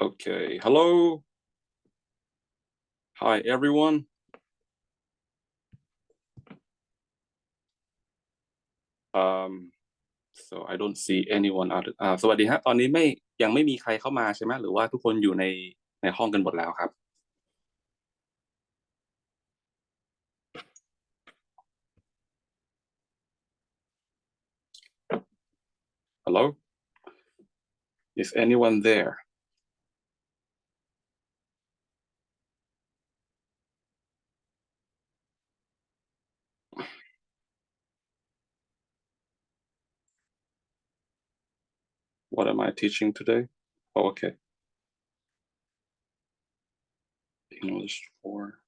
Okay, hello. Hi, everyone. So I don't see anyone out. สวัสดีฮะตอนนี้ยังไม่มีใครเข้ามาใช่ไหมหรือว่าทุกคนอยู่ในห้องกันหมดแล้วครับ Hello? Is anyone there? What am I teaching today? Oh, okay. English 4.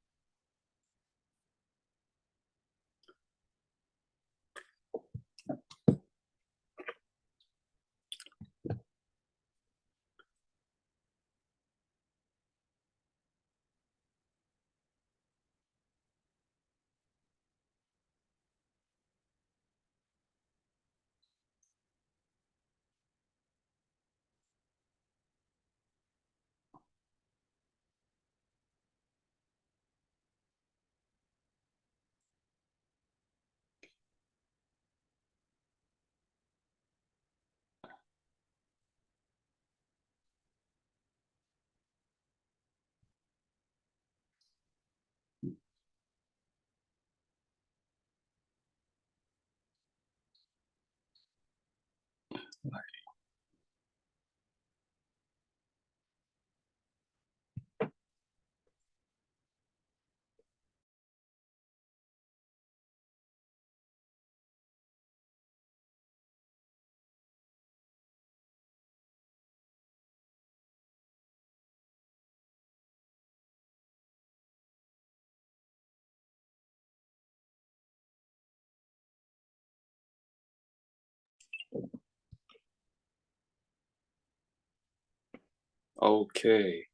Okay.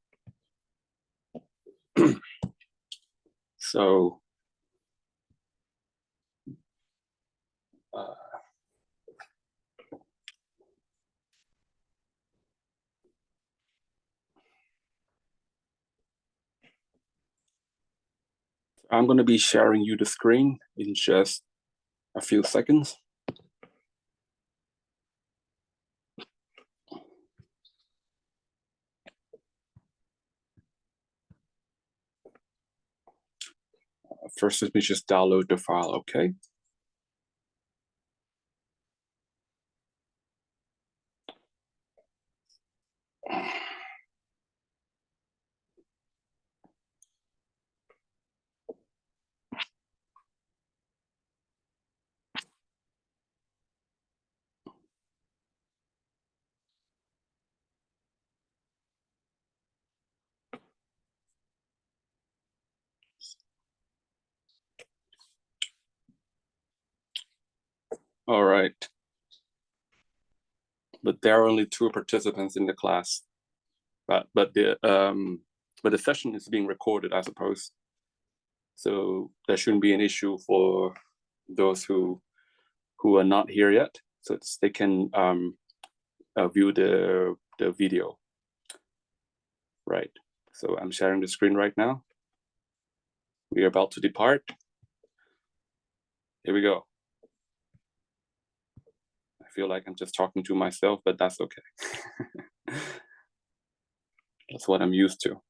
So uh, I'm going to be sharing you the screen in just a few seconds. First, let me just download the file, okay? All right. But there are only 2 participants in the class. But the session is being recorded, I suppose. So there shouldn't be an issue for those who are not here yet. So they can view the video. Right. So I'm sharing the screen right now. We are about to depart. Here we go. I feel like I'm just talking to myself, but that's okay. That's what I'm used to.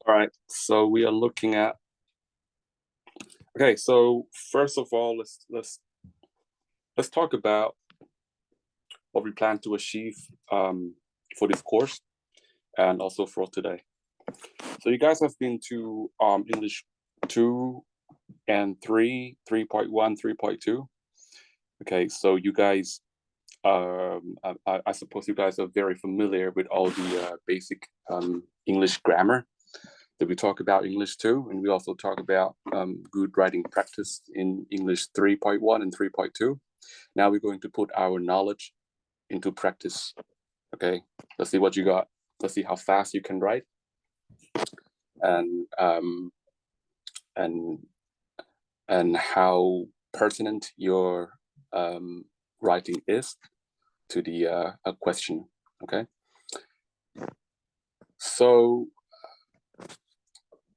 All right. So we are looking at. Okay. So first of all, let's talk about what we plan to achieve for this course and also for today. So you guys have been to English 2 and 3, 3.1, 3.2. Okay, so you guys, I suppose you guys are very familiar with all the basic English grammar that we talk about English 2, and we also talk about good writing practice in English 3.1 and 3.2. Now we're going to put our knowledge into practice. Okay, let's see what you got. Let's see how fast you can write, and and and how pertinent your writing is to the question. Okay, So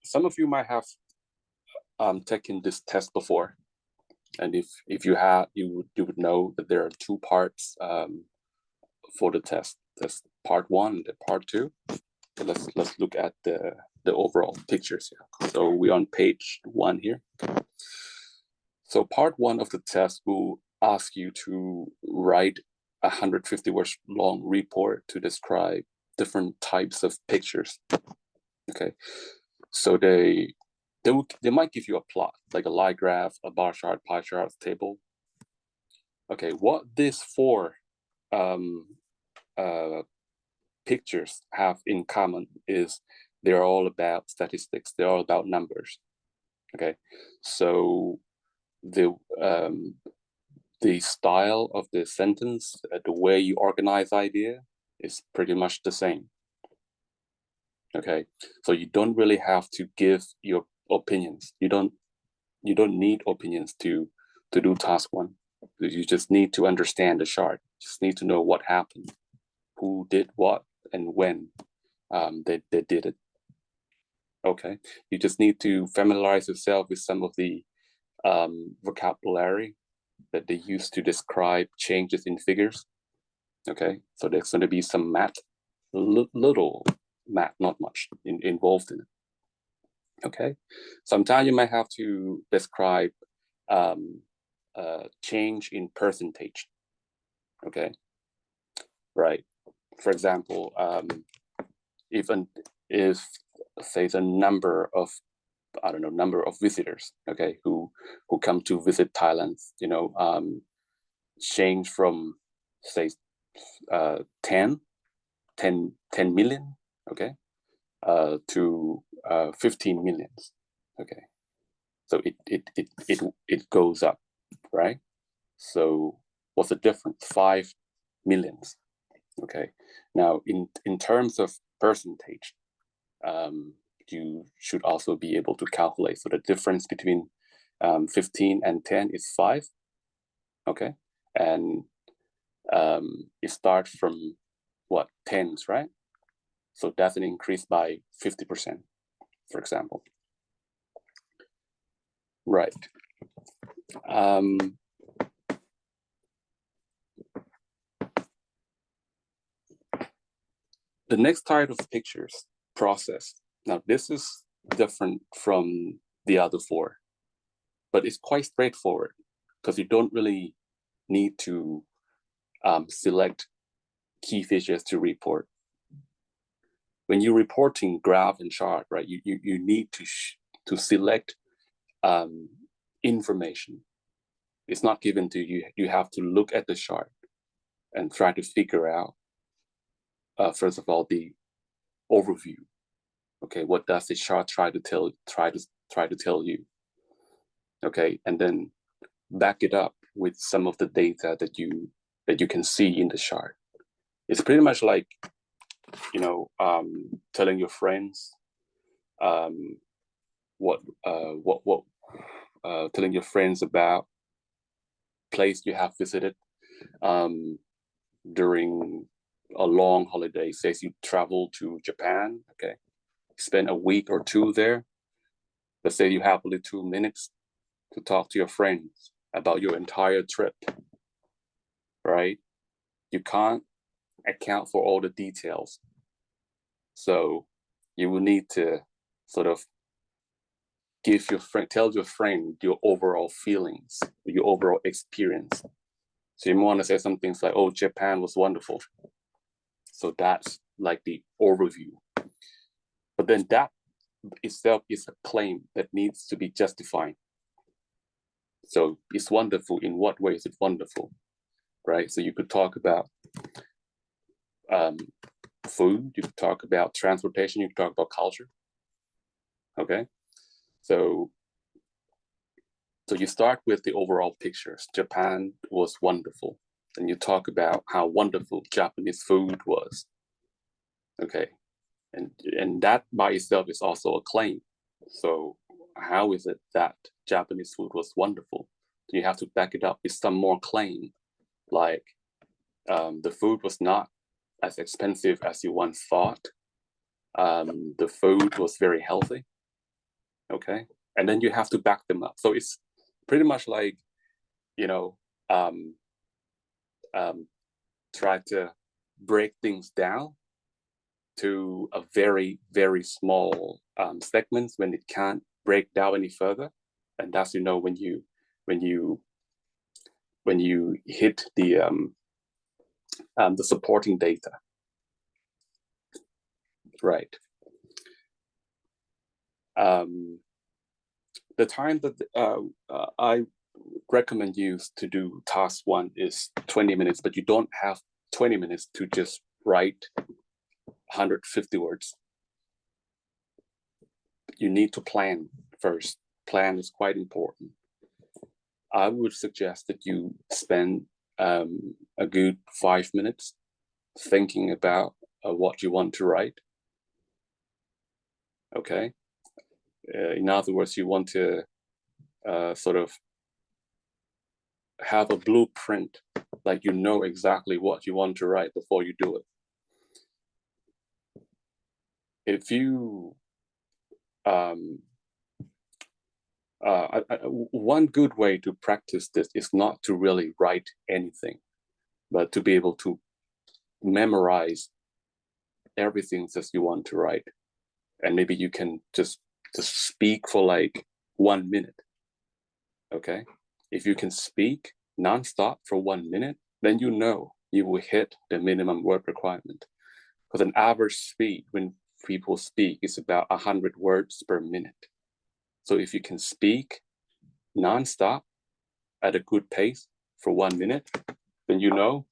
some of you might have taken this test before, and if you have, you would know that there are two parts for the test. There's part one and part two. So let's look at the overall pictures here. So we're on page 1 here. So part one of the test will ask you to write a 150 words long report to describe different types of pictures. Okay, so they might give you a plot, like a line graph, a bar chart, pie chart, table. Okay, what these four pictures have in common is they're all about statistics. They're all about numbers. Okay, so the style of the sentence, the way you organize idea is pretty much the same. Okay, so you don't really have to give your opinions. You don't need opinions to do task one. You just need to understand the chart. You just need to know what happened, who did what, and when they did it. Okay, you just need to familiarize yourself with some of the vocabulary that they use to describe changes in figures. Okay, so there's going to be some math, little math, not much involved in it. Okay, sometimes you might have to describe change in percentage. Okay, right. For example, if say the number of, I don't know, number of visitors, okay, who come to visit Thailand, change from say 10 million, okay, to 15 millions, okay. So it goes up, right? So what's the difference? 5 millions, okay. Now in terms of percentage, you should also be able to calculate. So the difference between 15 and 10 is 5, okay, and it starts from what, tens, right? So that's an increase by 50%, for example. Right. The next type of pictures, process. Now this is different from the other four, but it's quite straightforward because you don't really need to select key features to report. When you're reporting graph and chart, right, you need to select information. It's not given to you. You have to look at the chart and try to figure out, first of all, the overview. Okay, what does the chart try to tell you? Okay, and then back it up with some of the data that you can see in the chart. It's pretty much like, telling your friends telling your friends about place you have visited during a long holiday. Say you travel to Japan, okay, spend a week or two there. Let's say you have only 2 minutes to talk to your friends about your entire trip, right? You can't account for all the details. So you will need to sort of tell your friend your overall feelings, your overall experience. So you want to say some things like, oh, Japan was wonderful. So that's like the overview. But then that itself is a claim that needs to be justified. So it's wonderful. In what way is it wonderful? Right? So you could talk about food, you could talk about transportation, you could talk about culture. Okay? So you start with the overall pictures. Japan was wonderful. And you talk about how wonderful Japanese food was. Okay. And that by itself is also a claim. So how is it that Japanese food was wonderful? You have to back it up with some more claim, like the food was not as expensive as you once thought. The food was very healthy. Okay. And then you have to back them up. So it's pretty much like, you know, try to break things down to a very, very small segments when it can't break down any further. And that's, when you hit the supporting data, right? The time that I recommend you to do task 1 is 20 minutes, but you don't have 20 minutes to just write 150 words. You need to plan first. Plan is quite important. I would suggest that you spend a good 5 minutes thinking about what you want to write. Okay. In other words, you want to sort of have a blueprint, like you know exactly what you want to write before you do it. If you one good way to practice this is not to really write anything, but to be able to memorize everything that you want to write. And maybe you can just speak for like 1 minute. Okay. If you can speak nonstop for 1 minute, then you will hit the minimum word requirement. Because an average speed when people speak is about 100 words per minute. So if you can speak nonstop at a good pace for 1 minute, then you know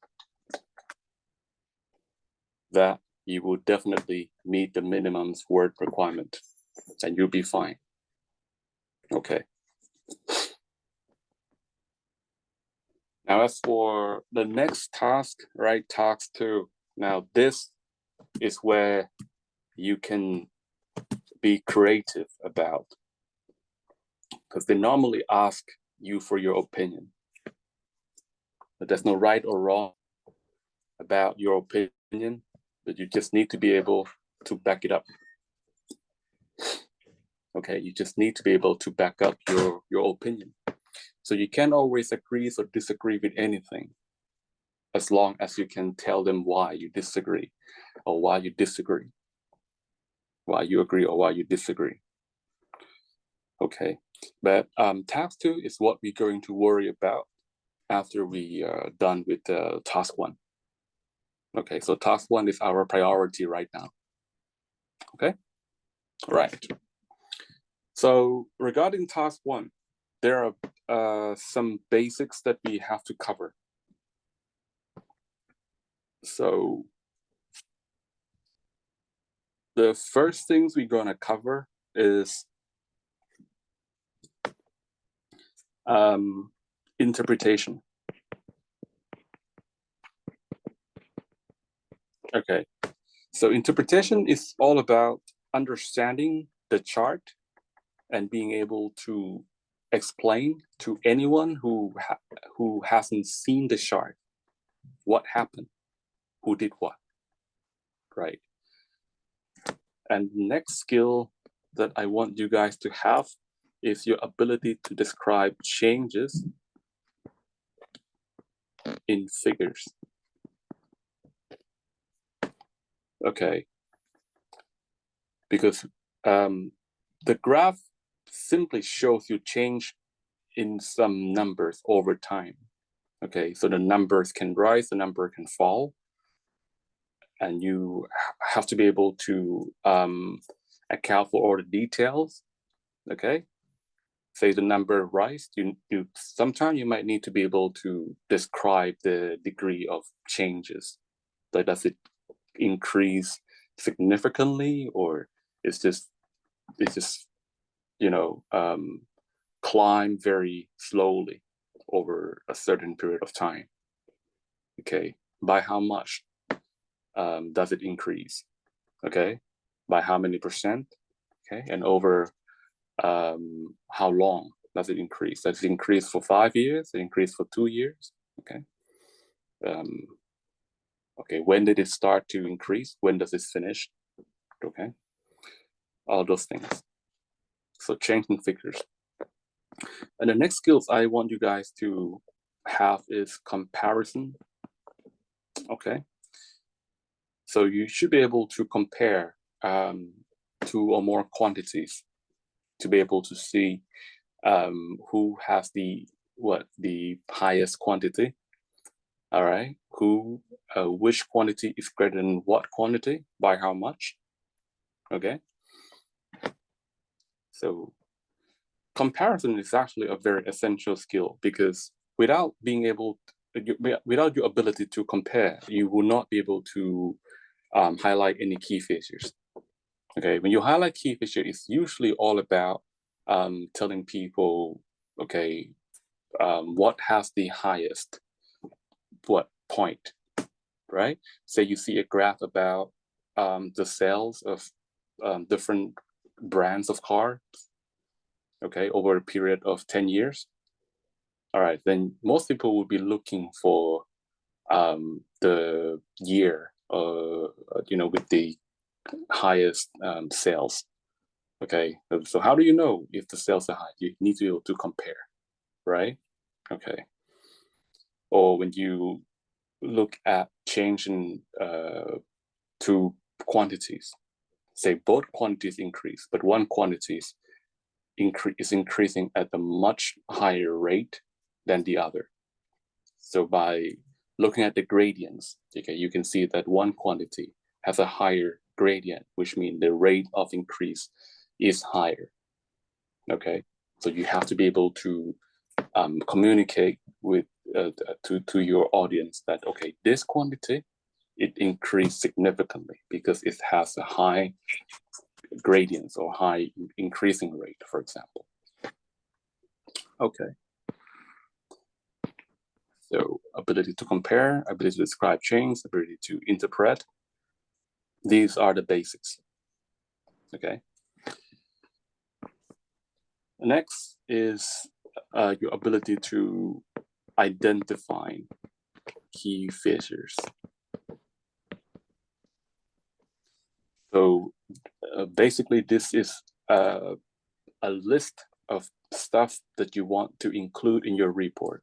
that you will definitely meet the minimum word requirement and you'll be fine. Okay. Now, as for the next task, right, task 2. Now, this is where you can be creative about, because they normally ask you for your opinion. But there's no right or wrong about your opinion, but you just need to be able to back it up. Okay, you just need to be able to back up your opinion. So you can't always agree or disagree with anything, as long as you can tell them why you disagree, or why you disagree, why you agree or why you disagree. Okay, but task 2 is what we're going to worry about after we are done with task 1. Okay, so task 1 is our priority right now. Okay, right. So regarding task 1, there are some basics that we have to cover. So the first things we're going to cover is interpretation. Okay, so interpretation is all about understanding the chart and being able to explain to anyone who hasn't seen the chart what happened, who did what, right? And the next skill that I want you guys to have is your ability to describe changes in figures. Okay, because the graph simply shows you change in some numbers over time. Okay, so the numbers can rise, the number can fall, and you have to be able to account for all the details. Okay, say the number rise, you sometimes you might need to be able to describe the degree of changes. Like, does it increase significantly, or it's just climb very slowly over a certain period of time? Okay, by how much does it increase? Okay, by how many percent? Okay, and over how long does it increase? Does it increase for 5 years? Does it increase for 2 years? Okay. Okay, when did it start to increase? When does it finish? Okay, all those things. So changing figures. And the next skills I want you guys to have is comparison. Okay, so you should be able to compare two or more quantities to be able to see who has the highest quantity. All right, which quantity is greater than what quantity, by how much. Okay, so comparison is actually a very essential skill, because without being able without your ability to compare, you will not be able to highlight any key features. Okay, when you highlight key feature, it's usually all about telling people, okay, what has the highest point, right? Say you see a graph about the sales of different brands of cars, okay, over a period of 10 years. All right, then most people will be looking for the year, with the highest sales. Okay, so how do you know if the sales are high? You need to be able to compare, right? Okay. Or when you look at changing two quantities, say both quantities increase, but one quantity is increasing at a much higher rate than the other. So by looking at the gradients, okay, you can see that one quantity has a higher gradient, which means the rate of increase is higher. Okay, so you have to be able to communicate with to your audience that, okay, this quantity, it increased significantly because it has a high gradient or high increasing rate, for example. Okay. So ability to compare, ability to describe change, ability to interpret. These are the basics. Okay. Next is your ability to identify key features. So basically, this is a list of stuff that you want to include in your report.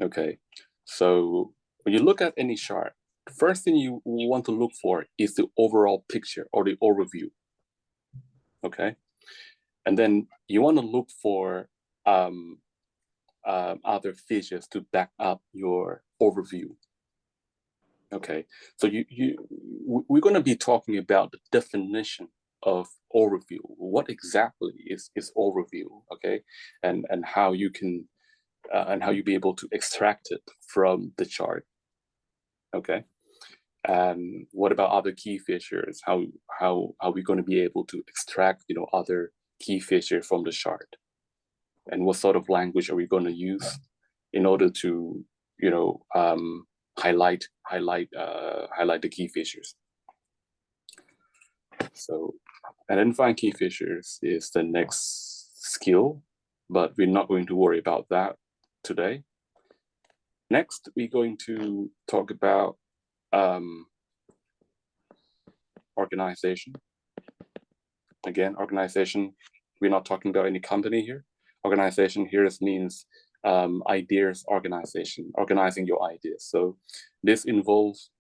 Okay, so when you look at any chart, the first thing you want to look for is the overall picture or the overview. Okay, and then you want to look for other features to back up your overview. Okay, so we're going to be talking about the definition of overview. What exactly is overview? Okay, and how you can and how you be able to extract it from the chart. Okay, and what about other key features? How are we going to be able to extract other key features from the chart? And what sort of language are we going to use in order to highlight the key features? So identifying key features is the next skill, but we're not going to worry about that today. Next, we're going to talk about organization. Again, organization, we're not talking about any company here. Organization here means ideas organization, organizing your ideas. So this involves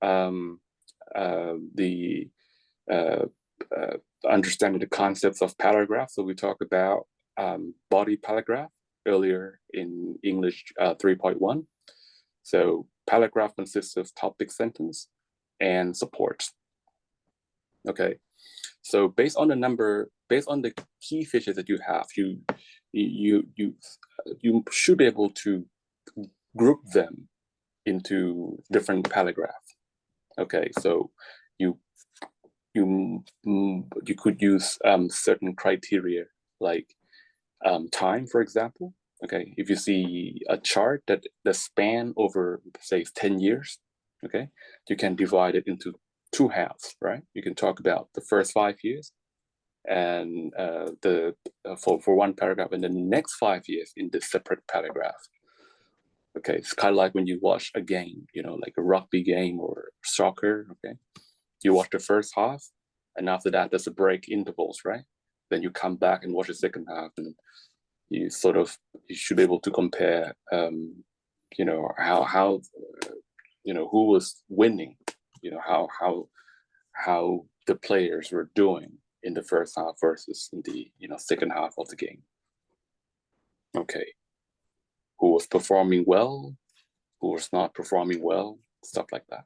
understanding the concepts of paragraph. So we talk about body paragraph earlier in English 3.1. So paragraph consists of topic, sentence, and support. Okay, so based on the key features that you have, you should be able to group them into different paragraphs. Okay, so you could use certain criteria like time, for example. Okay, if you see a chart that the span over, say, 10 years, okay, you can divide it into two halves, right? You can talk about the first 5 years and for one paragraph, and the next 5 years in the separate paragraph. Okay, it's kind of like when you watch a game, like a rugby game or soccer. Okay, you watch the first half, and after that, there's a break intervals, right? Then you come back and watch the second half, and you should be able to compare, how who was winning, how the players were doing in the first half versus in the second half of the game. Okay, who was performing well, who was not performing well, stuff like that.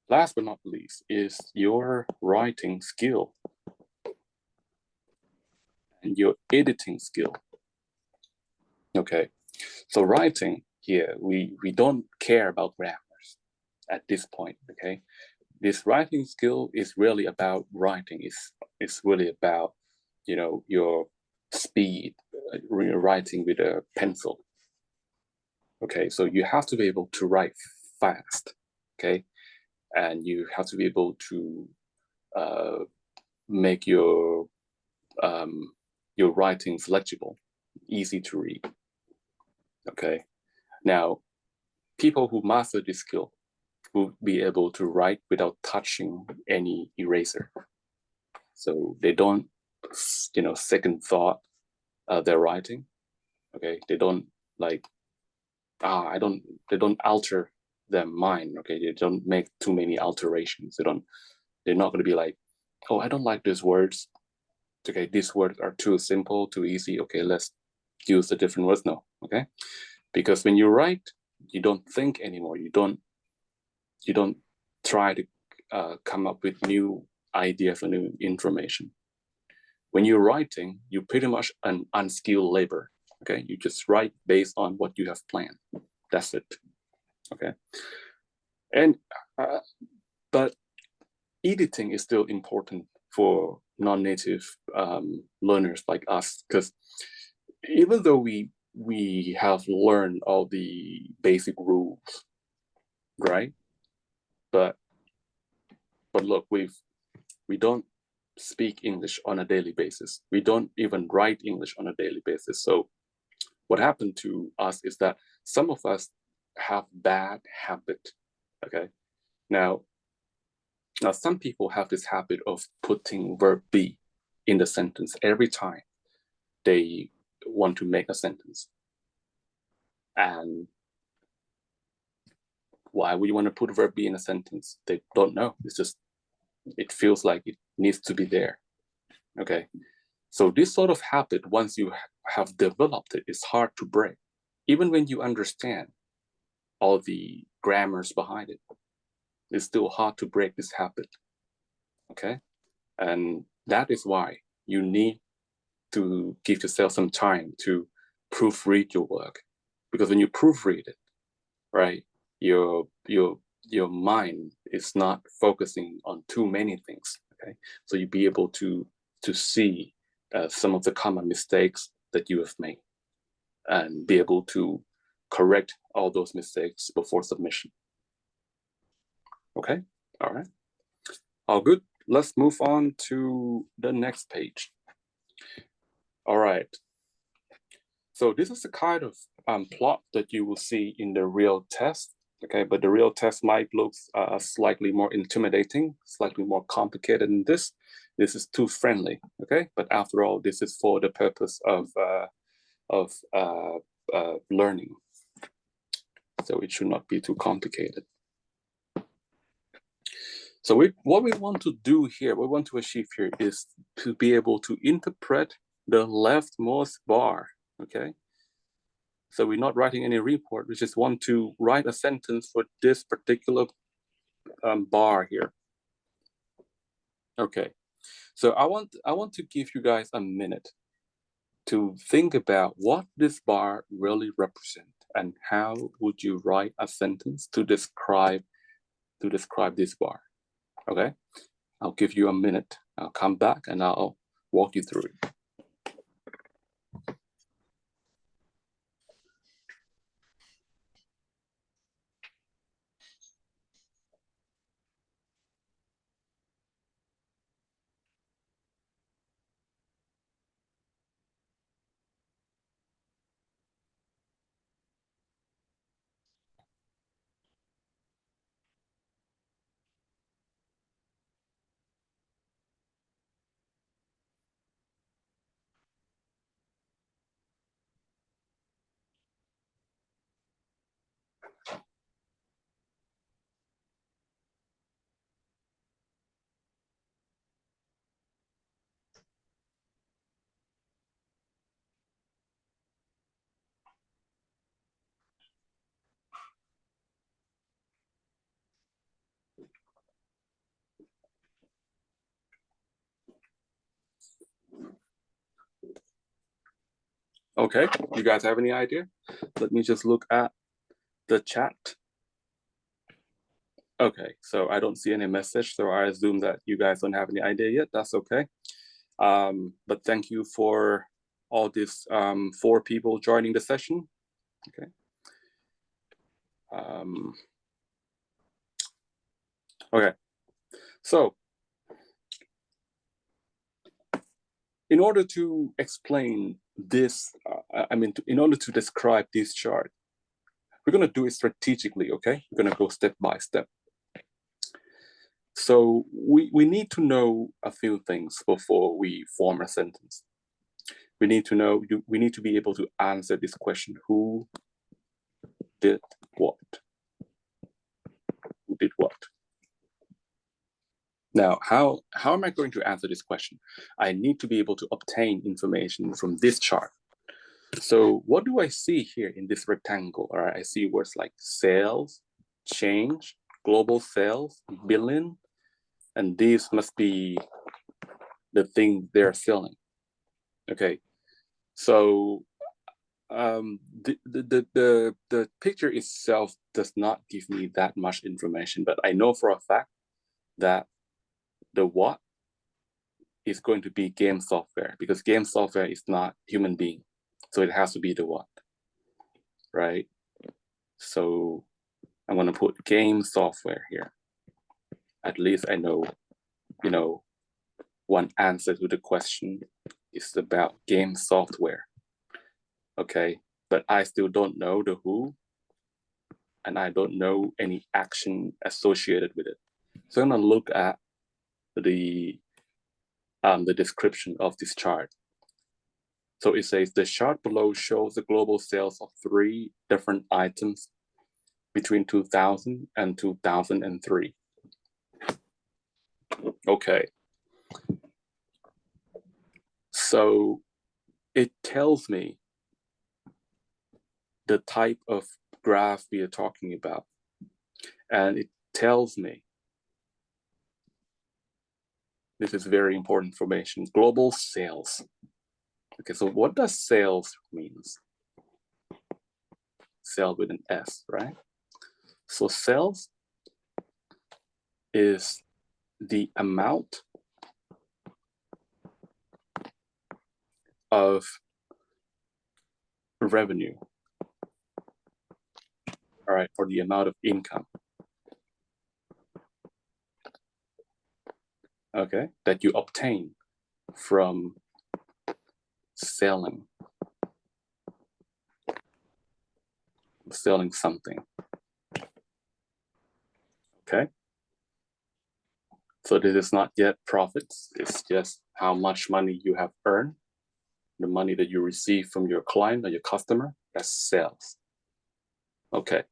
Last but not least is your writing skill and your editing skill. Okay, so writing here, we don't care about grammars at this point. Okay, this writing skill is really about writing. It's really about your speed, writing with a pencil. Okay, so you have to be able to write fast. Okay, and you have to be able to make your writings legible, easy to read. Okay, now people who master this skill will be able to write without touching any eraser. So they don't, second thought their writing. Okay, they don't like they don't alter their mind. Okay, they don't make too many alterations. They're not going to be like, oh, I don't like these words. Okay, these words are too simple, too easy. Okay, let's use the different words. No, okay, because when you write, you don't think anymore. You don't try to come up with new ideas or new information. When you're writing, you're pretty much an unskilled labor. Okay, you just write based on what you have planned. That's it. Okay, and but editing is still important for non-native learners like us, because even though we have learned all the basic rules, right? But look, we don't speak English on a daily basis. We don't even write English on a daily basis. So what happened to us is that some of us have bad habit. Okay, now some people have this habit of putting verb be in the sentence every time they want to make a sentence. And why would you want to put verb be in a sentence? They don't know. It's just, it feels like it needs to be there. Okay, so this sort of habit, once you have developed it, it's hard to break. Even when you understand all the grammars behind it, it's still hard to break this habit. Okay, and that is why you need to give yourself some time to proofread your work, because when you proofread it, right, your mind is not focusing on too many things. Okay, so you'll be able to see some of the common mistakes that you have made and be able to correct all those mistakes before submission. Okay, all right, all good. Let's move on to the next page. All right, so this is the kind of plot that you will see in the real test. Okay, but the real test might look slightly more intimidating, slightly more complicated than this. This is too friendly. Okay, but after all, this is for the purpose of learning, so it should not be too complicated. So what we want to do here, what we want to achieve here, is to be able to interpret the leftmost bar. Okay, so we're not writing any report. We just want to write a sentence for this particular bar here. Okay, so I want to give you guys a minute to think about what this bar really represents and how would you write a sentence to describe this bar. Okay, I'll give you a minute. I'll come back and I'll walk you through it. Okay, you guys have any idea? Let me just look at the chat. Okay, so I don't see any message, so I assume that you guys don't have any idea yet. That's okay. But thank you for all these 4 people joining the session. Okay. Okay, so in order to explain this, in order to describe this chart, we're going to do it strategically, okay? We're going to go step by step. So we need to know a few things before we form a sentence. We need to be able to answer this question: who did what? Who did what? Now, how am I going to answer this question? I need to be able to obtain information from this chart. So what do I see here in this rectangle? All right, I see words like sales, change, global sales, billion, and these must be the thing they're selling. Okay, so the picture itself does not give me that much information, but I know for a fact that the what is going to be game software, because game software is not human being, so it has to be the what, right? So I'm going to put game software here. At least I know, one answer to the question is about game software. Okay, but I still don't know the who, and I don't know any action associated with it. So I'm going to look at the description of this chart. So it says the chart below shows the global sales of 3 different items between 2000 and 2003. Okay. So it tells me the type of graph we are talking about. And it tells me, this is very important information, global sales. Okay, so what does sales means? Sale with an S, right? So sales is the amount of revenue, all right, or the amount of income, okay, that you obtain from selling something, okay? So this is not yet profits, it's just how much money you have earned, the money that you receive from your client or your customer, that's sales. Okay,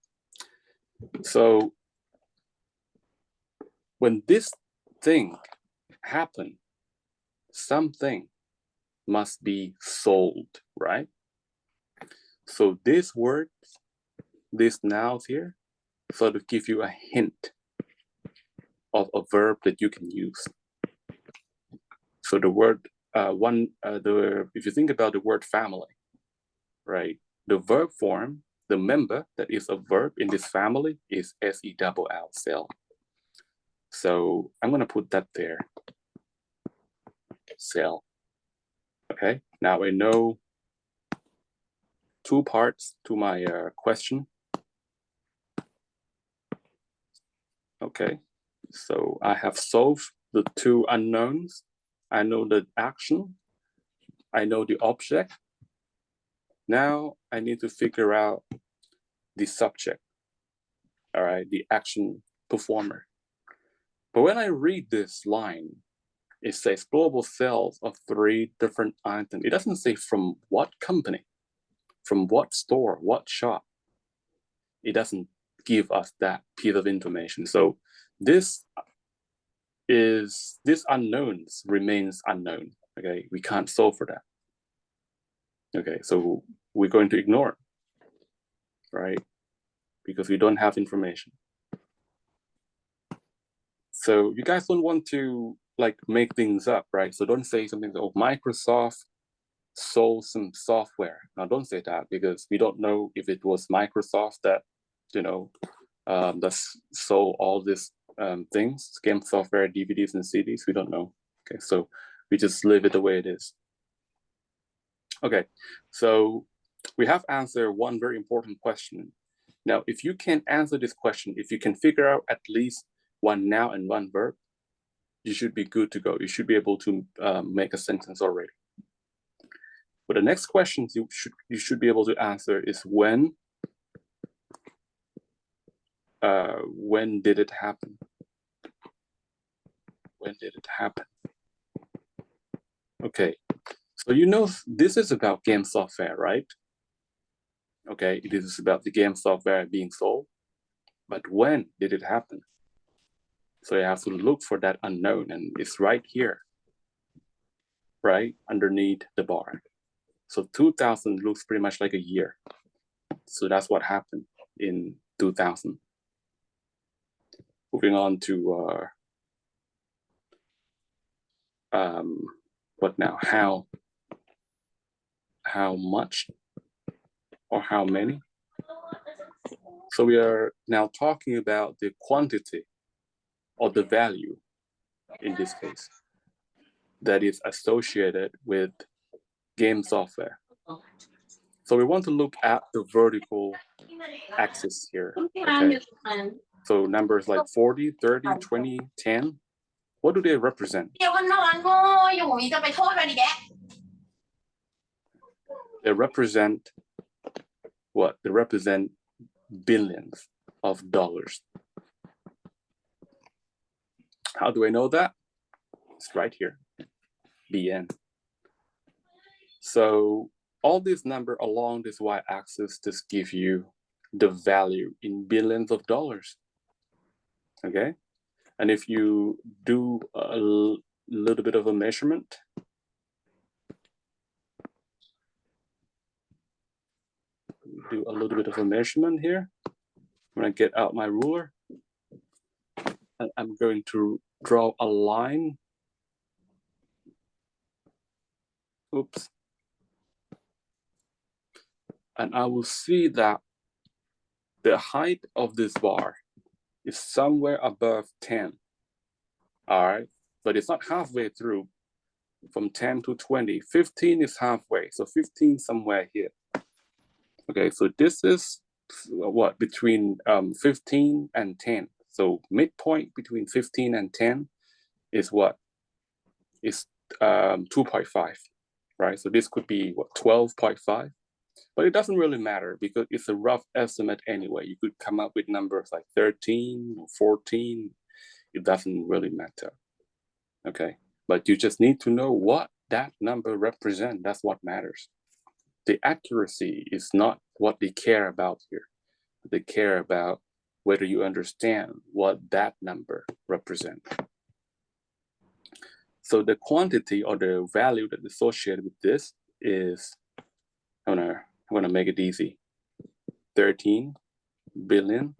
so when this thing happens, something must be sold, right? So these words, these nouns here, sort of give you a hint of a verb that you can use. So the word if you think about the word family, right? The verb form, the member that is a verb in this family is S-E-L-L, sell. So I'm gonna put that there, sell. Okay, now I know 2 parts to my question. Okay, so I have solved the 2 unknowns. I know the action, I know the object. Now I need to figure out the subject, all right, the action performer. But when I read this line, it says global sales of 3 different items. It doesn't say from what company, from what store, what shop. It doesn't give us that piece of information. So this unknowns remains unknown. Okay, we can't solve for that. Okay, so we're going to ignore it, right? Because we don't have information. So you guys don't want to like make things up, right? So don't say something like, oh, Microsoft sold some software. Now, don't say that because we don't know if it was Microsoft that, that sold all these things, game software, DVDs and CDs. We don't know. Okay, so we just leave it the way it is. Okay, so we have answered one very important question. Now, if you can answer this question, if you can figure out at least one noun and one verb, you should be good to go. You should be able to make a sentence already. But the next question you should be able to answer is when did it happen? When did it happen? Okay, so this is about game software, right? Okay, it is about the game software being sold, but when did it happen? So you have to look for that unknown, and it's right here, right underneath the bar. So 2000 looks pretty much like a year. So that's what happened in 2000. Moving on to what now? How much or how many? So we are now talking about the quantity or the value in this case that is associated with game software. So we want to look at the vertical axis here. Okay. So numbers like 40, 30, 20, 10, what do they represent? They represent what? They represent billions of dollars. How do I know that? It's right here, BN. So all these numbers along this y-axis just give you the value in billions of dollars. Okay, and if you do a little bit of a measurement, here. I'm gonna get out my ruler and I'm going to draw a line. Oops. And I will see that the height of this bar is somewhere above 10. All right, but it's not halfway through from 10 to 20. 15 is halfway, so 15 somewhere here. Okay, so this is what, between 15 and 10. So midpoint between 15 and 10 is what? Is 2.5, right? So this could be what, 12.5? But it doesn't really matter because it's a rough estimate anyway. You could come up with numbers like 13 or 14. It doesn't really matter. Okay, but you just need to know what that number represents. That's what matters. The accuracy is not what they care about here. They care about whether you understand what that number represents. So the quantity or the value that is associated with this is, I'm gonna make it easy, $13 billion.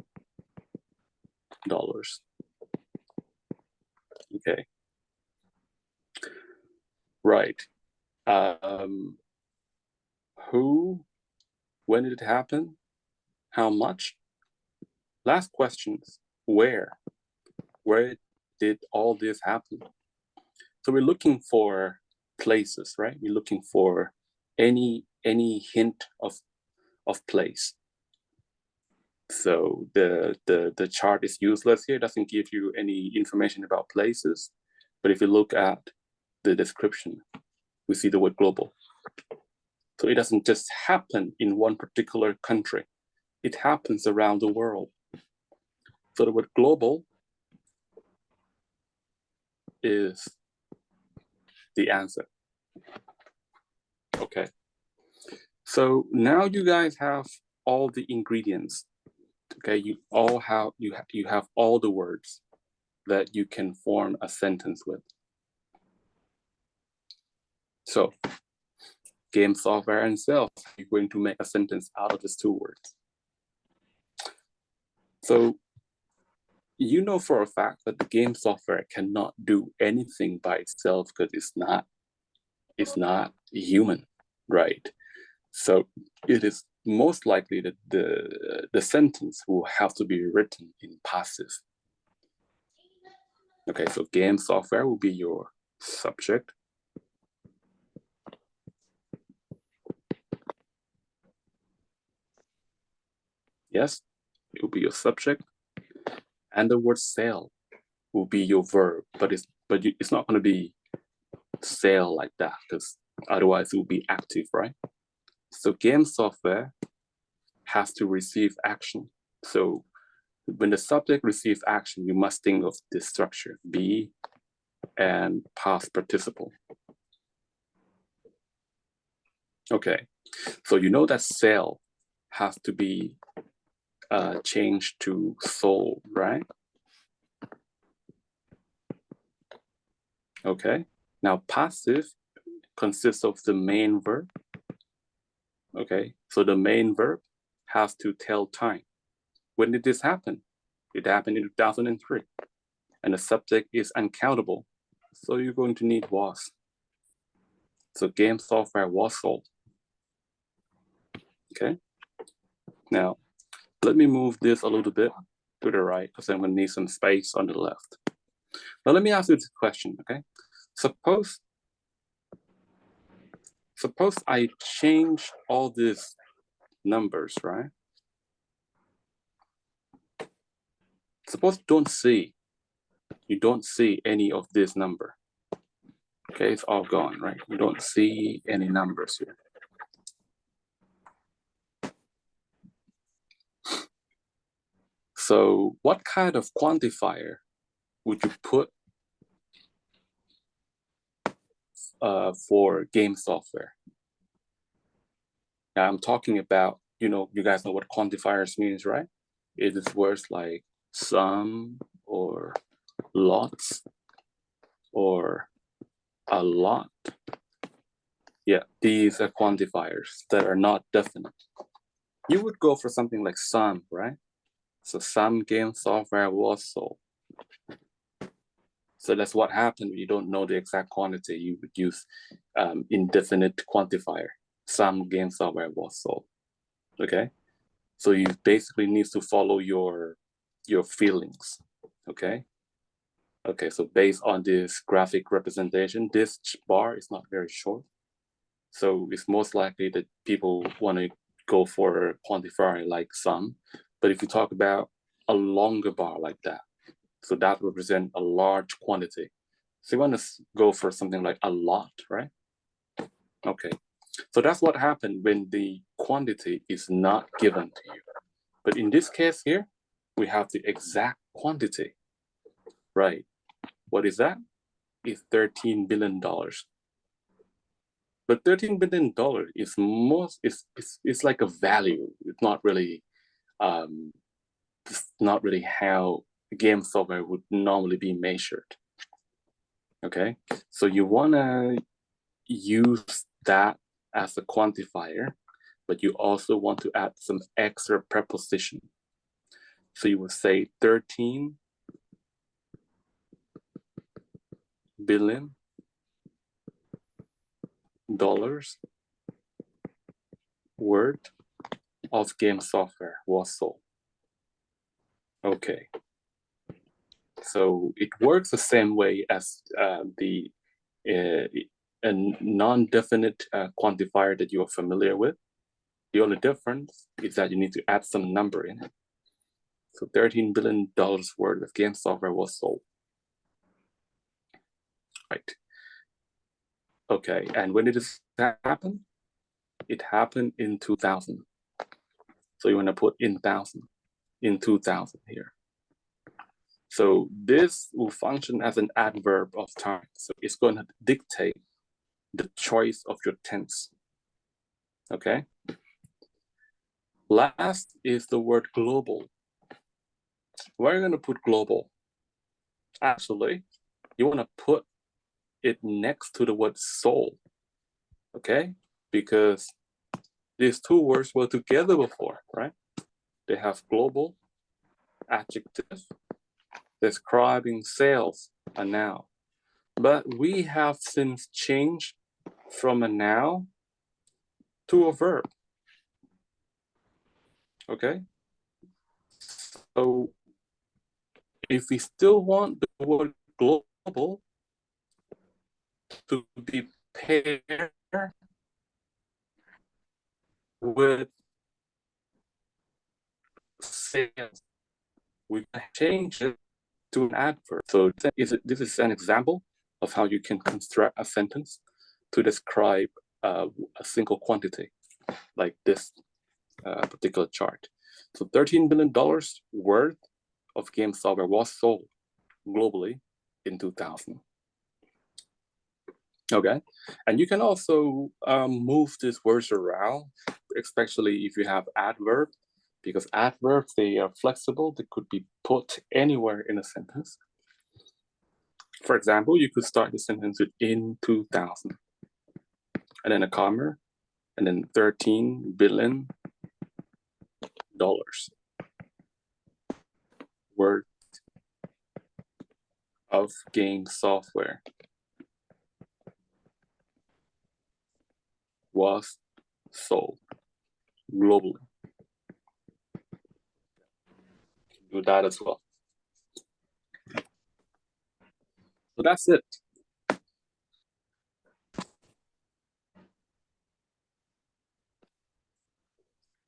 Okay. Right. Who, when did it happen? How much? Last questions, where? Where did all this happen? So we're looking for places, right? We're looking for any hint of place. So the chart is useless here. It doesn't give you any information about places. But if you look at the description, we see the word global. So it doesn't just happen in one particular country. It happens around the world. So the word global is the answer. Okay. So now you guys have all the ingredients. Okay, you have all the words that you can form a sentence with. So game software and sales, you're going to make a sentence out of these two words. So you know for a fact that the game software cannot do anything by itself because it's not human. right? So it is most likely that the sentence will have to be written in passive. Okay, so game software will be your subject. Yes, it will be your subject. And the word sell will be your verb, but it's not going to be sell like that, because otherwise it will be active, right? So game software has to receive action. So when the subject receives action, you must think of this structure, be and past participle. Okay, so you know that sell has to be changed to sold, right? Okay, now passive consists of the main verb. Okay, so the main verb has to tell time. When did this happen? It happened in 2003. And the subject is uncountable. So you're going to need was. So game software was sold. Okay. Now, let me move this a little bit to the right because I'm going to need some space on the left. Now, let me ask you this question, okay? Suppose I change all these numbers, right? Suppose you don't see any of this number. Okay, it's all gone, right? You don't see any numbers here. So what kind of quantifier would you put for game software? Now I'm talking about, you guys know what quantifiers means, right? It is words like some or lots or a lot. Yeah, these are quantifiers that are not definite. You would go for something like some, right? So some game software was sold. So that's what happened when you don't know the exact quantity. You would use indefinite quantifier. Some game software was sold. Okay, so you basically need to follow your feelings. Okay. Okay, so based on this graphic representation, this bar is not very short. So it's most likely that people want to go for a quantifier like some. But if you talk about a longer bar like that, so that represents a large quantity. So you want to go for something like a lot, right? Okay, so that's what happened when the quantity is not given to you. But in this case here, we have the exact quantity, right? What is that? It's $13 billion. But $13 billion is like a value. It's not really how game software would normally be measured. Okay, so you wanna use that as a quantifier, but you also want to add some extra preposition. So you would say 13 billion dollars worth of game software was sold. Okay, so it works the same way as a non-definite quantifier that you are familiar with. The only difference is that you need to add some number in it. So $13 billion worth of game software was sold. Right. Okay, and when did this happen? It happened in 2000. So you want to put in 2000 here. So this will function as an adverb of time. So it's going to dictate the choice of your tense. Okay. Last is the word global. Where are you going to put global? Actually, you want to put it next to the word soul. Okay, because these two words were together before, right? They have global adjective describing sales, a noun. But we have since changed from a noun to a verb. Okay, so if we still want the word global to be paired with sales, we can change it to an adverb. So this is an example of how you can construct a sentence to describe a single quantity, like this particular chart. So $13 billion worth of game software was sold globally in 2000. Okay, and you can also move these words around, especially if you have adverb, because adverbs, they are flexible. They could be put anywhere in a sentence. For example, you could start the sentence with in 2000, and then a comma, and then $13 billion worth of game software was sold globally. Do that as well. So that's it.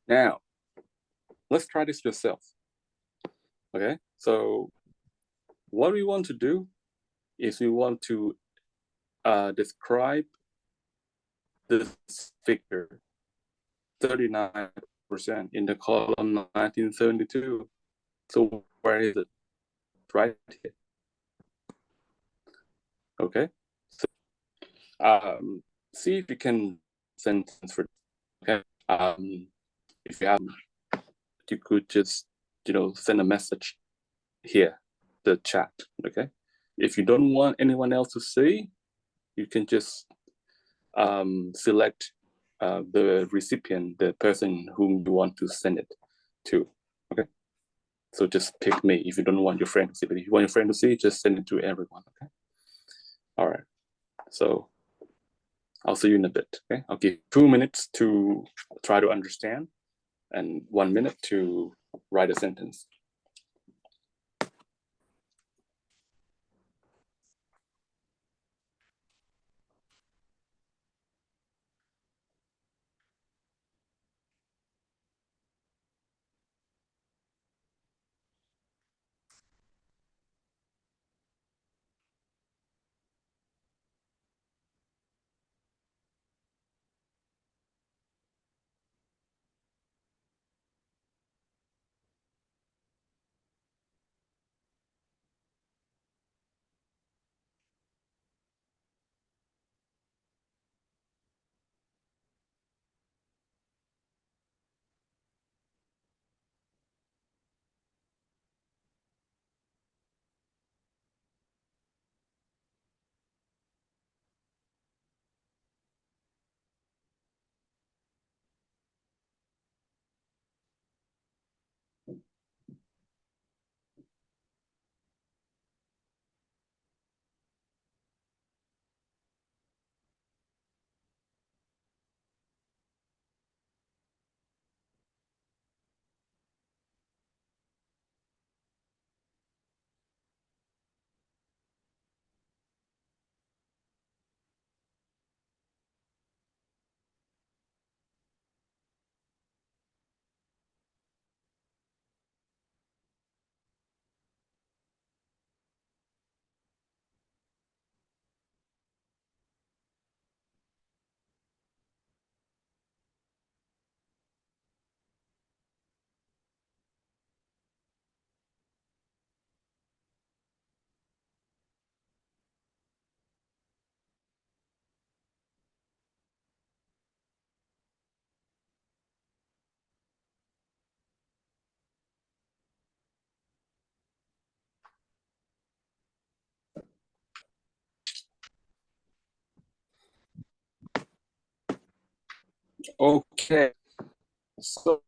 Now, let's try this yourself. Okay, so what we want to do is we want to describe this figure, 39% in the column 1972. So where is it? Right here. Okay, so see if you can sentence for, okay. If you have, you could just, send a message here, the chat, okay? If you don't want anyone else to see, you can just select the recipient, the person whom you want to send it to, okay? So just pick me if you don't want your friend to see, but if you want your friend to see, just send it to everyone, okay? All right, so I'll see you in a bit, okay? I'll give 2 minutes to try to understand and 1 minute to write a sentence. Okay, so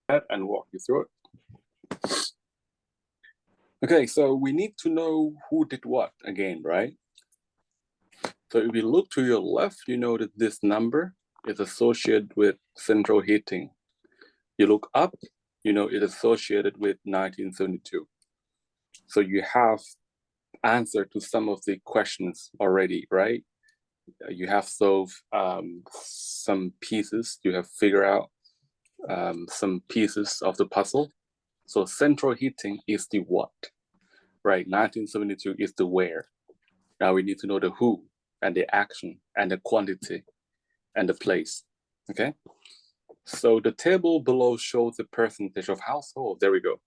and walk you through it. Okay, so we need to know who did what again, right? So if you look to your left, you know that this number is associated with central heating. You look up, you know it is associated with 1972. So you have answer to some of the questions already, right? You have solved some pieces, you have figured out some pieces of the puzzle. So central heating is the what, right? 1972 is the where. Now we need to know the who and the action and the quantity and the place, okay? So the table below shows the percentage of household. There we go.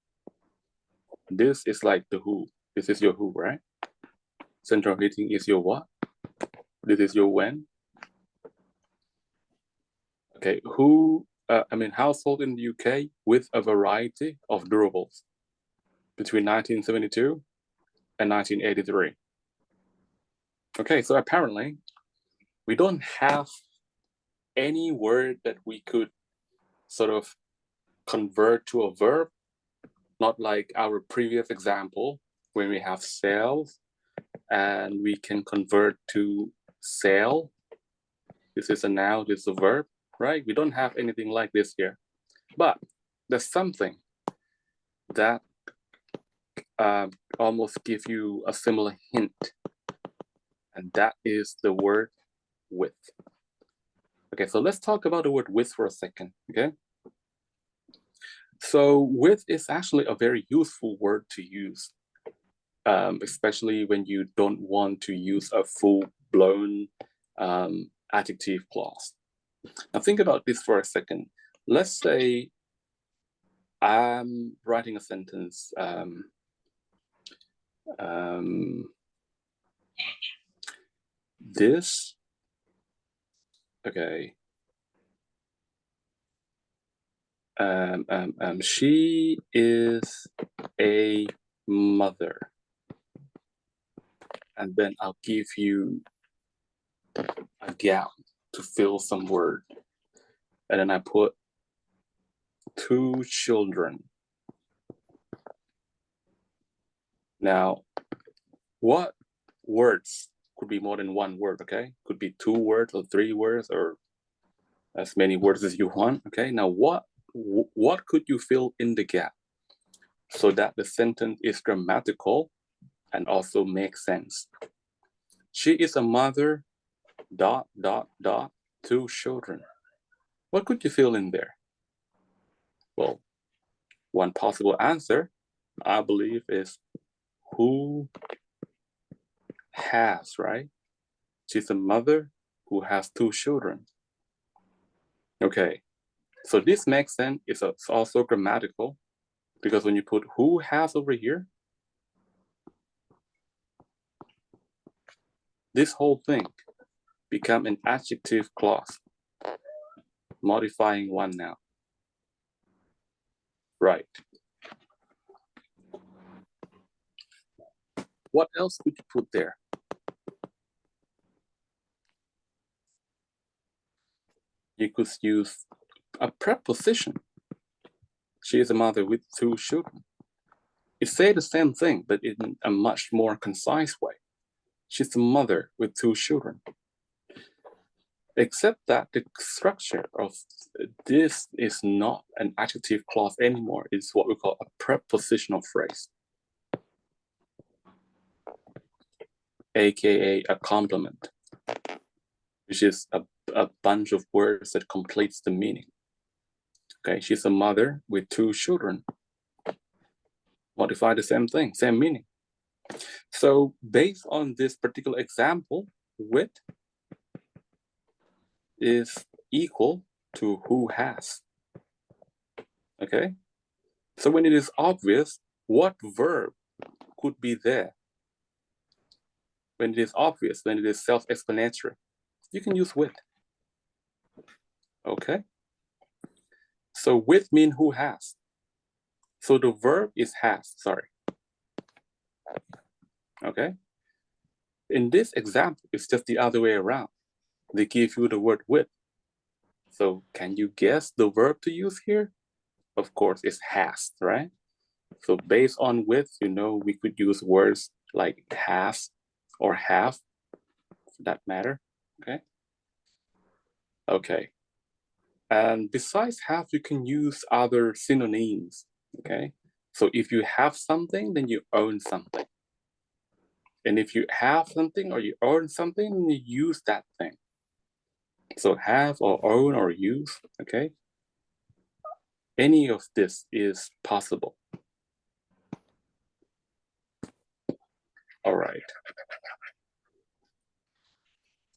This is like the who. This is your who, right? Central heating is your what? This is your when. Okay, household in the UK with a variety of durables between 1972 and 1983. Okay, so apparently we don't have any word that we could sort of convert to a verb, not like our previous example when we have sales and we can convert to sale. This is a noun, this is a verb, right? We don't have anything like this here, but there's something that almost give you a similar hint, and that is the word with. Okay, so let's talk about the word with for a second, okay? So with is actually a very useful word to use, especially when you don't want to use a full-blown adjective clause. Now think about this for a second. Let's say I'm writing a sentence. This, okay. She is a mother. And then I'll give you a gap to fill some word. And then I put 2 children. Now, what words could be more than one word, okay? Could be 2 words or 3 words or as many words as you want, okay? Now, what could you fill in the gap so that the sentence is grammatical and also makes sense? She is a mother, ... 2 children. What could you fill in there? Well, one possible answer, I believe, is who has, right? She's a mother who has 2 children. Okay, so this makes sense. It's also grammatical because when you put who has over here, this whole thing become an adjective clause, modifying one noun. Right. What else could you put there? You could use a preposition. She is a mother with 2 children. It says the same thing, but in a much more concise way. She's a mother with 2 children. Except that the structure of this is not an adjective clause anymore. It's what we call a prepositional phrase, aka a complement, which is a bunch of words that completes the meaning. Okay, she's a mother with 2 children. Modify the same thing, same meaning. So based on this particular example, with is equal to who has. Okay, so when it is obvious, what verb could be there? When it is obvious, when it is self-explanatory, you can use with. Okay, so with mean who has. So the verb is has, sorry. Okay, in this example, it's just the other way around. They give you the word with. So can you guess the verb to use here? Of course, it's has, right? So based on with, you know, we could use words like has or have, for that matter, okay? Okay. And besides have, you can use other synonyms, okay? So if you have something, then you own something. And if you have something or you own something, then you use that thing. So have or own or use, okay? Any of this is possible. All right.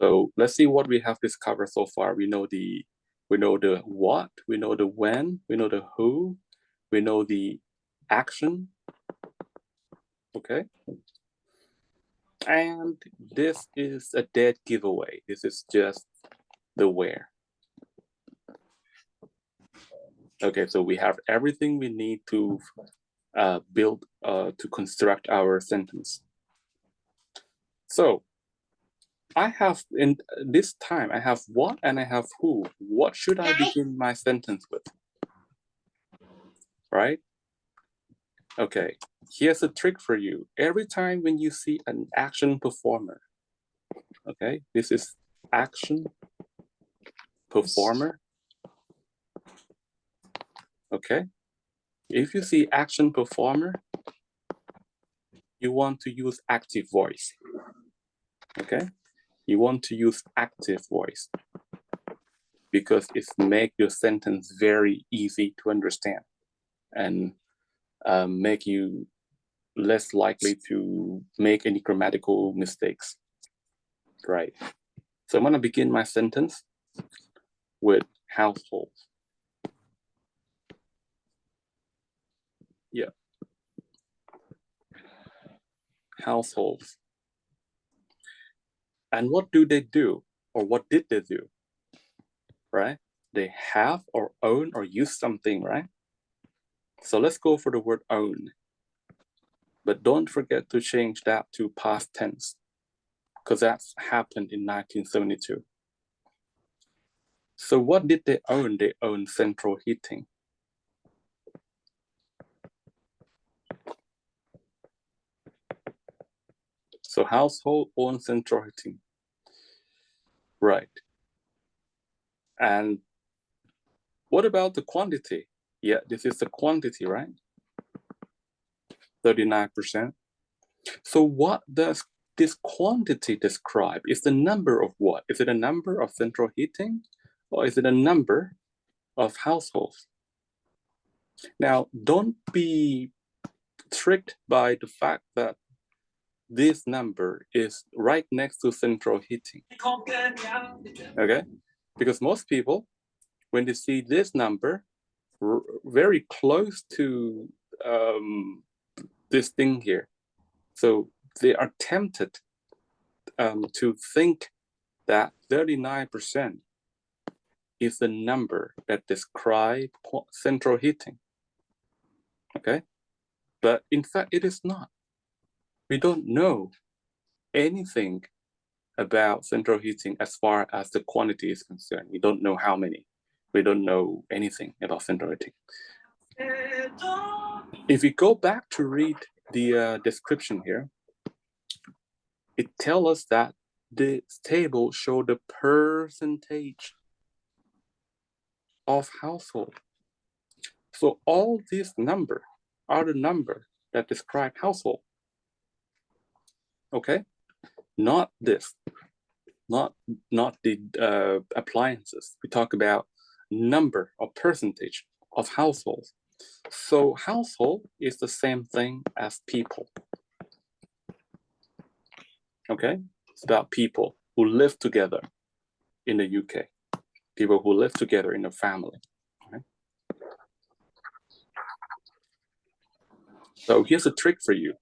So let's see what we have discovered so far. We know the what, we know the when, we know the who, we know the action, okay? And this is a dead giveaway. This is just the where. Okay, so we have everything we need to build, to construct our sentence. So I have, in this time, I have what and I have who. What should I begin my sentence with? Right? Okay, here's a trick for you. Every time when you see an action performer, okay, this is action performer, okay? If you see action performer, you want to use active voice, okay? You want to use active voice because it makes your sentence very easy to understand and make you less likely to make any grammatical mistakes, right? So I'm gonna begin my sentence with household. Yeah, households. And what do they do? Or what did they do, right? They have or own or use something, right? So let's go for the word own. But don't forget to change that to past tense because that's happened in 1972. So what did they own? They owned central heating. So household owns central heating. Right. And what about the quantity? Yeah, this is the quantity, right? 39%. So what does this quantity describe? Is the number of what? Is it a number of central heating or is it a number of households? Now, don't be tricked by the fact that this number is right next to central heating, okay? Because most people, when they see this number very close to this thing here, so they are tempted to think that 39% is the number that describes central heating, okay? But in fact, it is not. We don't know anything about central heating as far as the quantity is concerned. We don't know how many. We don't know anything about central heating. If we go back to read the description here, it tells us that this table shows the percentage of household. So all these numbers are the number that describe household. Okay, not this, not the appliances. We talk about number or percentage of households. So household is the same thing as people. Okay, it's about people who live together in the UK, people who live together in a family. Okay? So here's a trick for you.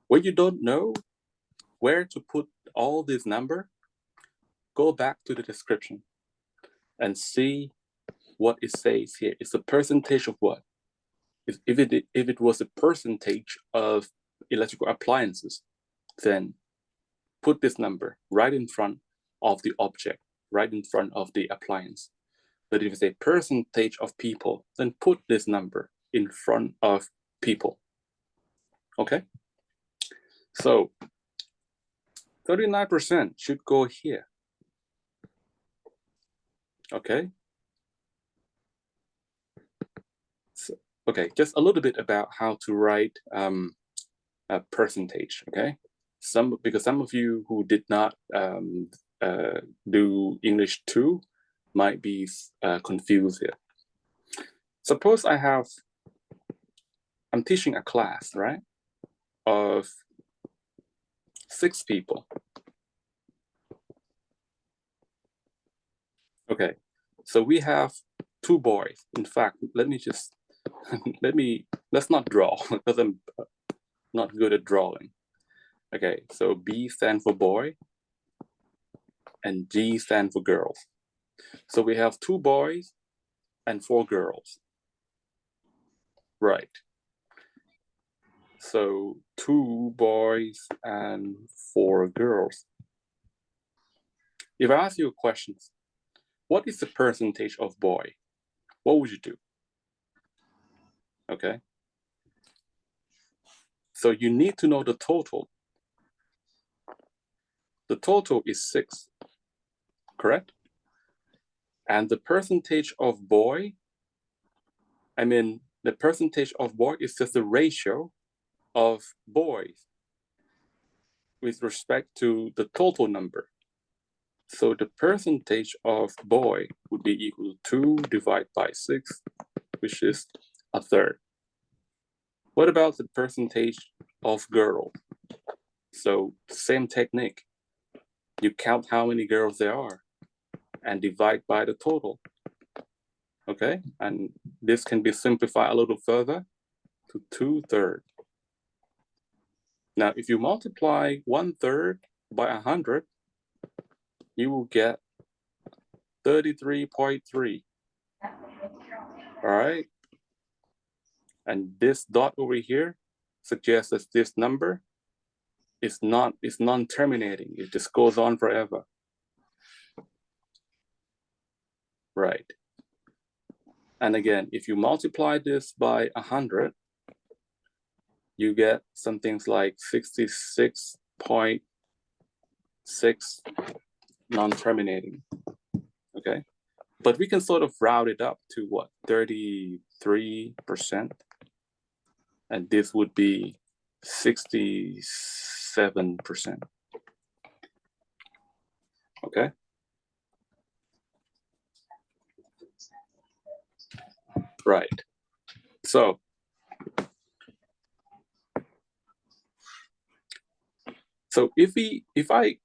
When you don't know where to put all these numbers, go back to the description and see what it says here. It's a percentage of what? If it was a percentage of electrical appliances, then put this number right in front of the object, right in front of the appliance. But if it's a percentage of people, then put this number in front of people. Okay? So 39% should go here. Okay. So, okay, just a little bit about how to write a percentage, okay? Because some of you who did not do English 2 might be confused here. Suppose I'm teaching a class, right? Of 6 people. Okay, so we have 2 boys. In fact, let's not draw because I'm not good at drawing. Okay, so B stands for boy and G stands for girls. So we have 2 boys and 4 girls. Right. So 2 boys and 4 girls. If I ask you a question, what is the percentage of boy? What would you do? Okay. So you need to know the total. The total is 6, correct? And the percentage of boy, the percentage of boy is just the ratio of boys with respect to the total number. So the percentage of boy would be equal to 2 divided by 6, which is a third. What about the percentage of girl? So same technique. You count how many girls there are and divide by the total. Okay, and this can be simplified a little further to 2/3. Now, if you multiply 1/3 by 100, you will get 33.3. All right, and this dot over here suggests that this number is non-terminating. It just goes on forever. Right. And again, if you multiply this by 100, you get something like 66.6 non-terminating. Okay. But we can sort of round it up to what, 33%? And this would be 67%. Okay. Right. So if I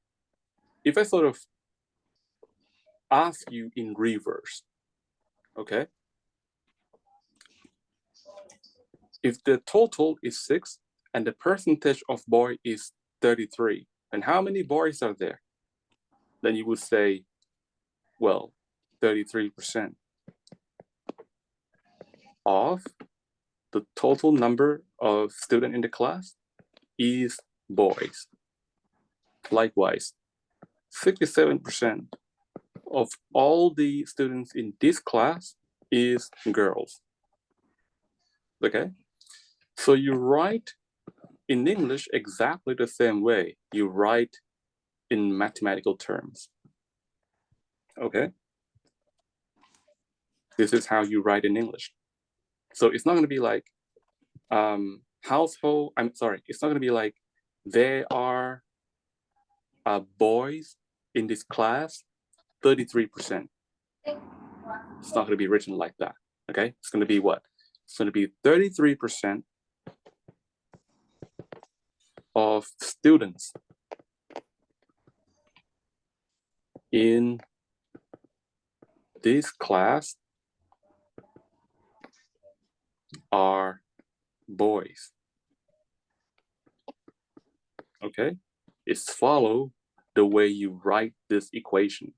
sort of ask you in reverse, okay? If the total is 6 and the percentage of boy is 33, and how many boys are there? Then you would say, well, 33% of the total number of students in the class is boys. Likewise, 67% of all the students in this class is girls. Okay? So you write in English exactly the same way you write in mathematical terms. Okay? This is how you write in English. So it's not going to be like it's not going to be like there are boys in this class, 33%. It's not going to be written like that. Okay? It's going to be what? It's going to be 33% of students in this class are boys. Okay? It's follow the way you write this equation.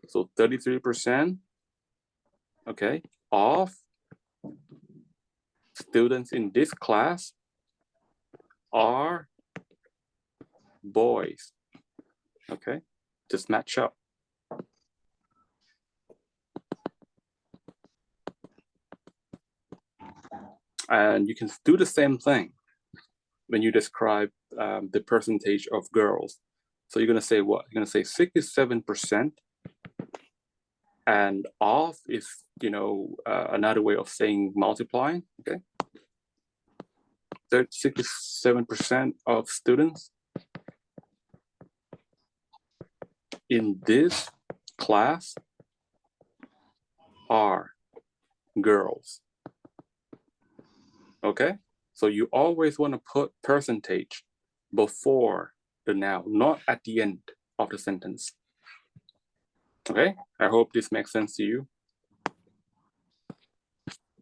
So 33%, okay, of students in this class are boys. Okay? Just match up. And you can do the same thing when you describe the percentage of girls. So you're going to say what? You're going to say 67% and of is, another way of saying multiplying, okay? 67% of students in this class are girls, okay? So you always want to put percentage before the noun, not at the end of the sentence. Okay, I hope this makes sense to you.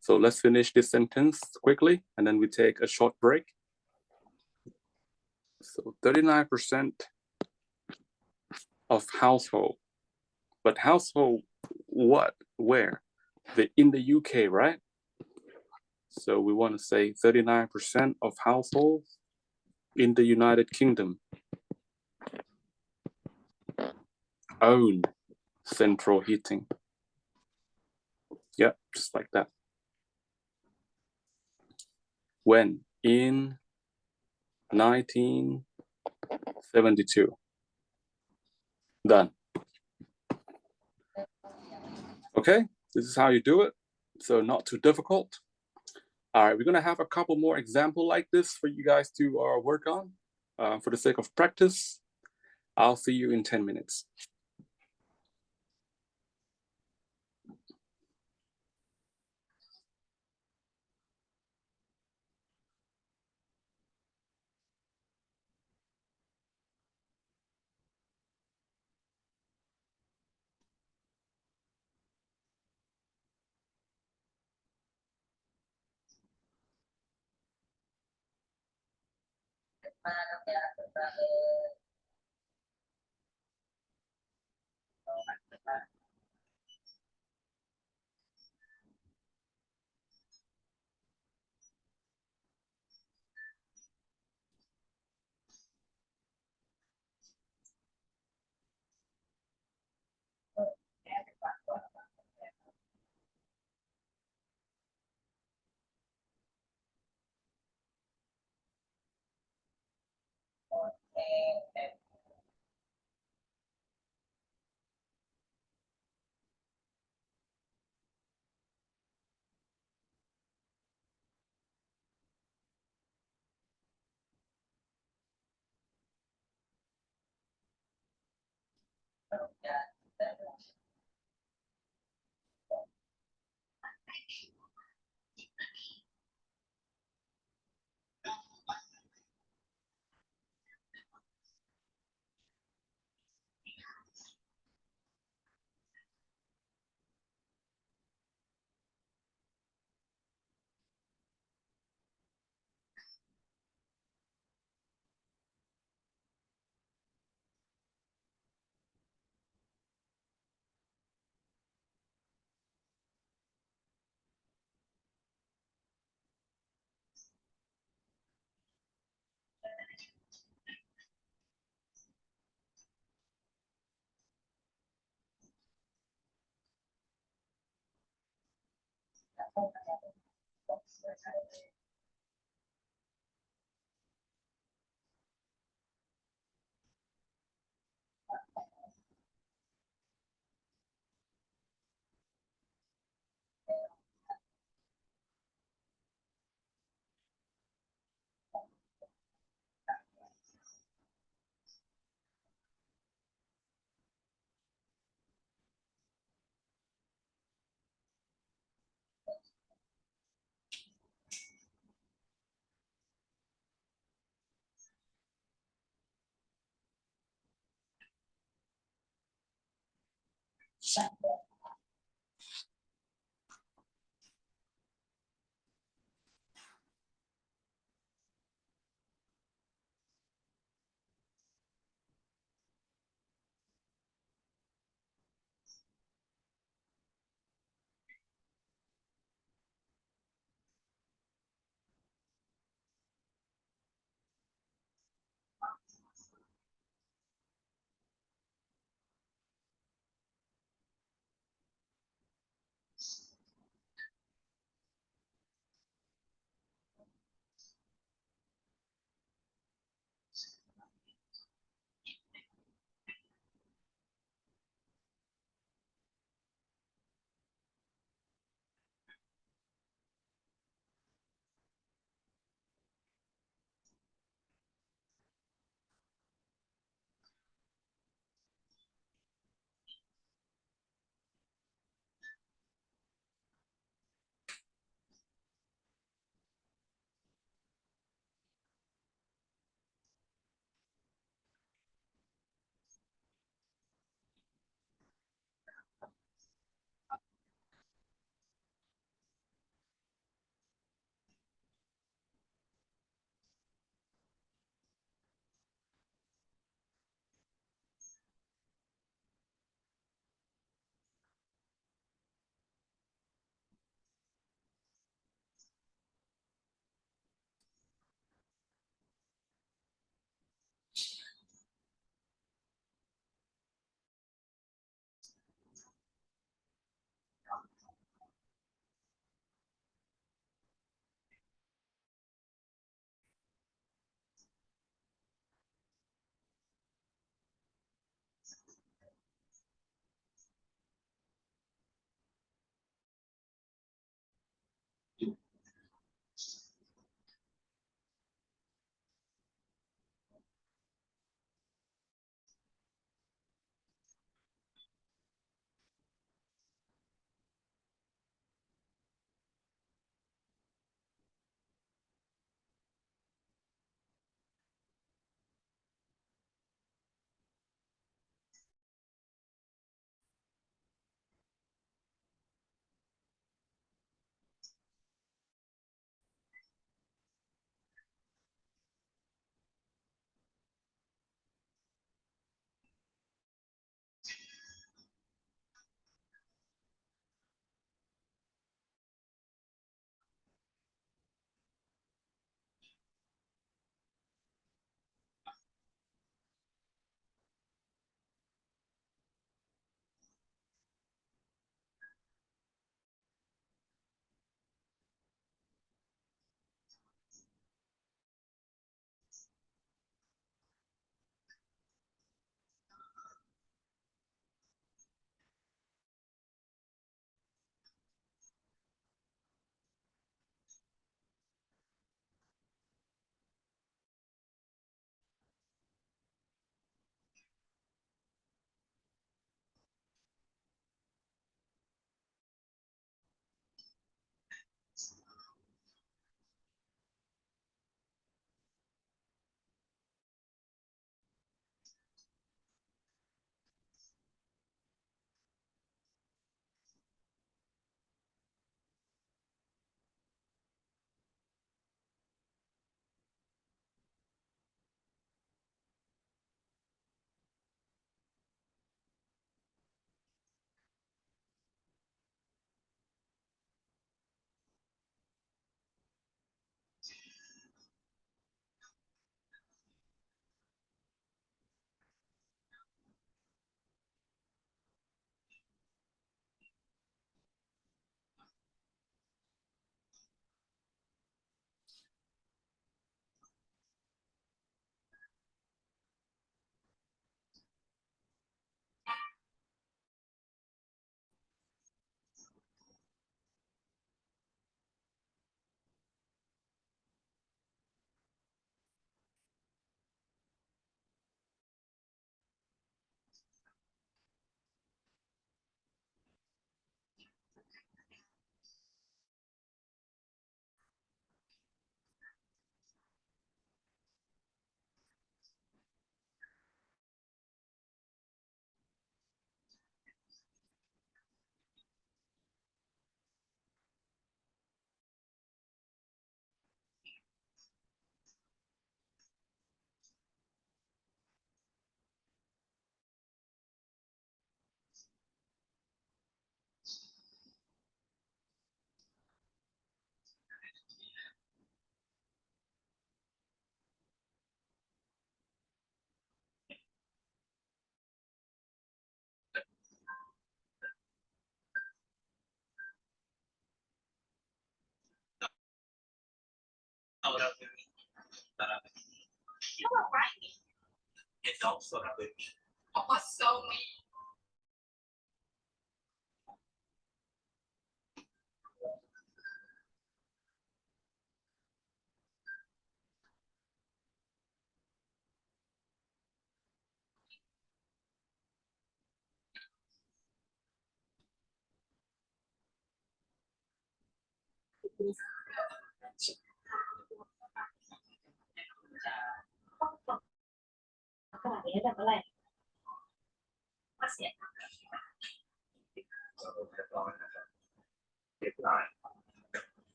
So let's finish this sentence quickly, and then we take a short break. So 39% of household, but household what, where? In the UK, right? So we want to say 39% of households in the United Kingdom own central heating. Yeah, just like that. When? In 1972. Done. Okay, this is how you do it. So not too difficult. All right, we're gonna have a couple more examples like this for you guys to work on. For the sake of practice, I'll see you in 10 minutes.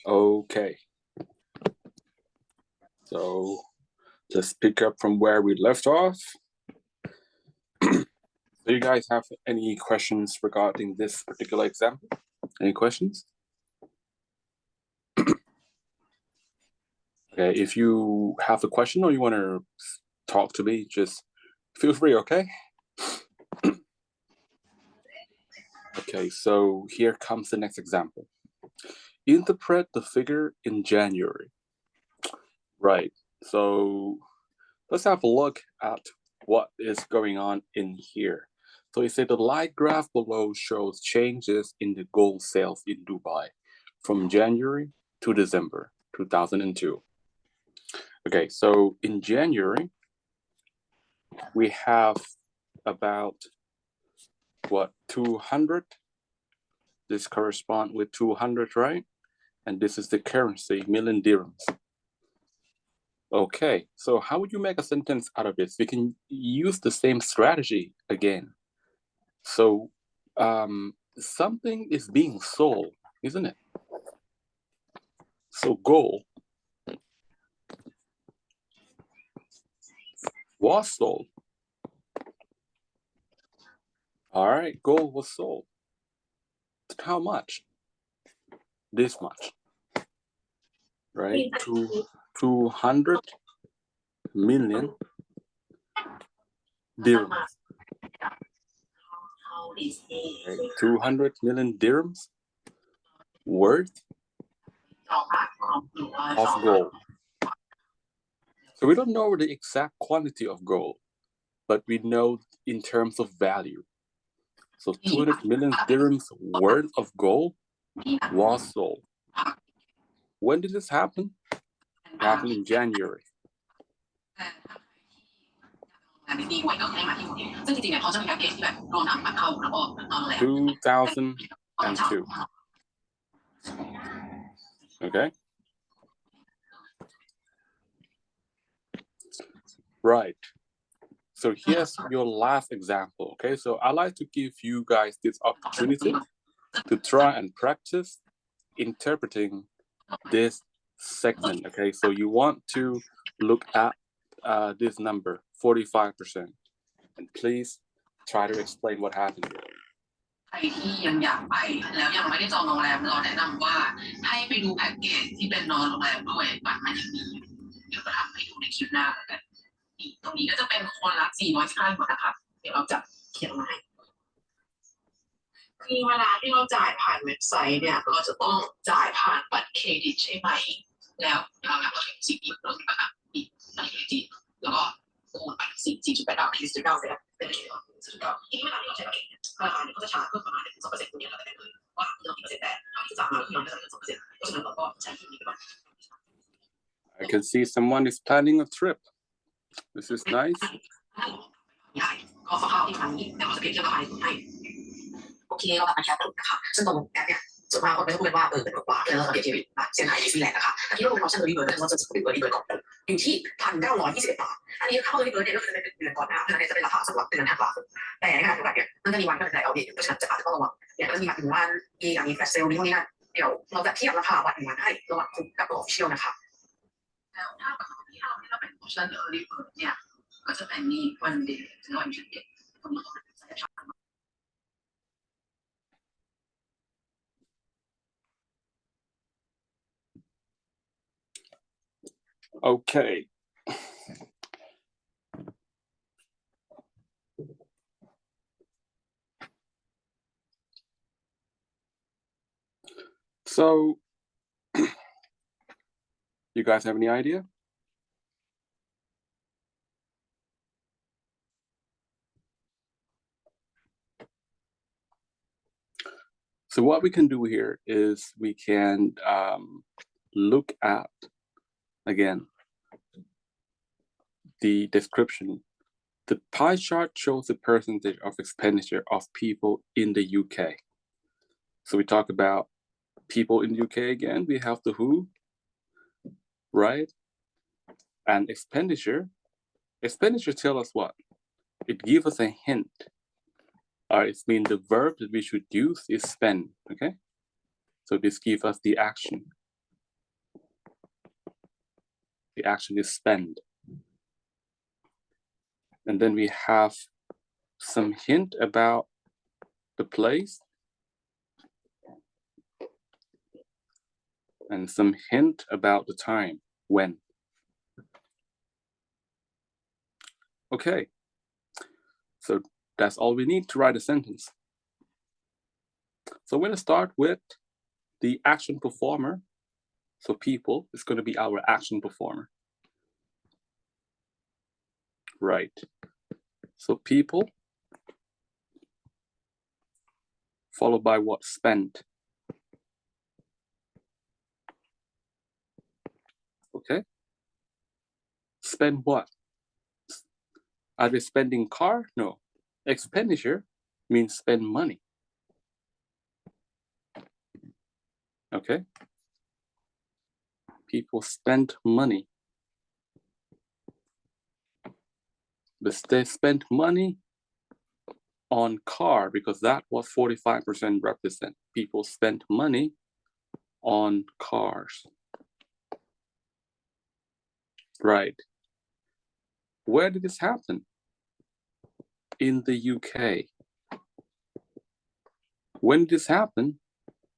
Okay. So just pick up from where we left off. Do you guys have any questions regarding this particular example? Any questions? Okay, if you have a question or you want to talk to me, just feel free, okay? Okay, so here comes the next example. Interpret the figure in January. Right, so let's have a look at what is going on in here. So you say the light graph below shows changes in the gold sales in Dubai from January to December 2002. Okay, so in January, we have about, what, 200? This corresponds with 200, right? And this is the currency, million dirhams. Okay, so how would you make a sentence out of this? We can use the same strategy again. So something is being sold, isn't it? So gold was sold. All right, gold was sold. How much? This much, right? 200 million dirhams. Right? 200 million dirhams worth of gold. So we don't know the exact quantity of gold, but we know in terms of value. So 200 million dirhams worth of gold was sold. When did this happen? It happened in January. 2002. Okay. Right. So here's your last example. Okay. So I like to give you guys this opportunity to try and practice interpreting this segment. Okay. So you want to look at this number, 45%. And please try to explain what happened here. ใครที่ยังอยากไปแล้วยังไม่ได้จองโรงแรมเราแนะนำว่าให้ไปดูแพ็กเกจที่เป็นนอนโรงแรมด้วยบัตรมันยังมีเดี๋ยวจะทำให้ดูในคลิปหน้าแล้วกันตรงนี้ก็จะเป็นคนละ415 บาทนะครับเดี๋ยวเราจะเขียนมาให้คือเวลาที่เราจ่ายผ่านเว็บไซต์เนี่ยเราจะต้องจ่ายผ่านบัตรเครดิตใช่ไหมแล้วเราถึงสิ่งที่เราจะแบบมีบัตรเครดิตแล้วก็โอนไป4.8 ดาวที่4.9ไปแล้วเป็น4.9ทีนี้เวลาที่เราใช้บัตรเครดิตธนาคารเนี่ยเขาจะชาร์จเพิ่มประมาณ 1-2% ตัวนี้เราจะได้เลยว่าเรากี่เปอร์เซ็นต์แต่ที่จ่ายมาคือเราได้เลย 2% เพราะฉะนั้นเราก็ใช้ที่นี้ไปก่อน I can see someone is planning a trip. This is nice. ก็สภาพที่คันนี้เดี๋ยวเราจะเปรียบเทียบกับอะไรให้โอเคเราแบบมาแคปนะคะซึ่งตรงแอปเนี่ยส่วนมากคนไม่พูดว่าเป็นกว่าเลยเราเปรียบเทียบเซี่ยงไฮ้ดิสนีย์แลนด์นะคะแต่ที่เราเป็นออปชั่นเดลิเวอร์เราจะเดลิเวอร์ก่อนอยู่ที่1,921 บาทอันนี้เข้าเดลิเวอร์เนี่ยก็คือเป็นเดือนก่อนหน้าเพราะฉะนั้นจะเป็นราคาสำหรับเดือนธันวาคมแต่ในขณะเดียวกันเนี่ยมันจะมีวันก็จะได้เอาเดทเพราะฉะนั้นจะอาจจะต้องระวังเนี่ยก็จะมีแบบ1 วันมีแฟลชเซลล์นี้พวกนี้นะเดี๋ยวเราจะเทียบราคาวัน1 วันให้ระหว่างคุ้มกับตัวออฟฟิเชียลนะคะแล้วถ้าปกติที่เราเป็นออปชั่นเดลิเวอร์เนี่ยก็จะเป็นนี่วันเดย์ถึงวันชุดเด็กตรงนี้Okay. So, you guys have any idea? So what we can do here is we can look at, again, the description. The pie chart shows the percentage of expenditure of people in the UK. So we talk about people in the UK again. We have the who, right? And expenditure tell us what? It gives us a hint. It means the verb that we should use is spend, okay? So this gives us the action. The action is spend. And then we have some hint about the place and some hint about the time, when. Okay, so that's all we need to write a sentence. So we're gonna start with the action performer. So people is gonna be our action performer. Right, so people, followed by what? Spent. Okay, spend what? Are they spending car? No, expenditure means spend money. Okay, people spend money. But they spent money on car because that was 45% represent. People spent money on cars. Right. Where did this happen? In the UK. When did this happen?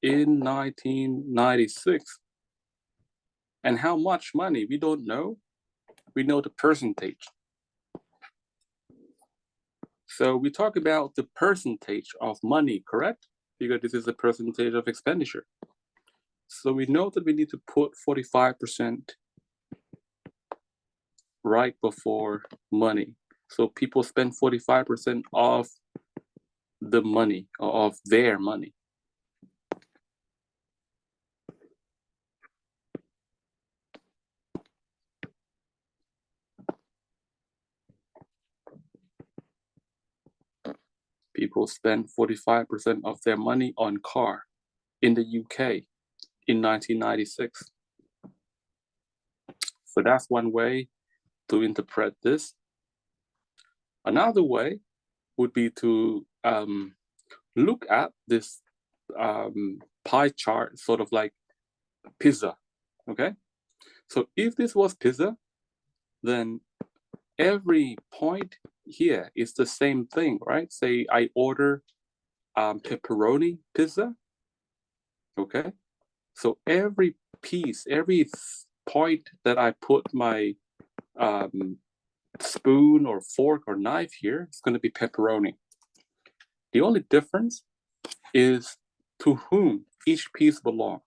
In 1996. And how much money? We don't know. We know the percentage. So we talk about the percentage of money, correct? Because this is the percentage of expenditure. So we know that we need to put 45% right before money. So people spend 45% of the money, or of their money. people spend 45% of their money on car in the UK in 1996. So that's one way to interpret this. Another way would be to look at this pie chart, sort of like pizza, okay? So if this was pizza, then every point here is the same thing, right? Say I order pepperoni pizza, okay? So every piece, every point that I put my spoon or fork or knife here is going to be pepperoni. The only difference is to whom each piece belongs,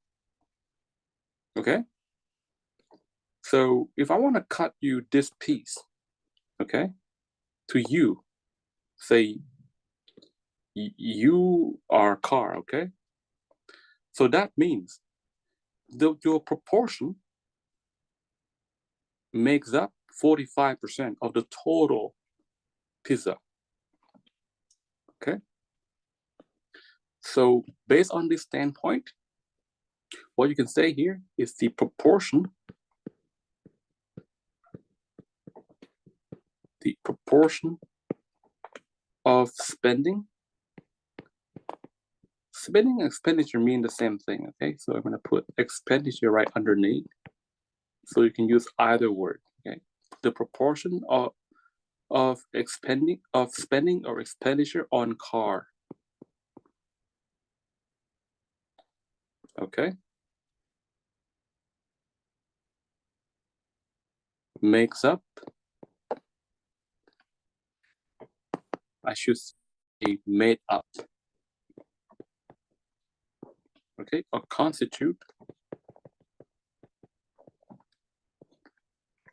okay? So if I want to cut you this piece, okay, to you, say you are a car, okay? So that means your proportion makes up 45% of the total pizza, okay? So based on this standpoint, what you can say here is the proportion of spending and expenditure mean the same thing, okay? So I'm going to put expenditure right underneath, so you can use either word, okay? The proportion of spending or expenditure on car, okay, makes up, I should say made up, okay, or constitute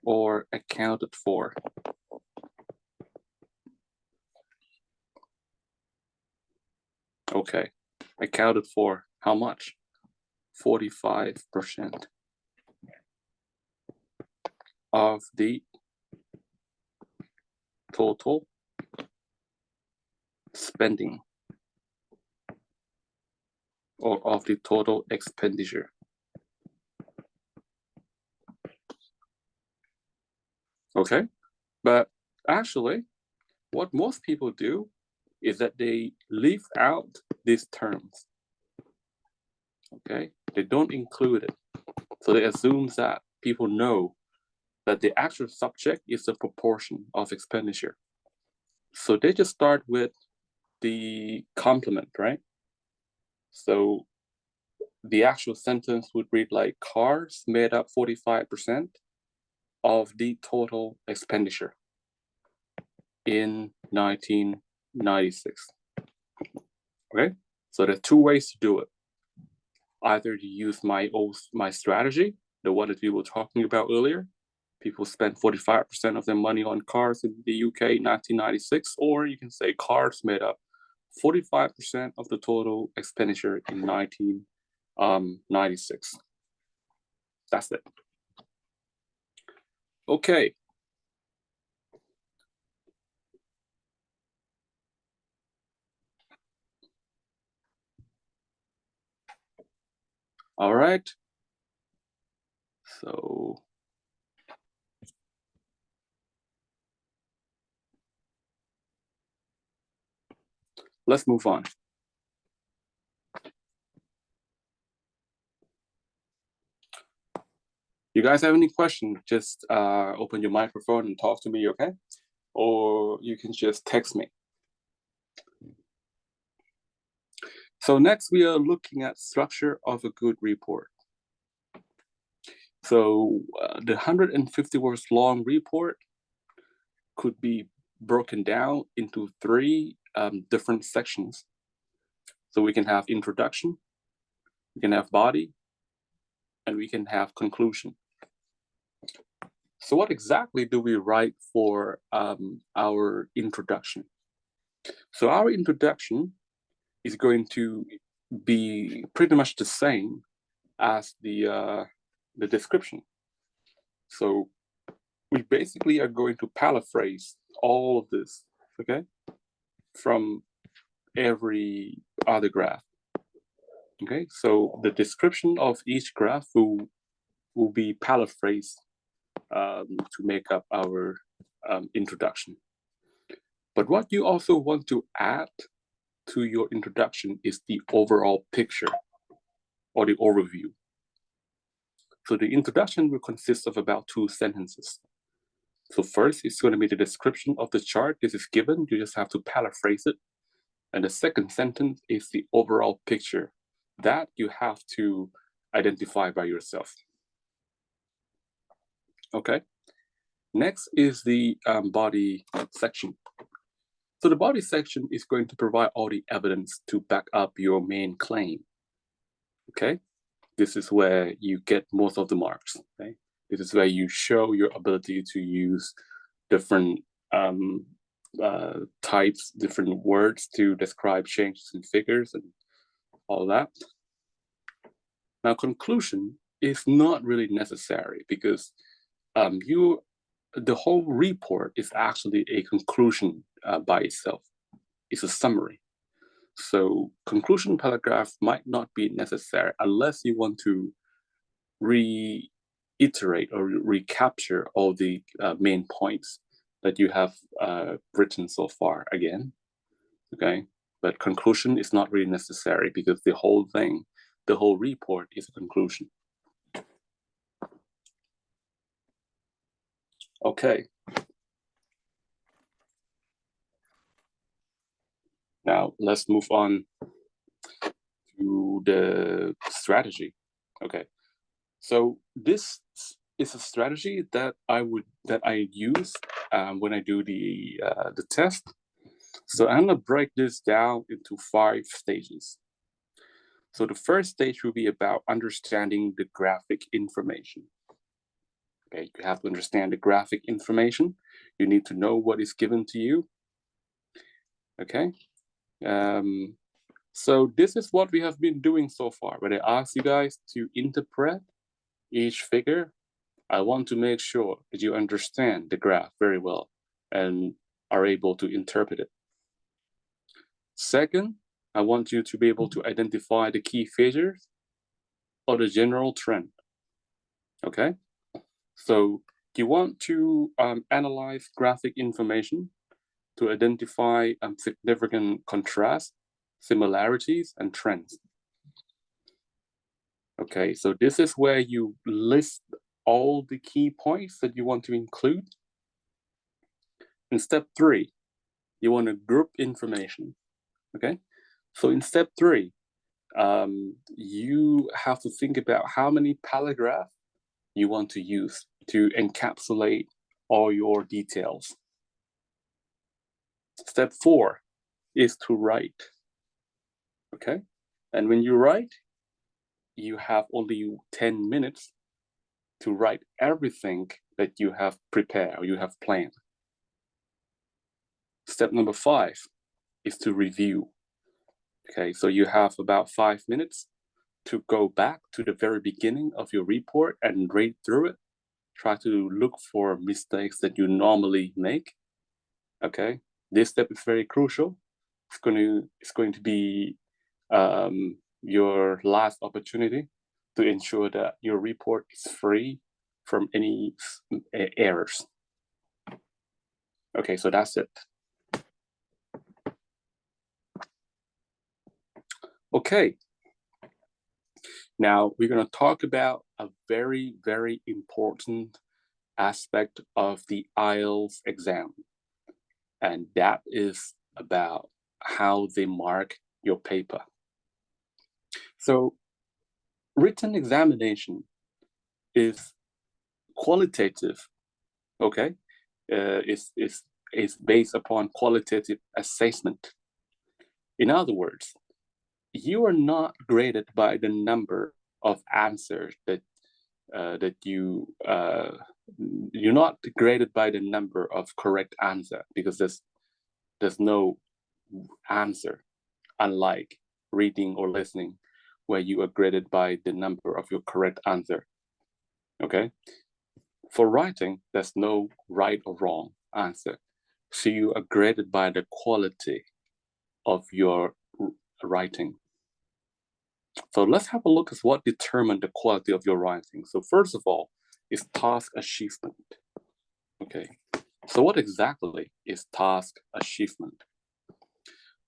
or accounted for. Okay, accounted for how much? 45% of the total spending or of the total expenditure. Okay, but actually what most people do is that they leave out these terms, okay? They don't include it. So they assume that people know that the actual subject is the proportion of expenditure. So they just start with the complement, right? So the actual sentence would read like, cars made up 45% of the total expenditure in 1996. Okay, so there are two ways to do it. Either to use my strategy, the one that we were talking about earlier. People spend 45% of their money on cars in the UK in 1996, or you can say cars made up 45% of the total expenditure in 1996. That's it. Okay. All right. So let's move on. You guys have any questions? Just open your microphone and talk to me, okay? Or you can just text me. So next we are looking at structure of a good report. So the 150 words long report could be broken down into three different sections. So we can have introduction, we can have body, and we can have conclusion. So what exactly do we write for our introduction? So our introduction is going to be pretty much the same as the description. So we basically are going to paraphrase all of this, okay? From every other graph. Okay, so the description of each graph will be paraphrased to make up our introduction. But what you also want to add to your introduction is the overall picture or the overview. So the introduction will consist of about 2 sentences. So first, it's going to be the description of the chart. This is given, you just have to paraphrase it. And the second sentence is the overall picture that you have to identify by yourself. Okay. Next is the body section. So the body section is going to provide all the evidence to back up your main claim. Okay. This is where you get most of the marks. Okay. This is where you show your ability to use different types, different words to describe changes in figures and all that. Now, conclusion is not really necessary because the whole report is actually a conclusion by itself. It's a summary. So conclusion paragraph might not be necessary unless you want to reiterate or recapture all the main points that you have written so far again. Okay, but conclusion is not really necessary because the whole thing, the whole report is a conclusion. Okay. Now let's move on to the strategy. Okay. So this is a strategy that I use when I do the test. So I'm gonna break this down into 5 stages. So the first stage will be about understanding the graphic information. Okay, you have to understand the graphic information. You need to know what is given to you. Okay. So this is what we have been doing so far. When I ask you guys to interpret each figure, I want to make sure that you understand the graph very well and are able to interpret it. Second, I want you to be able to identify the key features or the general trend. Okay, so you want to analyze graphic information to identify significant contrasts, similarities, and trends. Okay, so this is where you list all the key points that you want to include. In step 3, you want to group information. Okay, so in step 3, you have to think about how many paragraphs you want to use to encapsulate all your details. Step 4 is to write. Okay, and when you write, you have only 10 minutes to write everything that you have prepared or you have planned. Step number 5 is to review. Okay, so you have about 5 minutes to go back to the very beginning of your report and read through it. Try to look for mistakes that you normally make. Okay, this step is very crucial. It's going to be your last opportunity to ensure that your report is free from any errors. Okay, so that's it. Okay, now we're going to talk about a very, very important aspect of the IELTS exam, and that is about how they mark your paper. So written examination is qualitative, okay? It's based upon qualitative assessment. In other words, you are not graded by the number of answers that you're not graded by the number of correct answer because there's no answer, unlike reading or listening, where you are graded by the number of your correct answer. Okay, for writing, there's no right or wrong answer, so you are graded by the quality of your writing. So let's have a look at what determines the quality of your writing. So first of all, is task achievement. Okay, so what exactly is task achievement?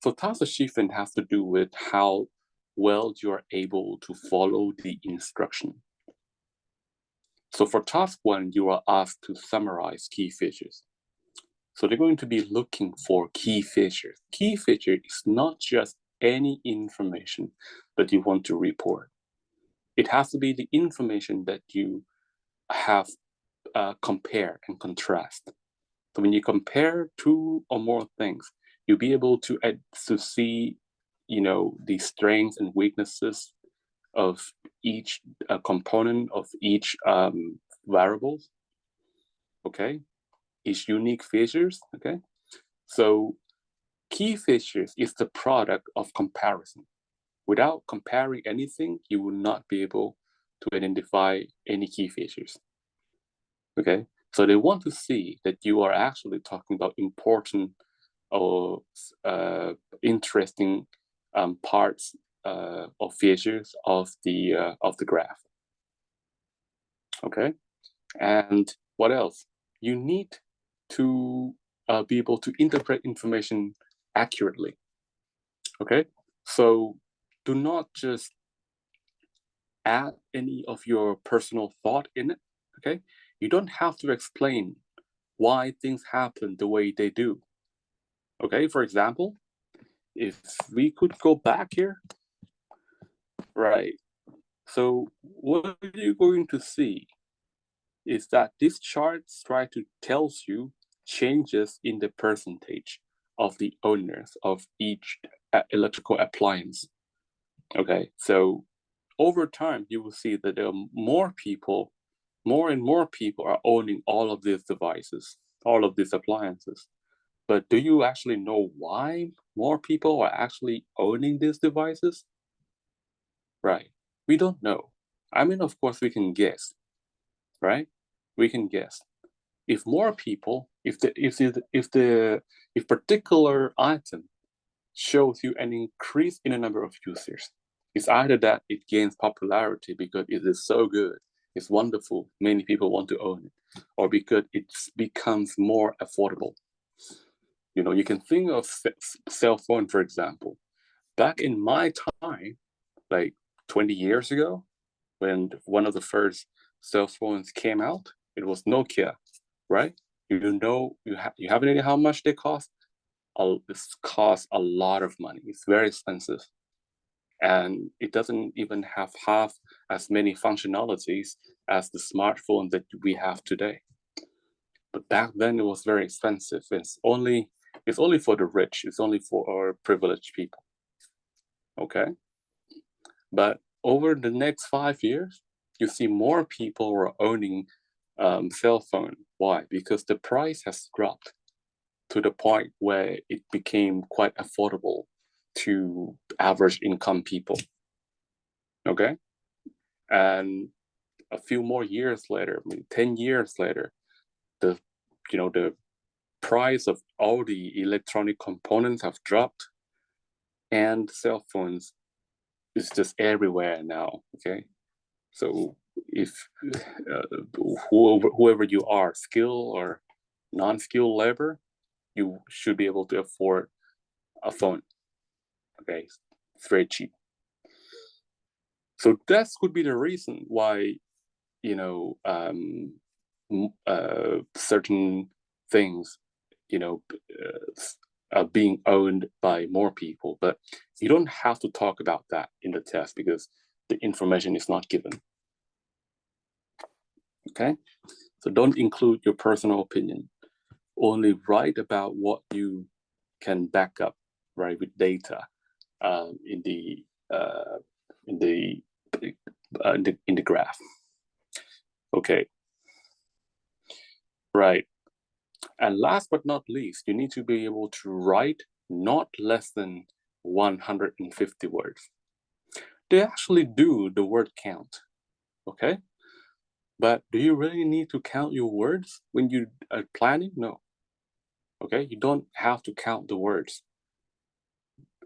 So task achievement has to do with how well you're able to follow the instruction. So for task one, you are asked to summarize key features. So they're going to be looking for key features. Key feature is not just any information that you want to report. It has to be the information that you have compare and contrast. So when you compare two or more things, you'll be able to see, the strengths and weaknesses of each component of each variables. Okay, each unique features. Okay, so key features is the product of comparison. Without comparing anything, you will not be able to identify any key features. Okay, so they want to see that you are actually talking about important or interesting parts or features of the graph. Okay, and what else? You need to be able to interpret information accurately. Okay, so do not just add any of your personal thought in it. Okay, you don't have to explain why things happen the way they do. Okay, for example, if we could go back here, right? So what you're going to see is that this chart tries to tells you changes in the percentage of the owners of each electrical appliance. Okay, so over time, you will see that there are more and more people are owning all of these devices, all of these appliances. But do you actually know why more people are actually owning these devices? Right. We don't know. I mean, of course, we can guess, right? We can guess. If more people, if particular item shows you an increase in the number of users, it's either that it gains popularity because it is so good, it's wonderful, many people want to own it, or because it becomes more affordable. You can think of cell phone, for example. Back in my time, like 20 years ago, when one of the first cell phones came out, it was Nokia, right? You have any idea how much they cost? This costs a lot of money. It's very expensive. And it doesn't even have half as many functionalities as the smartphone that we have today. But back then it was very expensive. It's only for the rich. It's only for our privileged people. Okay. But over the next 5 years, you see more people are owning cell phone. Why? Because the price has dropped to the point where it became quite affordable to average income people. Okay. And a few more years later, 10 years later, the price of all the electronic components have dropped, and cell phones is just everywhere now. Okay, so if whoever you are, skilled or non-skilled labor, you should be able to afford a phone. Okay, it's very cheap. So that could be the reason why certain things are being owned by more people, but you don't have to talk about that in the test because the information is not given. Okay, so don't include your personal opinion. Only write about what you can back up, right, with data in the graph. Okay, right. And last but not least, you need to be able to write not less than 150 words. They actually do the word count, okay? But do you really need to count your words when you are planning? No. Okay, you don't have to count the words.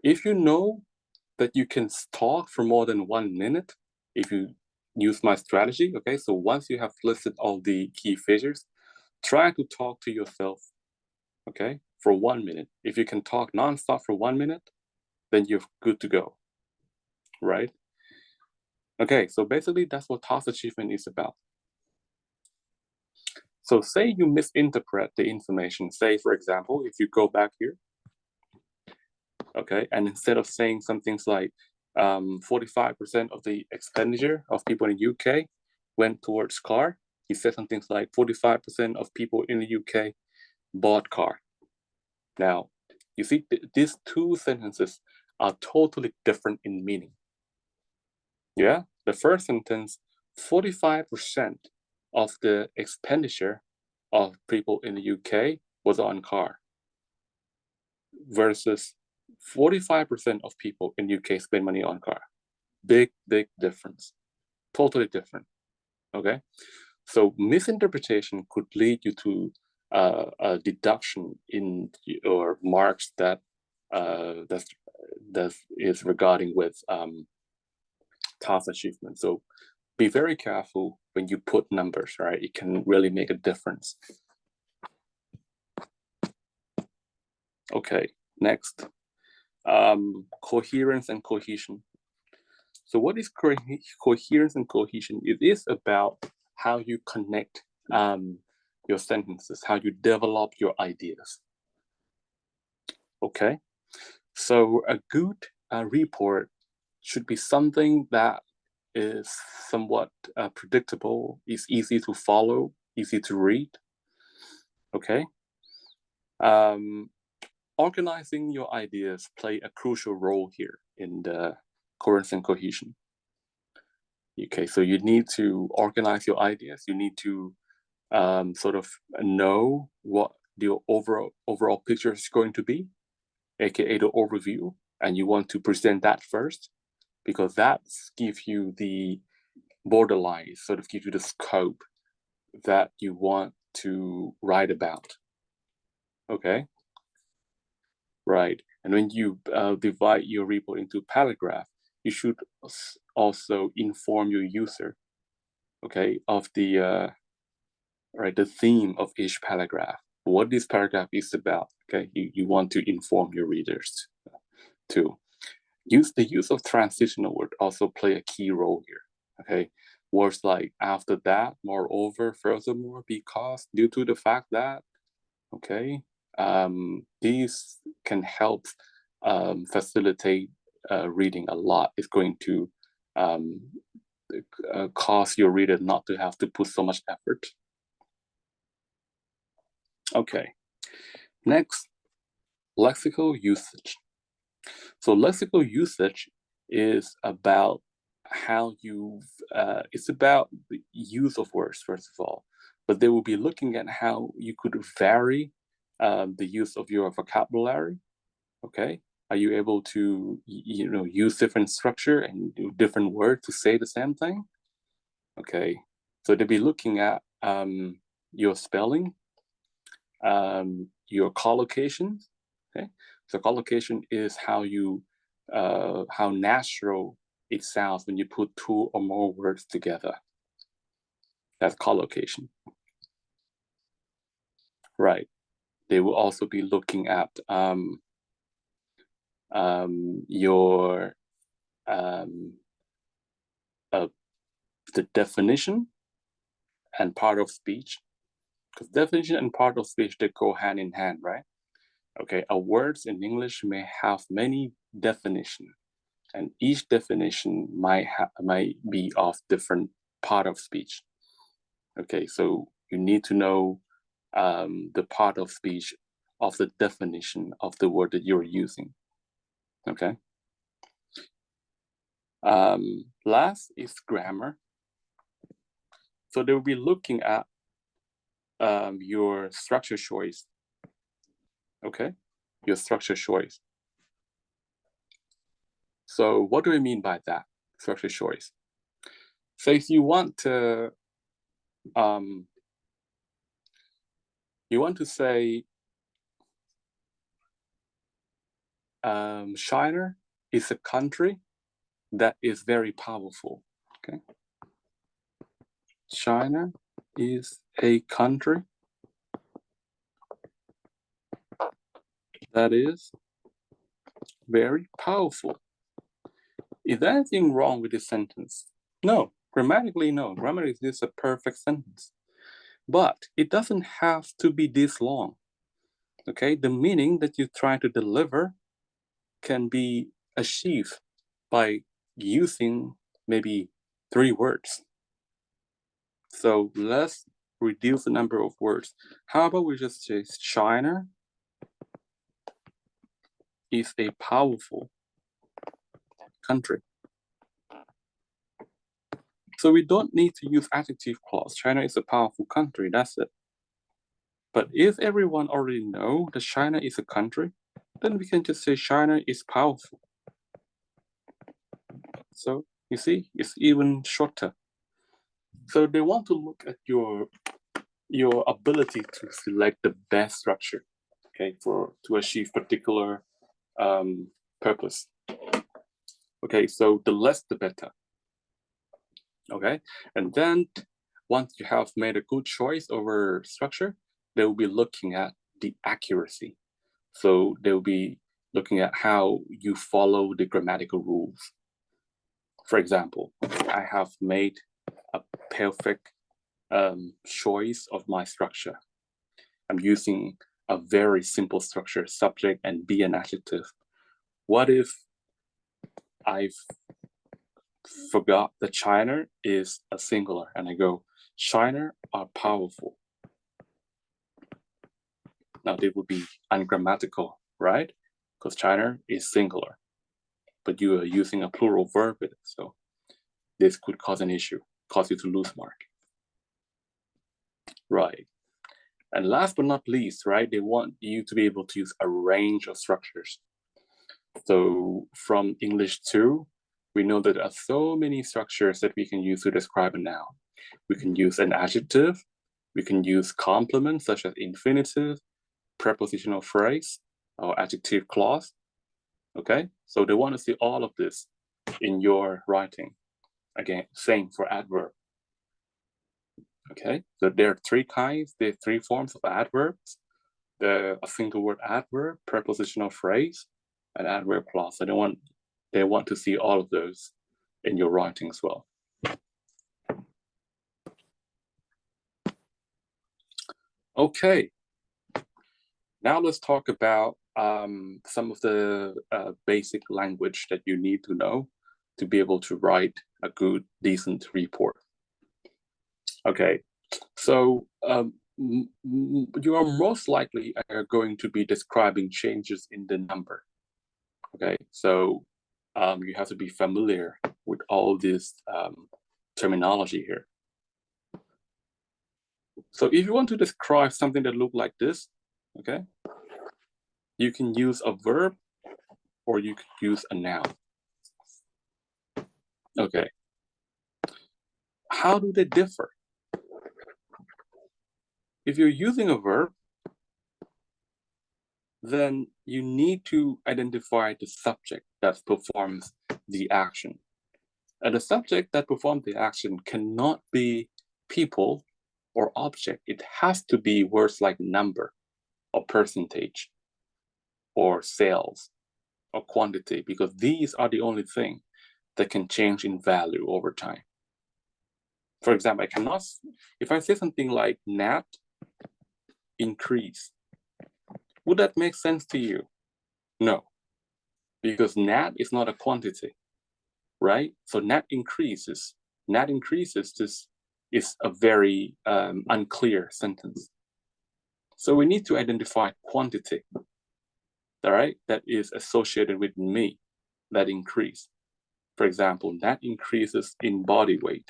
If you know that you can talk for more than 1 minute, if you use my strategy, okay, so once you have listed all the key features, try to talk to yourself, okay, for 1 minute. If you can talk nonstop for 1 minute, then you're good to go, right? Okay, so basically that's what task achievement is about. So say you misinterpret the information. Say, for example, if you go back here, okay, and instead of saying some things like 45% of the expenditure of people in the UK went towards car, he said some things like 45% of people in the UK bought car. Now, you see, these two sentences are totally different in meaning. Yeah, the first sentence, 45% of the expenditure of people in the UK was on car, versus 45% of people in the UK spend money on car. Big difference. Totally different. Okay, so misinterpretation could lead you to a deduction in your marks that that is regarding with task achievement. So be very careful when you put numbers, right? It can really make a difference. Okay, next, coherence and cohesion. So what is coherence and cohesion? It is about how you connect your sentences, how you develop your ideas. Okay, so a good report should be something that is somewhat predictable, is easy to follow, easy to read. Okay, organizing your ideas play a crucial role here in the coherence and cohesion. Okay, so you need to organize your ideas. You need to sort of know what the overall picture is going to be, aka the overview, and you want to present that first, because that gives you the borderline, sort of gives you the scope that you want to write about. Okay, right. And when you divide your report into paragraph, you should also inform your user, okay, of the right, the theme of each paragraph, what this paragraph is about. Okay, you want to inform your readers too. The use of transitional word also play a key role here. Okay, words like after that, moreover, furthermore, because, due to the fact that, okay, these can help facilitate reading a lot. It's going to cause your reader not to have to put so much effort. Okay, next, lexical usage. So lexical usage is about how it's about the use of words, first of all, but they will be looking at how you could vary the use of your vocabulary. Okay, are you able to use different structure and different words to say the same thing? Okay, so they'll be looking at your spelling, your collocation. Okay, so collocation is how how natural it sounds when you put two or more words together. That's collocation. Right. They will also be looking at your the definition and part of speech, because definition and part of speech, they go hand in hand, right? Okay, a words in English may have many definitions, and each definition might be of different part of speech. Okay, so you need to know the part of speech of the definition of the word that you're using. Okay. Last is grammar. So they will be looking at your structure choice. Okay, your structure choice. So what do I mean by that, structure choice? So if you want to say, China is a country that is very powerful. Okay. China is a country that is very powerful. Is there anything wrong with this sentence? No, grammatically, no. Grammatically, this is a perfect sentence. But it doesn't have to be this long. Okay, the meaning that you try to deliver can be achieved by using maybe 3 words. So let's reduce the number of words. How about we just say China is a powerful country. So we don't need to use adjective clause. China is a powerful country, that's it. But if everyone already know that China is a country, then we can just say China is powerful. So you see, it's even shorter. So they want to look at your ability to select the best structure, okay, to achieve particular purpose. Okay, so the less the better. Okay, and then once you have made a good choice over structure, they will be looking at the accuracy. So they will be looking at how you follow the grammatical rules. For example, I have made a perfect choice of my structure. I'm using a very simple structure, subject and be an adjective. What if I've forgot that China is a singular and I go, China are powerful? Now they would be ungrammatical, right? Because China is singular, but you are using a plural verb with it. So this could cause an issue, cause you to lose mark. Right. And last but not least, right, they want you to be able to use a range of structures. So from English 2, we know that there are so many structures that we can use to describe a noun. We can use an adjective, we can use complements such as infinitive, prepositional phrase, or adjective clause. Okay, so they want to see all of this in your writing. Again, same for adverb. Okay, so there are 3 kinds, there are 3 forms of adverbs. A single word adverb, prepositional phrase, and adverb clause. So they want to see all of those in your writing as well. Okay, now let's talk about some of the basic language that you need to know to be able to write a good, decent report. Okay, so you are most likely going to be describing changes in the number. Okay, so you have to be familiar with all this terminology here. So if you want to describe something that looks like this, okay, you can use a verb or you can use a noun. Okay, how do they differ? If you're using a verb, then you need to identify the subject that performs the action. And the subject that performs the action cannot be people or object. It has to be words like number or percentage or sales or quantity, because these are the only thing that can change in value over time. For example, if I say something like Nath increase, would that make sense to you? No, because Nath is not a quantity, right? So Nath increases. This is a very unclear sentence. So we need to identify quantity, all right, that is associated with me, that increase. For example, that increases in body weight.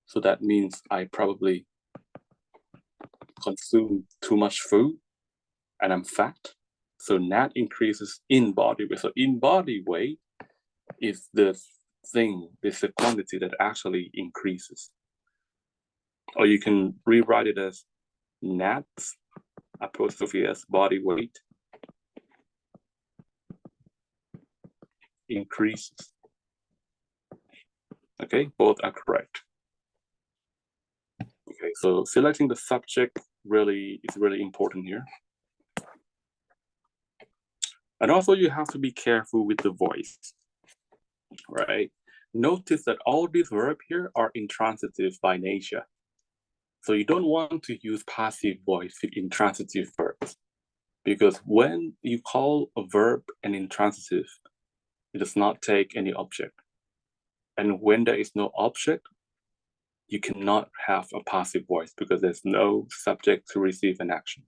So that means I probably consume too much food and I'm fat. So that increases in body weight. So in body weight is the thing, is the quantity that actually increases. Or you can rewrite it as Nath's apostrophe s body weight increases. Okay, both are correct. Okay, so selecting the subject is really important here. And also you have to be careful with the voice, right? Notice that all these verbs here are intransitive by nature. So you don't want to use passive voice with intransitive verbs, because when you call a verb an intransitive, it does not take any object. And when there is no object, you cannot have a passive voice because there's no subject to receive an action.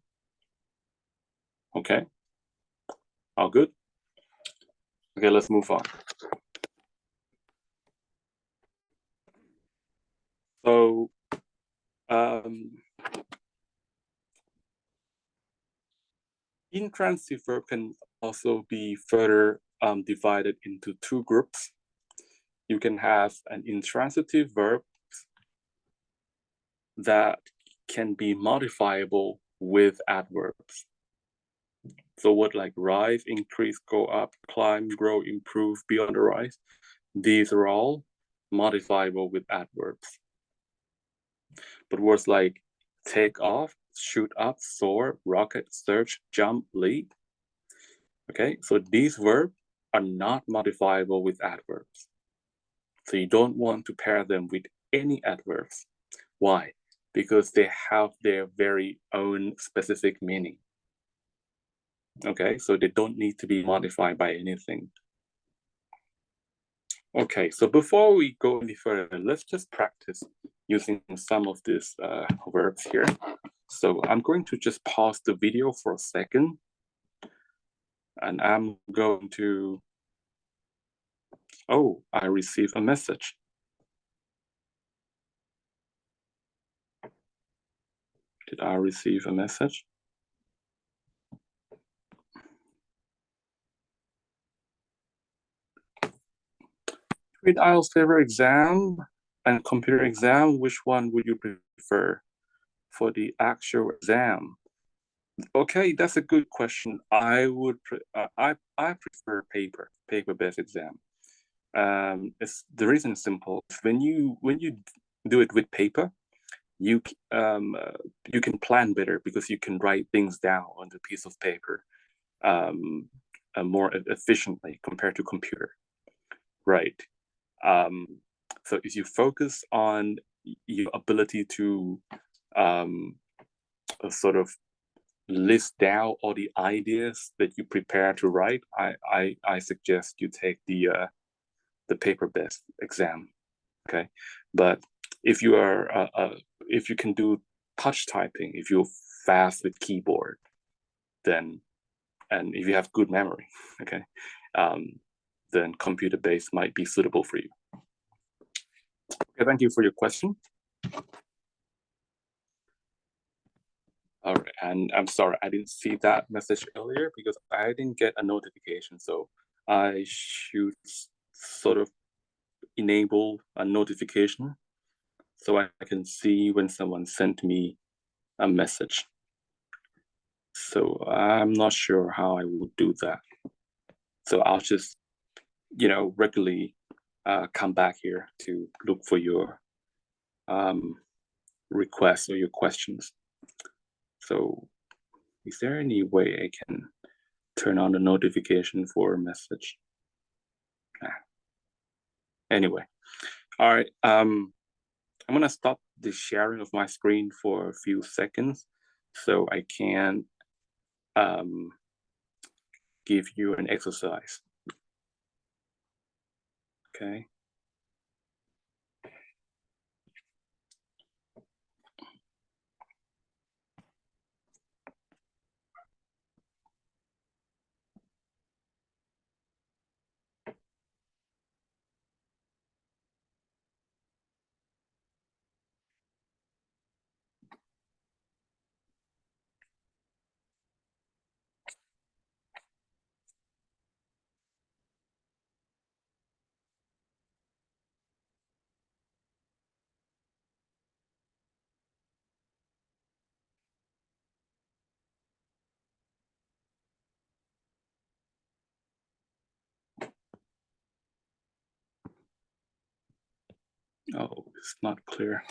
Okay? All good? Okay, let's move on. So, intransitive verb can also be further divided into two groups. You can have an intransitive verb that can be modifiable with adverbs. So what, like rise, increase, go up, climb, grow, improve, be on the rise, these are all modifiable with adverbs. But words like take off, shoot up, soar, rocket, search, jump, leap. Okay, so these verbs are not modifiable with adverbs. So you don't want to pair them with any adverbs. Why? Because they have their very own specific meaning. Okay, so they don't need to be modified by anything. Okay, so before we go any further, let's just practice using some of these verbs here. So I'm going to just pause the video for a second. And I'm going to, oh, I received a message. Did I receive a message? Between IELTS paper exam and computer exam, which one would you prefer for the actual exam? Okay, that's a good question. I prefer paper-based exam. The reason is simple. When you do it with paper, you can plan better because you can write things down on the piece of paper more efficiently compared to computer, right? So if you focus on your ability to sort of list down all the ideas that you prepare to write, I suggest you take the paper-based exam. Okay, but if you are if you can do touch typing, if you're fast with keyboard, then, and if you have good memory, okay, then computer-based might be suitable for you. Okay, thank you for your question. All right, and I'm sorry, I didn't see that message earlier because I didn't get a notification. So I should sort of enable a notification so I can see when someone sent me a message. So I'm not sure how I would do that. So I'll just, regularly come back here to look for your requests or your questions. So is there any way I can turn on the notification for a message? Anyway, all right. I'm gonna stop the sharing of my screen for a few seconds so I can give you an exercise. Okay. Oh, it's not clear.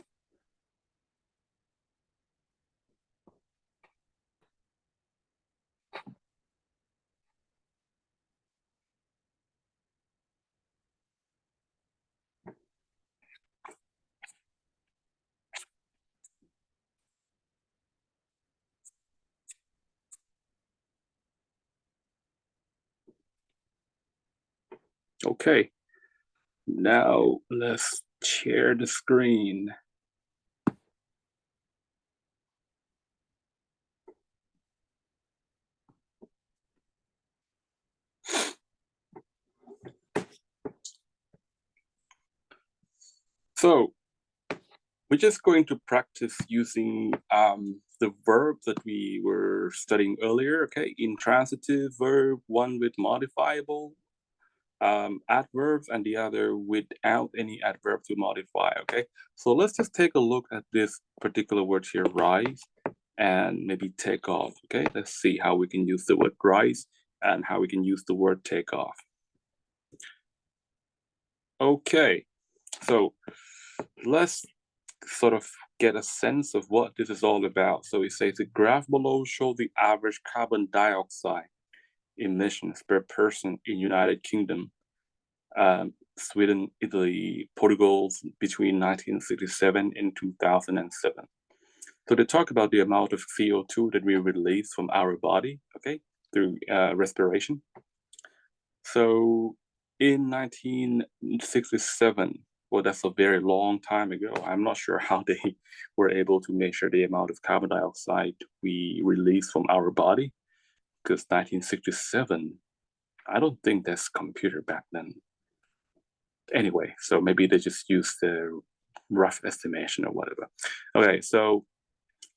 Okay, now let's share the screen. So we're just going to practice using the verb that we were studying earlier, okay? Intransitive verb, one with modifiable adverbs and the other without any adverb to modify, okay? So let's just take a look at this particular word here, rise, and maybe take off, okay? Let's see how we can use the word rise and how we can use the word take off. Okay, so let's sort of get a sense of what this is all about. So it says the graph below shows the average carbon dioxide emissions per person in United Kingdom, Sweden, Italy, Portugal between 1967 and 2007. So they talk about the amount of CO2 that we release from our body, okay, through respiration. So in 1967, well, that's a very long time ago. I'm not sure how they were able to measure the amount of carbon dioxide we release from our body, because 1967, I don't think there's computer back then. Anyway, so maybe they just used the rough estimation or whatever. Okay, so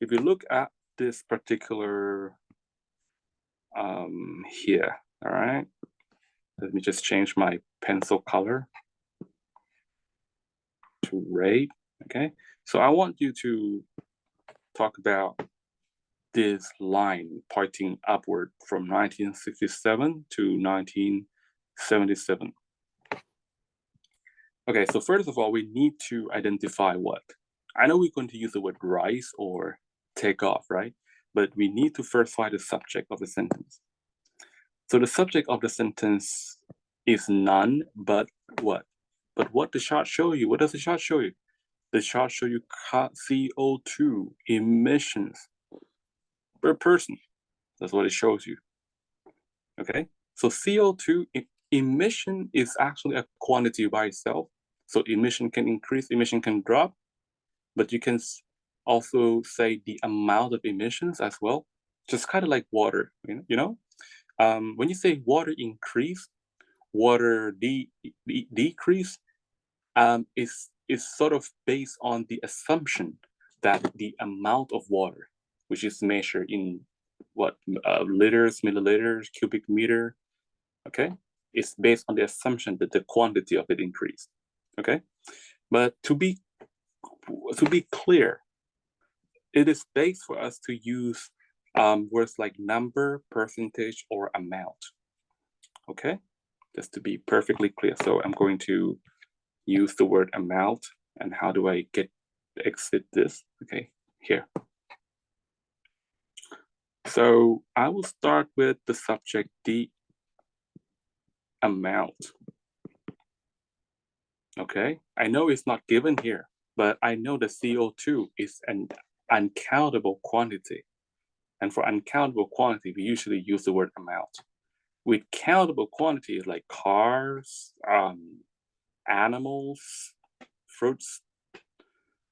if you look at this particular here, all right, let me just change my pencil color to red, okay? So I want you to talk about this line pointing upward from 1967 to 1977. Okay, so first of all, we need to identify what. I know we're going to use the word rise or take off, right? But we need to first find the subject of the sentence. So the subject of the sentence is none but what? But what the chart show you? What does the chart show you? The chart show you CO2 emissions per person. That's what it shows you. Okay, so CO2 emission is actually a quantity by itself. So emission can increase, emission can drop, but you can also say the amount of emissions as well. Just kind of like water, you know? When you say water increase, water decrease, is sort of based on the assumption that the amount of water, which is measured in what liters, milliliters, cubic meter, okay, is based on the assumption that the quantity of it increased, okay. But to be clear, it is based for us to use words like number, percentage, or amount, okay, just to be perfectly clear. So I'm going to use the word amount. And how do I exit this? Okay, here. So I will start with the subject, the amount. Okay, I know it's not given here, but I know the CO2 is an uncountable quantity. And for uncountable quantity, we usually use the word amount. With countable quantities like cars, animals, fruits,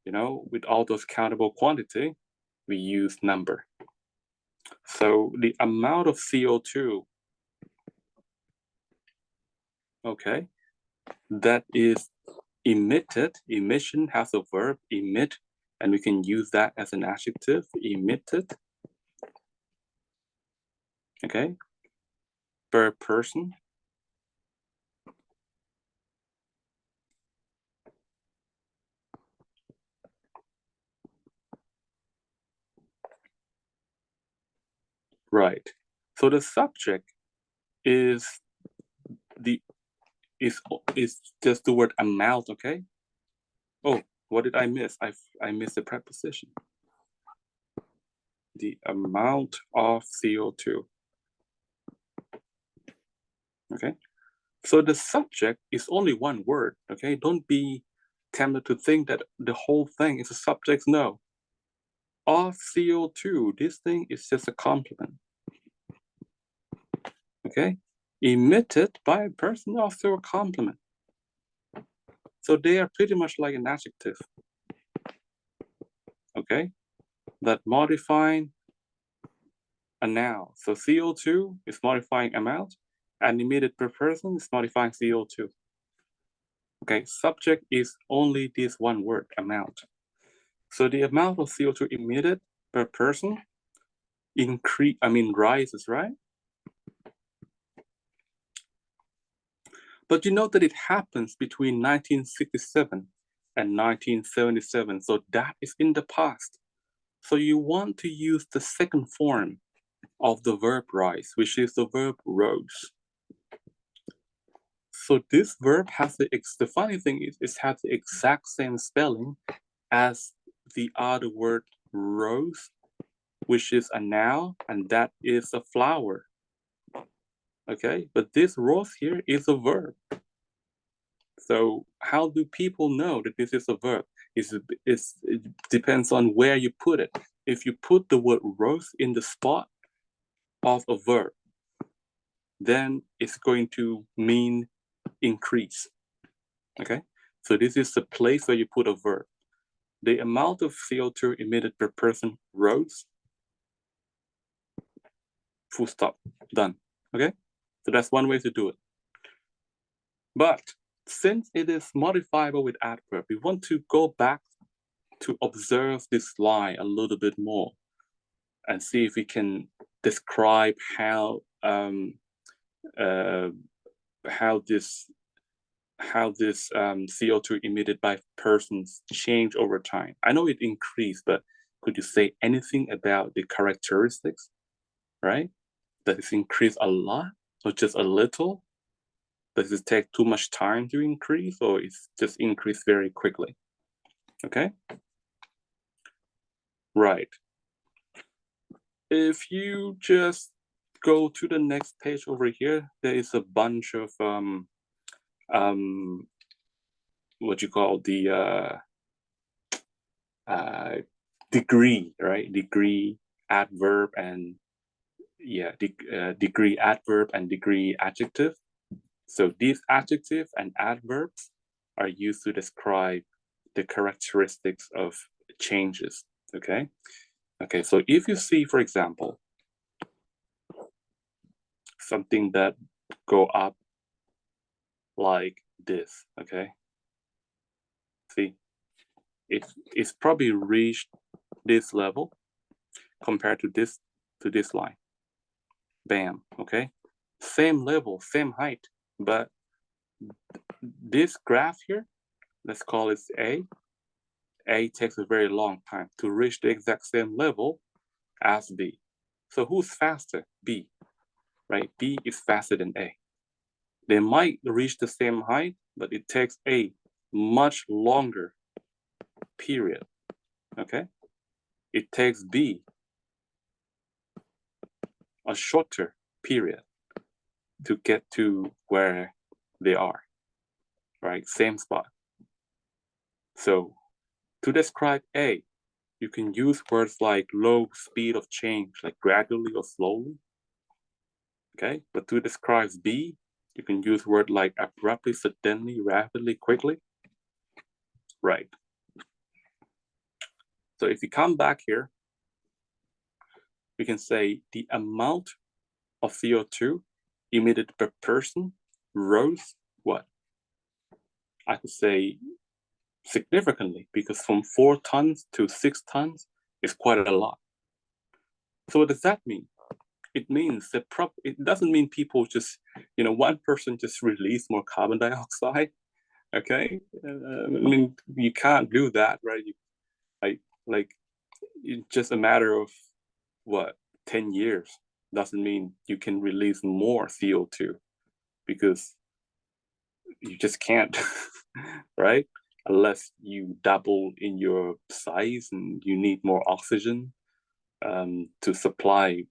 with all those countable quantity, we use number. So the amount of CO2, okay, that is emitted, emission has a verb, emit, and we can use that as an adjective, emitted, okay, per person. Right. So the subject is just the word amount, okay? Oh, what did I miss? I missed the preposition. The amount of CO2. Okay, so the subject is only one word. Okay, don't be tempted to think that the whole thing is a subject. No, of CO2, this thing is just a complement. Okay, emitted by a person, also a complement. So they are pretty much like an adjective. Okay, that modifying a noun. So CO2 is modifying amount, and emitted per person is modifying CO2. Okay, subject is only this one word, amount. So the amount of CO2 emitted per person rises, right? But you know that it happens between 1967 and 1977. So that is in the past. So you want to use the second form of the verb rise, which is the verb rose. So this verb has the funny thing is it has the exact same spelling as the other word rose, which is a noun, and that is a flower. Okay, but this rose here is a verb. So how do people know that this is a verb? It depends on where you put it. If you put the word rose in the spot of a verb, then it's going to mean increase. Okay, so this is the place where you put a verb. The amount of CO2 emitted per person rose. Full stop, done. Okay, so that's one way to do it. But since it is modifiable with adverb, we want to go back to observe this line a little bit more and see if we can describe how this CO2 emitted by persons change over time. I know it increased, but could you say anything about the characteristics, right? Does it increase a lot or just a little? Does it take too much time to increase, or it's just increased very quickly? Okay, right. If you just go to the next page over here, there is a bunch of what you call the degree, right? Degree, adverb, and degree, adverb, and degree, adjective. So these adjectives and adverbs are used to describe the characteristics of changes. Okay. Okay. So if you see, for example, something that go up like this, okay. See, it's probably reached this level compared to this line. Bam, okay. Same level, same height, but this graph here, let's call it A. A takes a very long time to reach the exact same level as B. So who's faster? B, right? B is faster than A. They might reach the same height, but it takes A much longer period, okay? It takes B a shorter period to get to where they are, right? Same spot. So to describe A, you can use words like low speed of change, like gradually or slowly, okay? But to describe B, you can use words like abruptly, suddenly, rapidly, quickly, right? So if you come back here, we can say the amount of CO2 emitted per person rose what? I could say significantly, because from 4 tons to 6 tons is quite a lot. So what does that mean? It means that it doesn't mean people just, one person just release more carbon dioxide. Okay, I mean, you can't do that, right? Like it's just a matter of what, 10 years doesn't mean you can release more CO2, because you just can't, right? unless you double in your size and you need more oxygen to supply,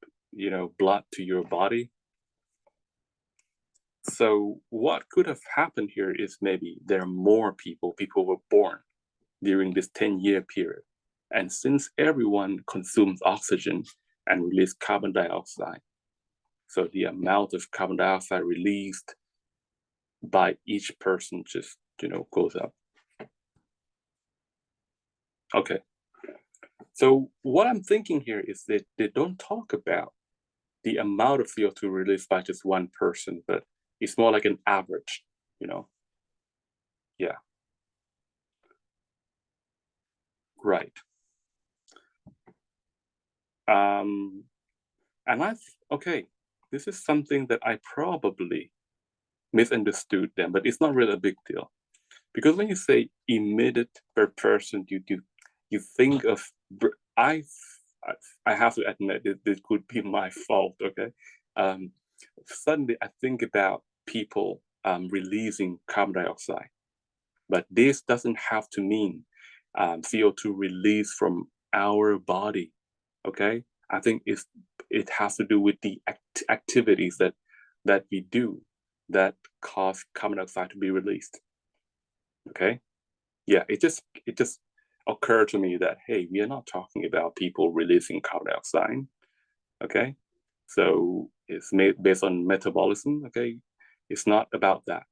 blood to your body. So what could have happened here is maybe there are more people were born during this 10-year period. And since everyone consumes oxygen and releases carbon dioxide, so the amount of carbon dioxide released by each person just, goes up. Okay. So what I'm thinking here is that they don't talk about the amount of CO2 released by just one person, but it's more like an average, Yeah. Right. And okay, this is something that I probably misunderstood them, but it's not really a big deal. Because when you say emitted per person, you think of, I have to admit this could be my fault, okay? Suddenly I think about people releasing carbon dioxide, but this doesn't have to mean CO2 released from our body, okay? I think it has to do with the activities that we do that cause carbon dioxide to be released. Okay, yeah, it just occurred to me that, hey, we are not talking about people releasing carbon dioxide. Okay, so it's made based on metabolism. Okay, it's not about that.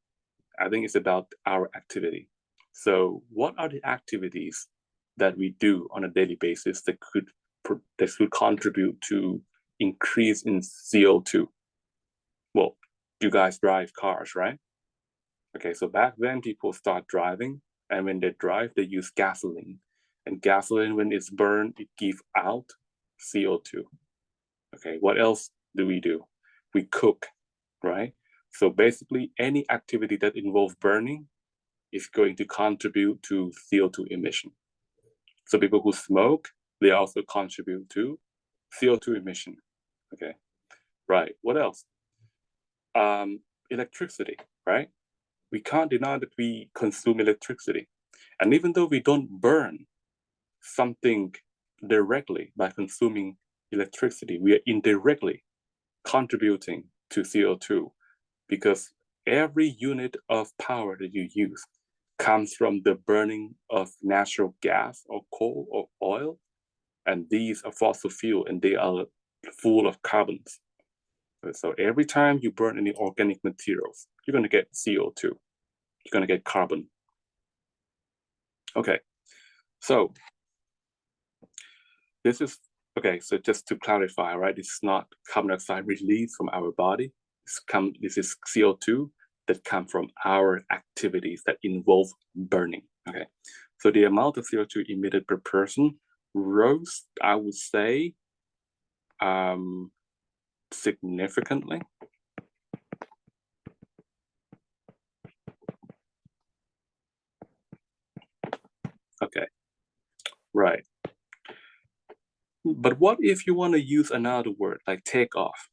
I think it's about our activity. So what are the activities that we do on a daily basis that could contribute to increase in CO2? Well, you guys drive cars, right? Okay, so back then people start driving, and when they drive, they use gasoline. And gasoline, when it's burned, it gives out CO2. Okay, what else do? We cook, right? So basically, any activity that involves burning is going to contribute to CO2 emission. So people who smoke, they also contribute to CO2 emission. Okay, right. What else? Electricity, right? We can't deny that we consume electricity. And even though we don't burn something directly by consuming electricity, we are indirectly contributing to CO2 because every unit of power that you use comes from the burning of natural gas or coal or oil. And these are fossil fuel and they are full of carbons. So every time you burn any organic materials, you're going to get CO2. You're going to get carbon. Okay, so this is, okay, so just to clarify, right, it's not carbon dioxide released from our body. This is CO2 that come from our activities that involve burning, okay? So the amount of CO2 emitted per person rose, I would say, significantly. Okay, right. But what if you want to use another word like take off?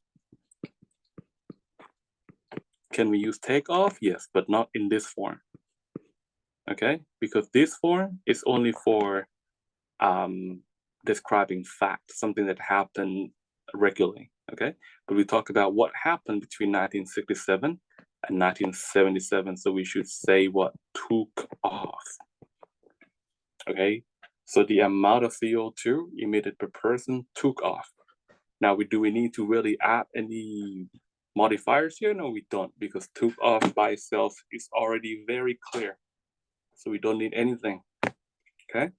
Can we use take off? Yes, but not in this form. Okay, because this form is only for describing fact, something that happened regularly. Okay, but we talk about what happened between 1967 and 1977. So we should say what took off. Okay, so the amount of CO2 emitted per person took off. Now, do we need to really add any modifiers here? No, we don't, because took off by itself is already very clear. So we don't need anything. Okay.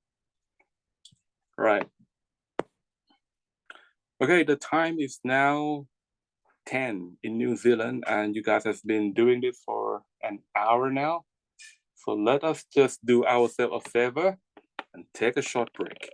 Right. Okay, the time is now 10 in New Zealand, and you guys have been doing this for an hour now. So let us just do ourselves a favor and take a short break.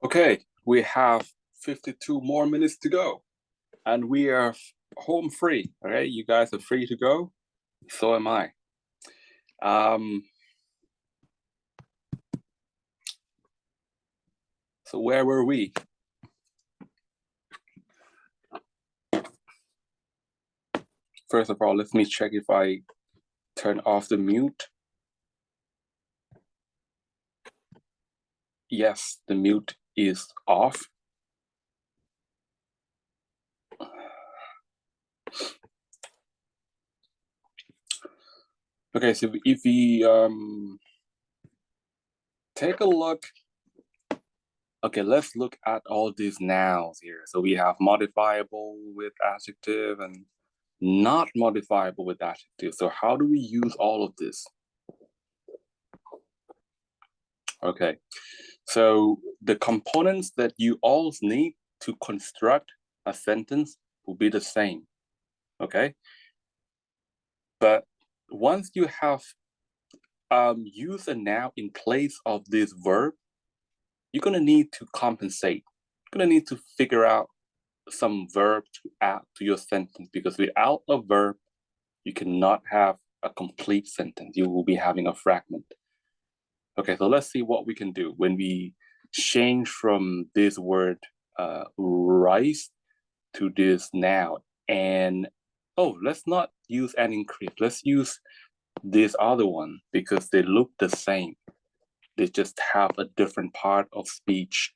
Okay, we have 52 more minutes to go, and we are home free. Okay, you guys are free to go. So am I. So where were we? First of all, let me check if I turn off the mute. Yes, the mute is off. Okay, so if we take a look. Okay, let's look at all these nouns here. So we have modifiable with adjective and not modifiable with adjective. So how do we use all of this? Okay, so the components that you all need to construct a sentence will be the same, okay? But once you have used a noun in place of this verb, you're gonna need to compensate. You're gonna need to figure out some verb to add to your sentence, because without a verb, you cannot have a complete sentence. You will be having a fragment. Okay, so let's see what we can do when we change from this word rice to this noun. And oh, let's not use an increase. Let's use this other one because they look the same. They just have a different part of speech.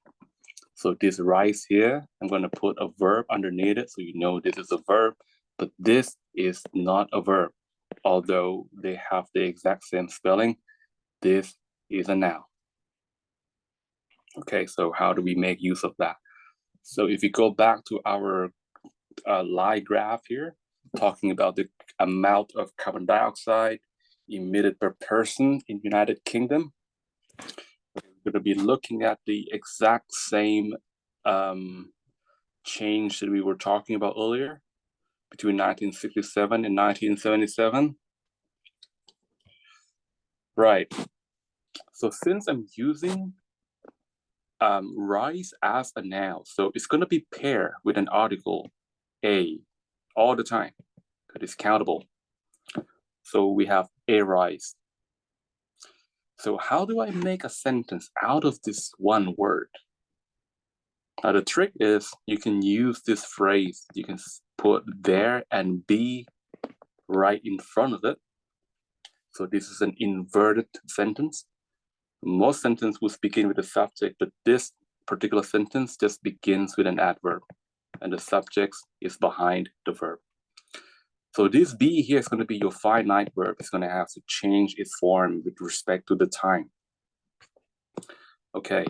So this rice here, I'm going to put a verb underneath it so you know this is a verb, but this is not a verb. Although they have the exact same spelling, this is a noun. Okay, so how do we make use of that? So if you go back to our lie graph here, talking about the amount of carbon dioxide emitted per person in United Kingdom, we're going to be looking at the exact same change that we were talking about earlier between 1967 and 1977. Right. So since I'm using rice as a noun, so it's going to be paired with an article, a, all the time, because it's countable. So we have a rice. So how do I make a sentence out of this one word? Now the trick is you can use this phrase. You can put there and be right in front of it. So this is an inverted sentence. Most sentences will begin with a subject, but this particular sentence just begins with an adverb, and the subject is behind the verb. So this be here is going to be your finite verb. It's going to have to change its form with respect to the time. Okay,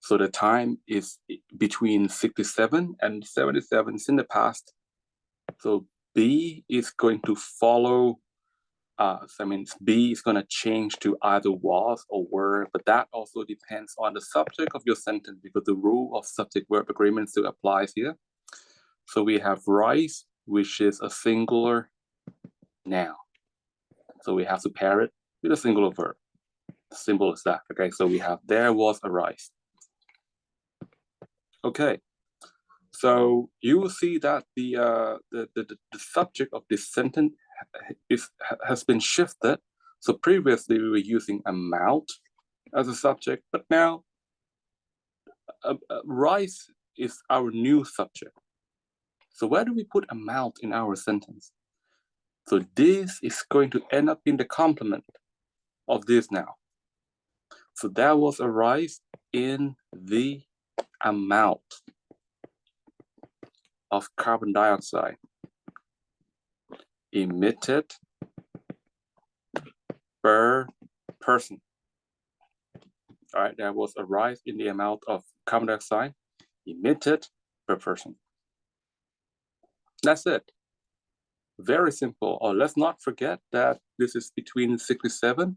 so the time is between 67 and 77. It's in the past. So be is going to follow B is going to change to either was or were, but that also depends on the subject of your sentence, because the rule of subject-verb agreement still applies here. So we have rice, which is a singular noun. So we have to pair it with a singular verb. Simple as that. Okay, so we have there was a rice. Okay, so you will see that the subject of this sentence has been shifted. So previously we were using amount as a subject, but now rice is our new subject. So where do we put amount in our sentence? So this is going to end up in the complement of this now. So there was a rise in the amount of carbon dioxide emitted per person. All right, there was a rise in the amount of carbon dioxide emitted per person. That's it. Very simple. Or let's not forget that this is between 67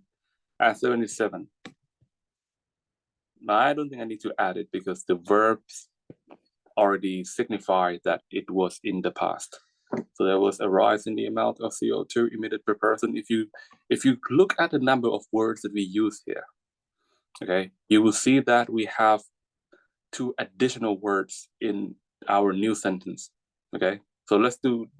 and 77. Now, I don't think I need to add it because the verbs already signify that it was in the past. So there was a rise in the amount of CO2 emitted per person. If you look at the number of words that we use here, okay, you will see that we have two additional words in our new sentence. Okay, so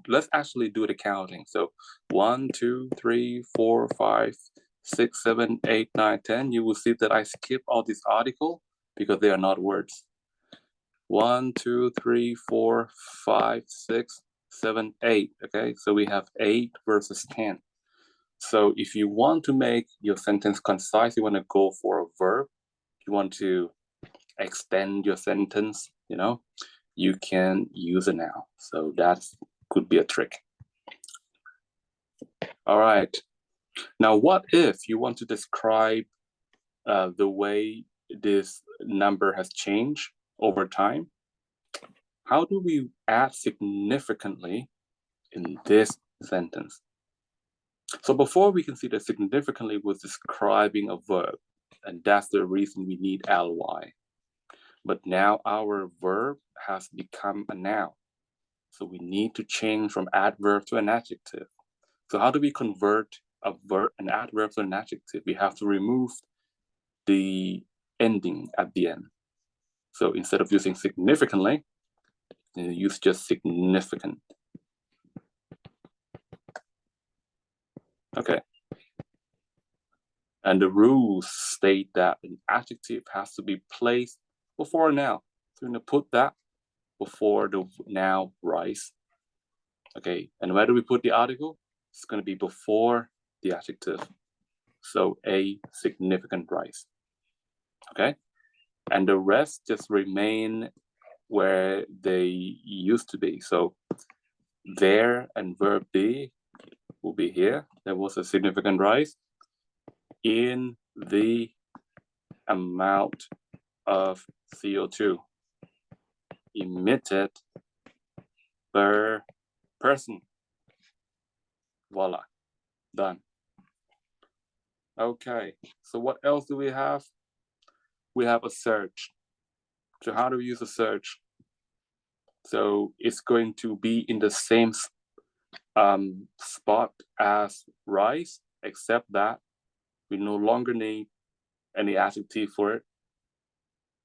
let's actually do the counting. So 1, 2, 3, 4, 5, 6, 7, 8, 9, 10. You will see that I skip all these articles because they are not words. 1, 2, 3, 4, 5, 6, 7, 8. Okay, so we have 8 versus 10. So if you want to make your sentence concise, you want to go for a verb, you want to extend your sentence, you can use a noun. So that could be a trick. All right. Now, what if you want to describe the way this number has changed over time? How do we add significantly in this sentence? So before we can see that significantly was describing a verb, and that's the reason we need ly. But now our verb has become a noun. So we need to change from adverb to an adjective. So how do we convert an adverb to an adjective? We have to remove the ending at the end. So instead of using significantly, use just significant. Okay. And the rules state that an adjective has to be placed before a noun. So we're going to put that before the noun rise. Okay, and where do we put the article? It's going to be before the adjective. So a significant rise. Okay, and the rest just remain where they used to be. So there and verb be will be here. There was a significant rise in the amount of CO2 emitted per person. Voila, done. Okay, so what else do we have? We have a search. So how do we use a search? So it's going to be in the same spot as rise, except that we no longer need any adjective for it,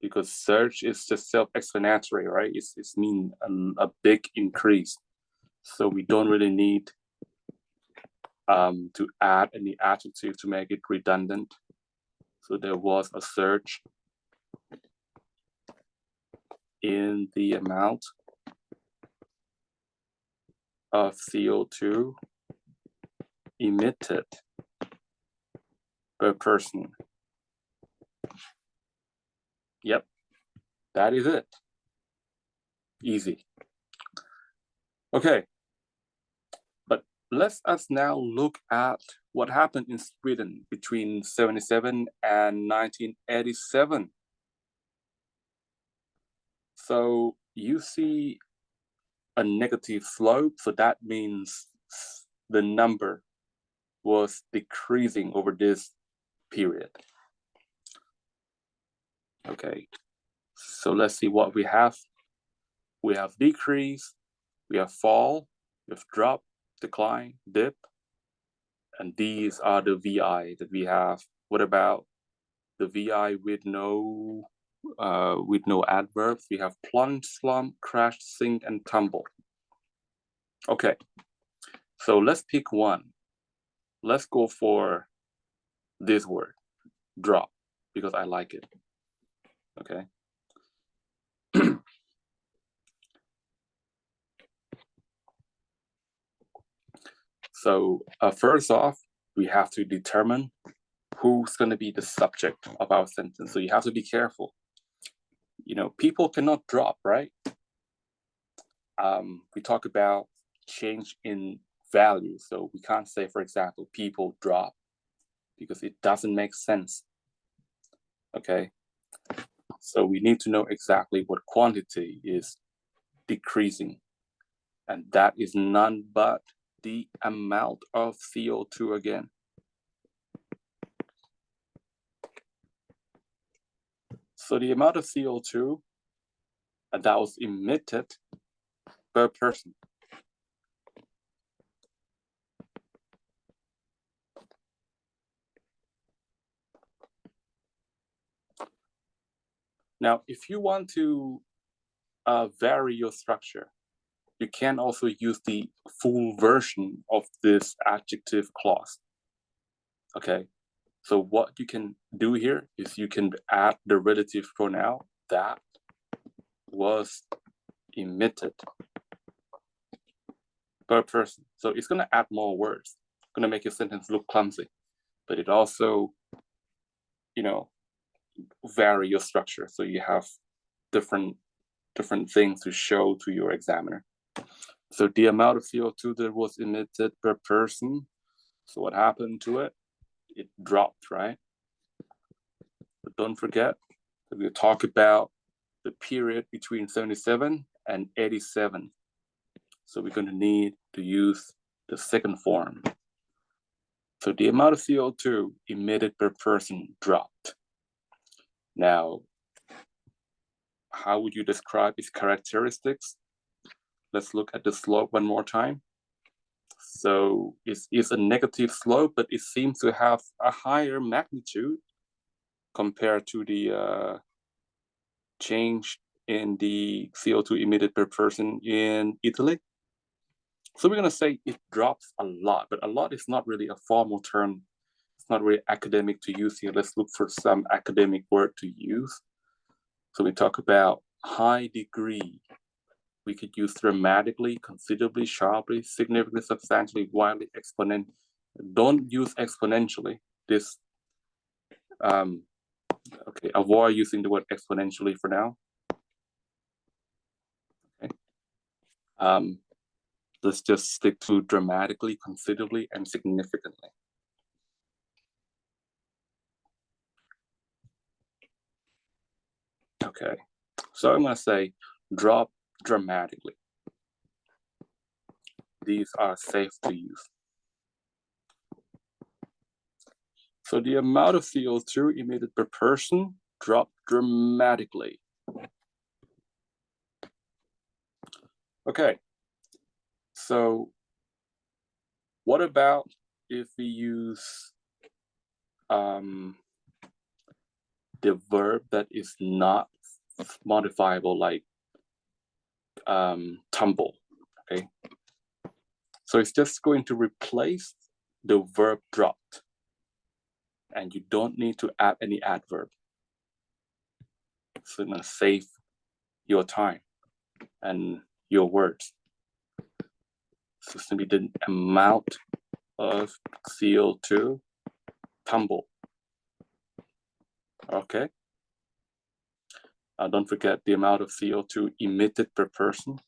because search is just self-explanatory, right? It's mean a big increase. So we don't really need to add any adjective to make it redundant. So there was a surge in the amount of CO2 emitted per person. Yep, that is it. Easy. Okay, but let us now look at what happened in Sweden between 77 and 1987. So you see a negative slope, so that means the number was decreasing over this period. Okay, so let's see what we have. We have decrease, we have fall, we have drop, decline, dip, and these are the VI that we have. What about the VI with no adverbs? We have plunge, slump, crash, sink, and tumble. Okay, so let's pick one. Let's go for this word, drop, because I like it. Okay. So first off, we have to determine who's going to be the subject of our sentence. So you have to be careful. People cannot drop, right? We talk about change in value. So we can't say, for example, people drop, because it doesn't make sense. Okay. So we need to know exactly what quantity is decreasing. And that is none but the amount of CO2 again. So the amount of CO2 that was emitted per person. Now, if you want to vary your structure, you can also use the full version of this adjective clause. Okay, so what you can do here is you can add the relative pronoun that was emitted per person. So it's going to add more words, going to make your sentence look clumsy, but it also, vary your structure. So you have different things to show to your examiner. So the amount of CO2 that was emitted per person. So what happened to it? It dropped, right? But don't forget that we'll talk about the period between 77 and 87. So we're going to need to use the second form. So the amount of CO2 emitted per person dropped. Now, how would you describe its characteristics? Let's look at the slope one more time. So it's a negative slope, but it seems to have a higher magnitude compared to the change in the CO2 emitted per person in Italy. So we're going to say it drops a lot, but a lot is not really a formal term. It's not really academic to use here. Let's look for some academic word to use. So we talk about high degree. We could use dramatically, considerably, sharply, significantly, substantially, wildly, exponentially. Don't use exponentially. This, okay, avoid using the word exponentially for now. Okay. Let's just stick to dramatically, considerably, and significantly. Okay, so I'm going to say drop dramatically. These are safe to use. So the amount of CO2 emitted per person dropped dramatically. Okay, so what about if we use the verb that is not modifiable, like tumble, okay? So it's just going to replace the verb dropped, and you don't need to add any adverb. So it's gonna save your time and your words. So it's gonna be the amount of CO2 tumble. Okay. Don't forget the amount of CO2 emitted per person.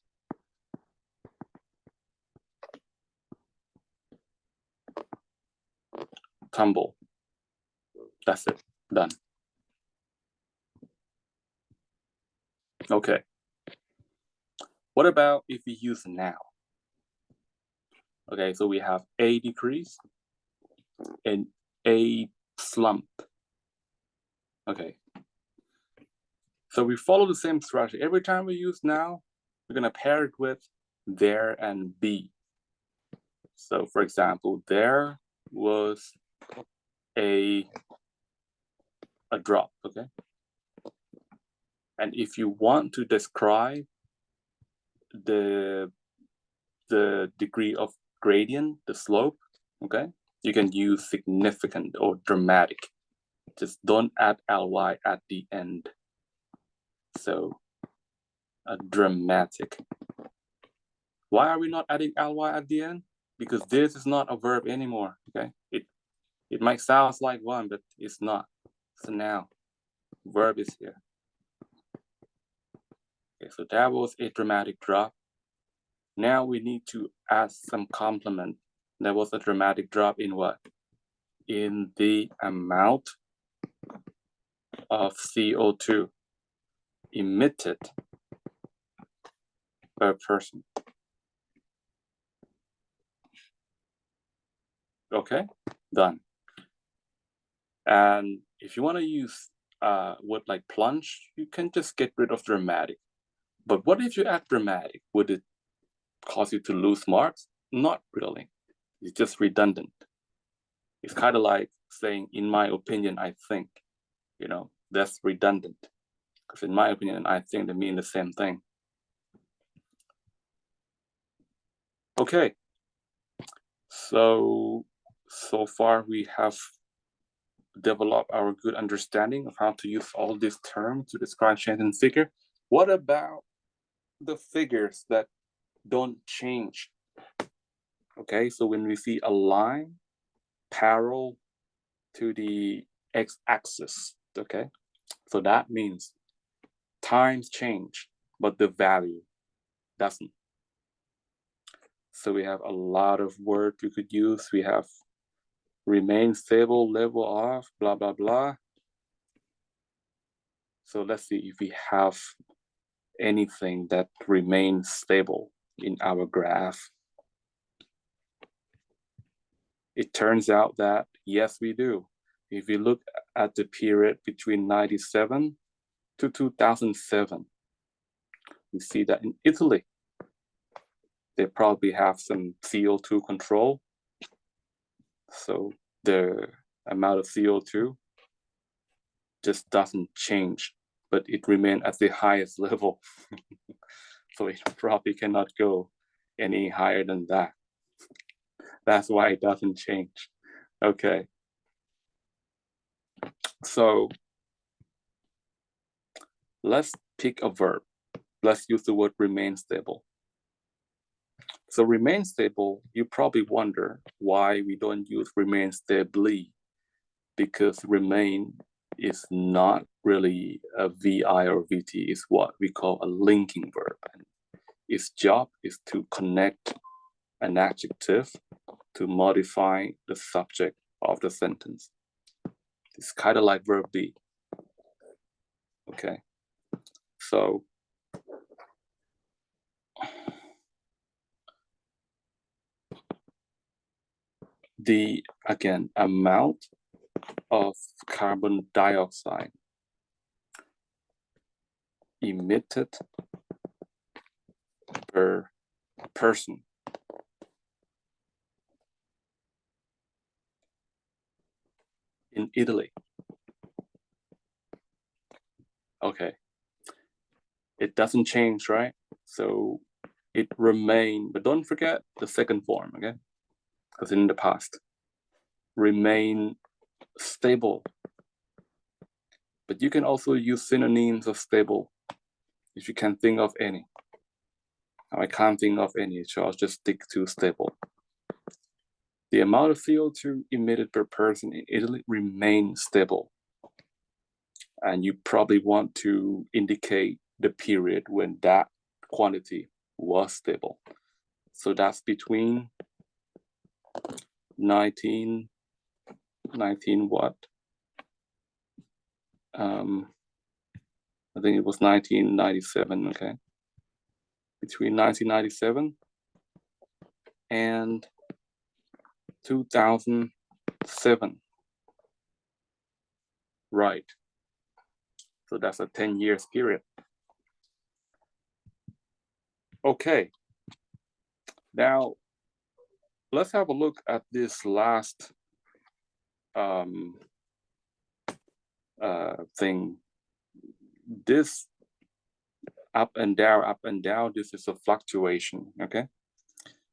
Tumble. That's it. Done. Okay. What about if we use now? Okay, so we have a decrease and a slump. Okay. So we follow the same strategy. Every time we use now, we're gonna pair it with there and be. So for example, there was a drop, okay? And if you want to describe the degree of gradient, the slope, okay, you can use significant or dramatic. Just don't add ly at the end. So a dramatic. Why are we not adding ly at the end? Because this is not a verb anymore, okay? It might sound like one, but it's not. So now, verb is here. Okay, so that was a dramatic drop. Now we need to add some complement. There was a dramatic drop in what? In the amount of CO2 emitted per person. Okay, done. And if you want to use word like plunge, you can just get rid of dramatic. But what if you add dramatic? Would it cause you to lose marks? Not really. It's just redundant. It's kind of like saying, in my opinion, I think, that's redundant. because in my opinion, I think they mean the same thing. Okay, so far we have developed our good understanding of how to use all these terms to describe change in figure. What about the figures that don't change? Okay, so when we see a line parallel to the x-axis, okay, so that means times change, but the value doesn't. So we have a lot of words we could use. We have remain stable, level off, blah, blah, blah. So let's see if we have anything that remains stable in our graph. It turns out that yes, we do. If you look at the period between 97 to 2007, you see that in Italy, they probably have some CO2 control. So the amount of CO2 just doesn't change, but it remains at the highest level. So it probably cannot go any higher than that. That's why it doesn't change. Okay. So let's pick a verb. Let's use the word remain stable. So remain stable, you probably wonder why we don't use remain stably, because remain is not really a VI or VT, it's what we call a linking verb. And its job is to connect an adjective to modify the subject of the sentence. It's kind of like verb be. Okay, so the, again, amount of carbon dioxide emitted per person in Italy. Okay, it doesn't change, right? So it remain, but don't forget the second form, okay? Because in the past, remain stable. But you can also use synonyms of stable if you can think of any. I can't think of any, so I'll just stick to stable. The amount of CO2 emitted per person in Italy remains stable. And you probably want to indicate the period when that quantity was stable. So that's between 19 what? I think it was 1997, okay? Between 1997 and 2007. Right. So that's a 10 years period. Okay. Now, let's have a look at this last thing. This up and down, this is a fluctuation, okay?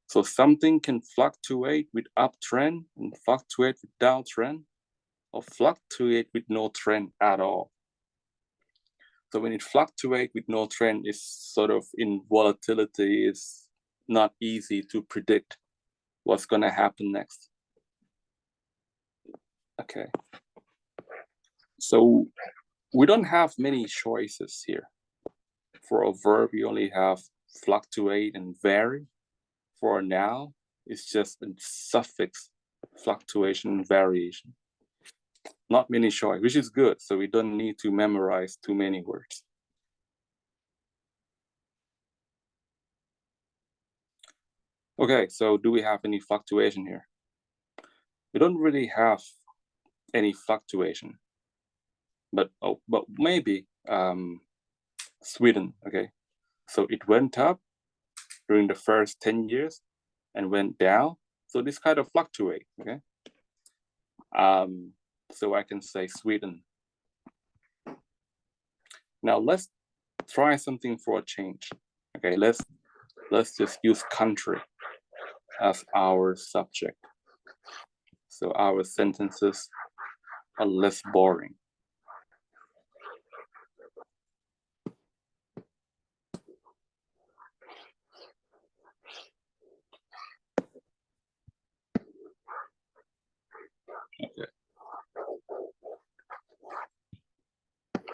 So something can fluctuate with uptrend and fluctuate with downtrend, or fluctuate with no trend at all. So when it fluctuates with no trend, it's sort of in volatility, it's not easy to predict what's gonna happen next. Okay. So we don't have many choices here. For a verb, we only have fluctuate and vary. For a noun, it's just a suffix, fluctuation and variation. Not many choice, which is good. So we don't need to memorize too many words. Okay, so do we have any fluctuation here? We don't really have any fluctuation, but maybe Sweden, okay? So it went up during the first 10 years and went down. So this kind of fluctuate, okay? So I can say Sweden. Now let's try something for a change. Okay, let's just use country as our subject. So our sentences are less boring. Okay.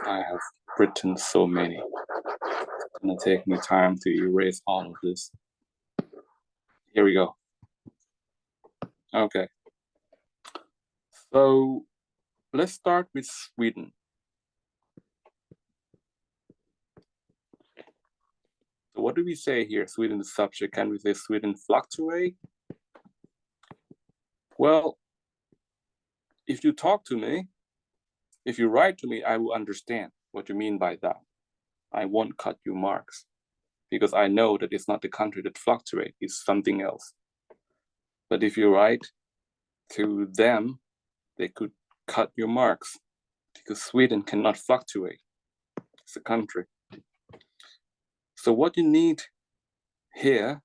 I have written so many. It's gonna take me time to erase all of this. Here we go. Okay. So let's start with Sweden. So what do we say here? Sweden is subject. Can we say Sweden fluctuate? Well, if you talk to me, if you write to me, I will understand what you mean by that. I won't cut you marks because I know that it's not the country that fluctuates, it's something else. But if you write to them, they could cut your marks because Sweden cannot fluctuate. It's a country. So what you need here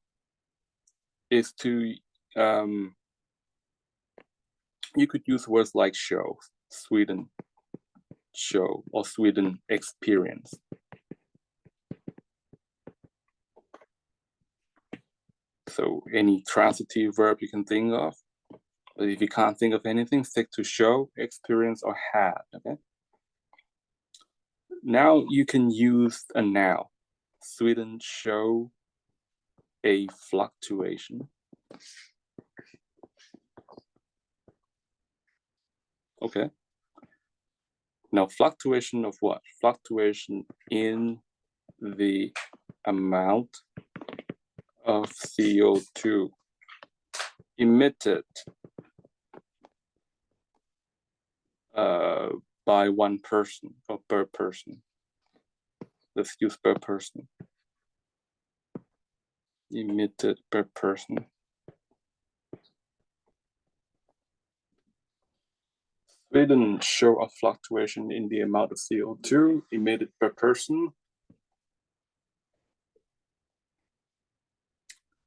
is to, you could use words like show, Sweden show, or Sweden experience. So any transitive verb you can think of, but if you can't think of anything, stick to show, experience, or had, okay? Now you can use a noun. Sweden show a fluctuation. Okay. Now fluctuation of what? Fluctuation in the amount of CO2 emitted by one person or per person. Let's use per person. Emitted per person. Sweden show a fluctuation in the amount of CO2 emitted per person.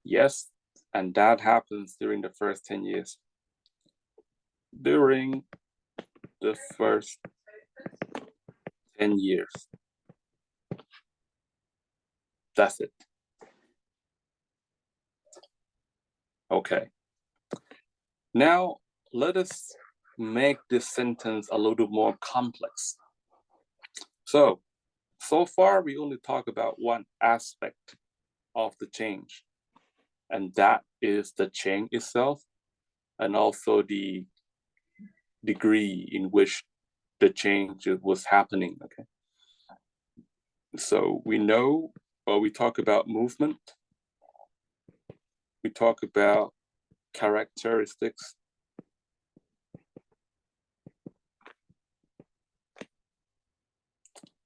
Yes, and that happens during the first 10 years. During the first 10 years. That's it. Okay. Now, let us make this sentence a little more complex. So far we only talk about one aspect of the change, and that is the change itself, and also the degree in which the change was happening, okay? So we know, well, we talk about movement, we talk about characteristics,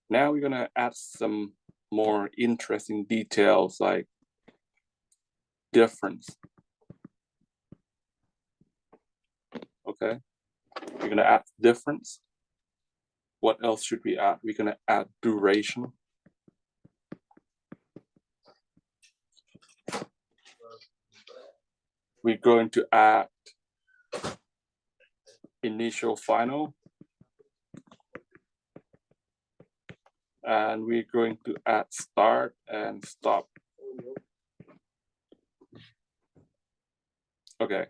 now we're gonna add some more interesting details like difference. Okay, we're gonna add difference. What else should we add? We're gonna add duration. We're going to add initial, final. And we're going to add start and stop. Okay,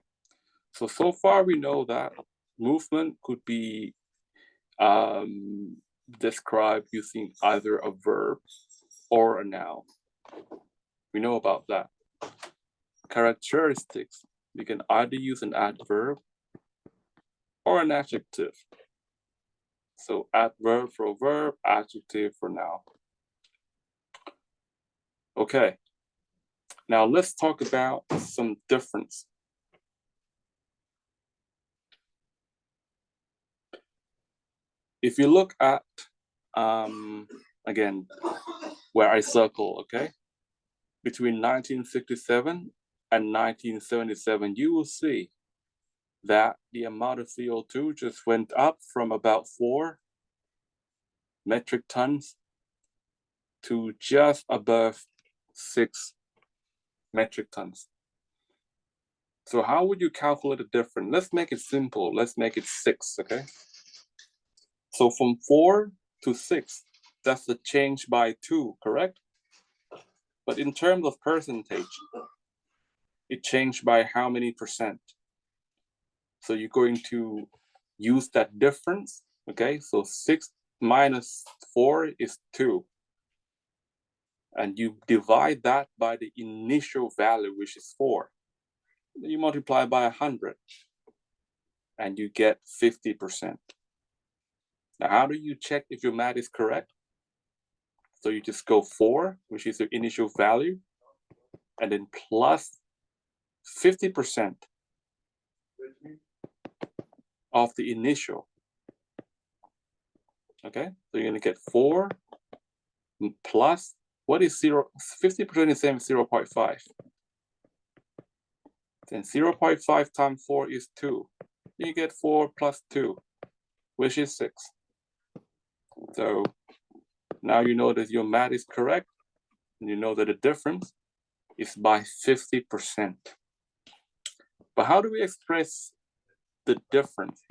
so far we know that movement could be described using either a verb or a noun. We know about that. Characteristics, we can either use an adverb or an adjective. So adverb for verb, adjective for noun. Okay, now let's talk about some difference. If you look at, again, where I circle, okay? Between 1967 and 1977, you will see that the amount of CO2 just went up from about 4 metric tons to just above 6 metric tons. So how would you calculate the difference? Let's make it simple. Let's make it 6, okay? So from 4 to 6, that's the change by 2, correct? But in terms of percentage, it changed by how many percent? So you're going to use that difference, okay? So 6 minus 4 is 2. And you divide that by the initial value, which is 4. You multiply by 100, and you get 50%. Now, how do you check if your math is correct? So you just go 4, which is the initial value, and then plus 50% of the initial. Okay, so you're gonna get 4 plus, what is 0? 50% is the same as 0.5. Then 0.5 times 4 is 2. You get 4 plus 2, which is 6. So now you know that your math is correct, and you know that the difference is by 50%. But how do we express the difference?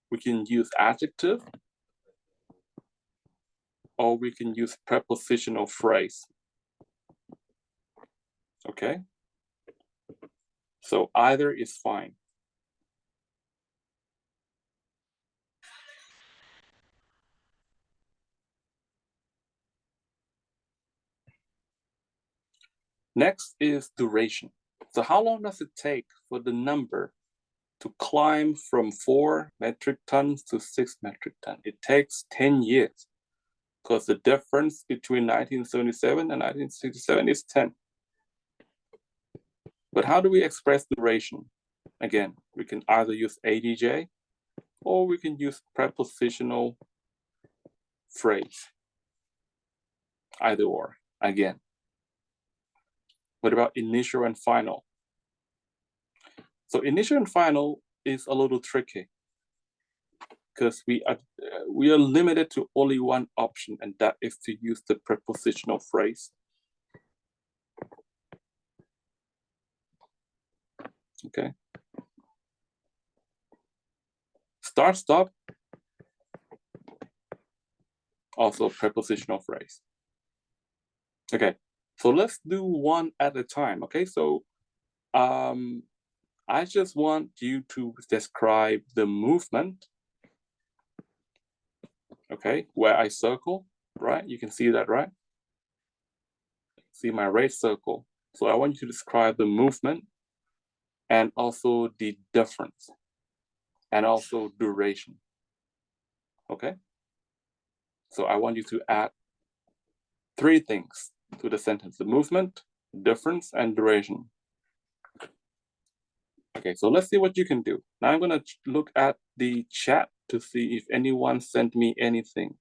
We can use adjective, or we can use prepositional phrase. Okay? So either is fine. Next is duration. So how long does it take for the number to climb from 4 metric tons to 6 metric tons? It takes 10 years, because the difference between 1977 and 1967 is 10. But how do we express duration? Again, we can either use ADJ, or we can use prepositional phrase. Either or, again. What about initial and final? So initial and final is a little tricky, because we are limited to only one option, and that is to use the prepositional phrase. Okay. Start, stop, also prepositional phrase. Okay, so let's do one at a time. Okay, so I just want you to describe the movement. Okay, where I circle, right? You can see that, right? See my red circle. So I want you to describe the movement and also the difference and also duration. Okay? So I want you to add 3 things to the sentence: the movement, difference, and duration. Okay, so let's see what you can do. Now I'm gonna look at the chat to see if anyone sent me anything.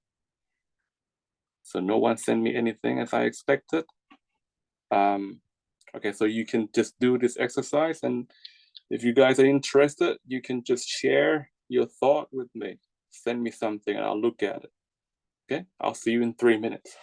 So no one sent me anything as I expected. Okay, so you can just do this exercise, and if you guys are interested, you can just share your thought with me. Send me something and I'll look at it. Okay, I'll see you in 3 minutes.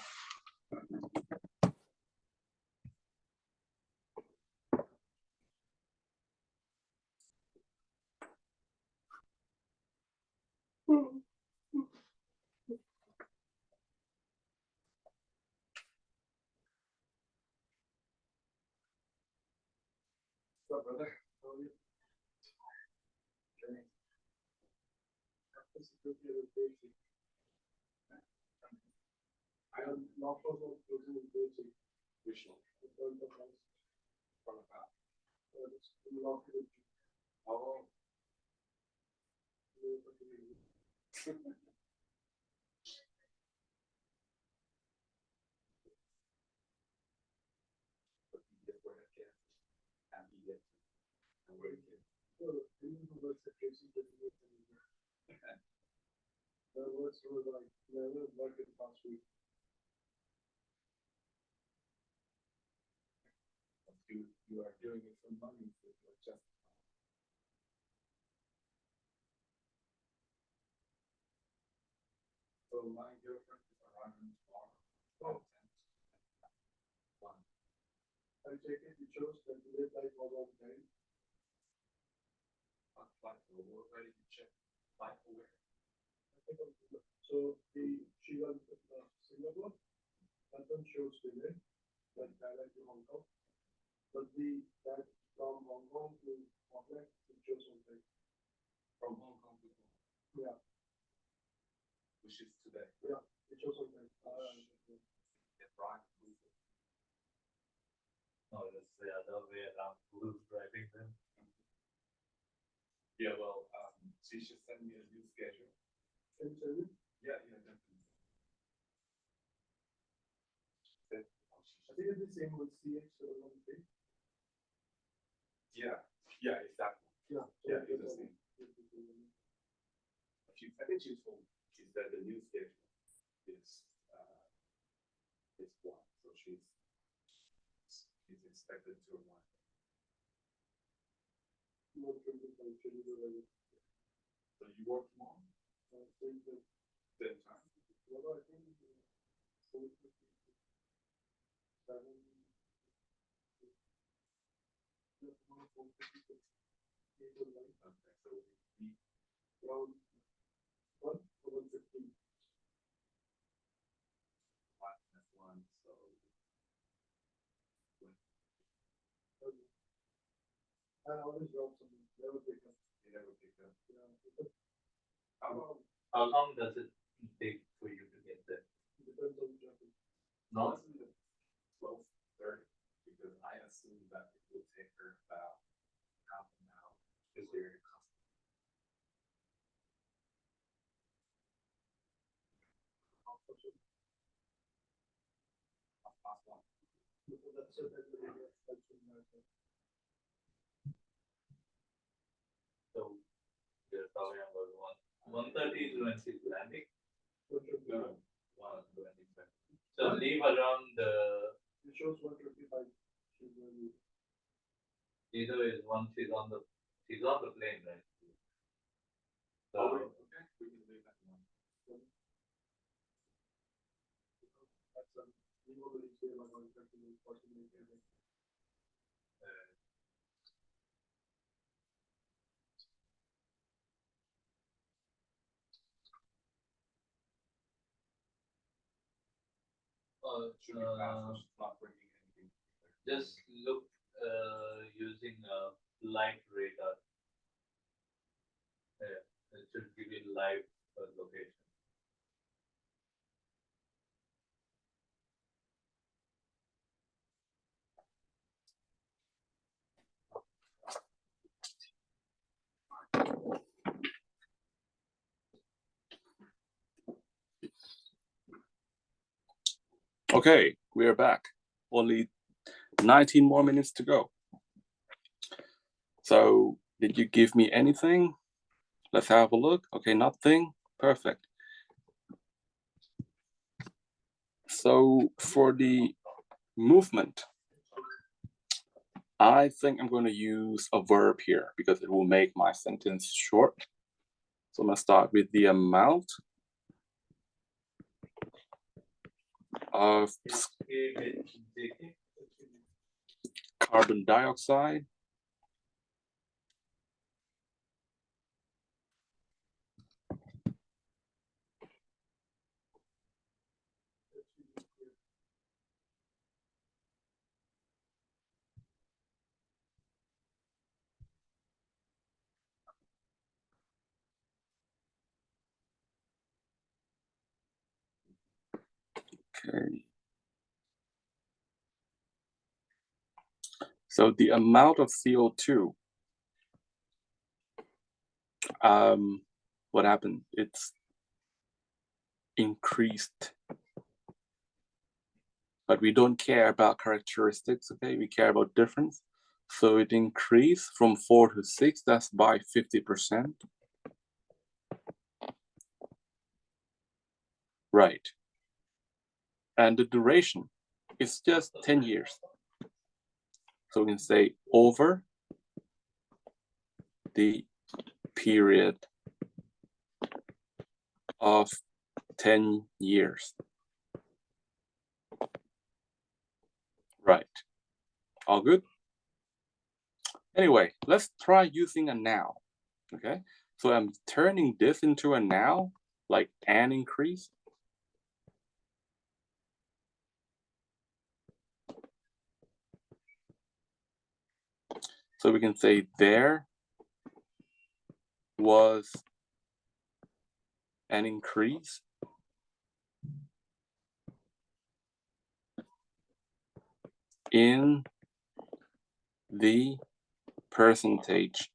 You are doing it for money, just so my girlfriend is check it, it shows that the red light was on time. Where did you check? Like where? So she was Singapore, that one shows delay, like direct to Hong Kong. But that from Hong Kong to Auckland, it shows on time. From Hong Kong to Hong Kong. Yeah. Which is today. Yeah, it shows on time. Get right. Oh, that's the other way around. Who's driving them? Yeah, well, she should send me a new schedule. Can you tell me? Yeah, definitely. I think it's the same with CH713. Yeah, exactly. Yeah, Yeah, it's the same. I think she told me, she said the new schedule is one, so she's expected to arrive. So you work tomorrow? Same time? Well, I think Okay, so we around 1:15. one, so I always drop something, never pick up. you never pick up. Yeah, How long? How long does it take for you to get there? it depends on the traffic. No, 12:30, because I assume that it will take her about half an hour because they're in custom. Half past one. That's it, that's so you're talking about 1:30 is when she's landing. No, 1:25. So leave around it shows 1:55. either is once she's on the plane, right? So okay, we can leave that one. We already say my contract is possibly getting. Should be fast, so she's not bringing anything. just look using a light radar. Yeah, it should give you live location. Okay, we are back. Only 19 more minutes to go. So, did you give me anything? Let's have a look. Okay, nothing. Perfect. So, for the movement, I think I'm going to use a verb here because it will make my sentence short. So I'm going to start with the amount of carbon dioxide Okay. So the amount of CO2, what happened? It's increased. But we don't care about characteristics, okay? We care about difference. So it increased from 4 to 6, that's by 50%. Right. And the duration is just 10 years. So we can say over the period of 10 years. Right. All good? Anyway, let's try using a noun, okay? So I'm turning this into a noun, like an increase. So we can say there was an increase in the percentage.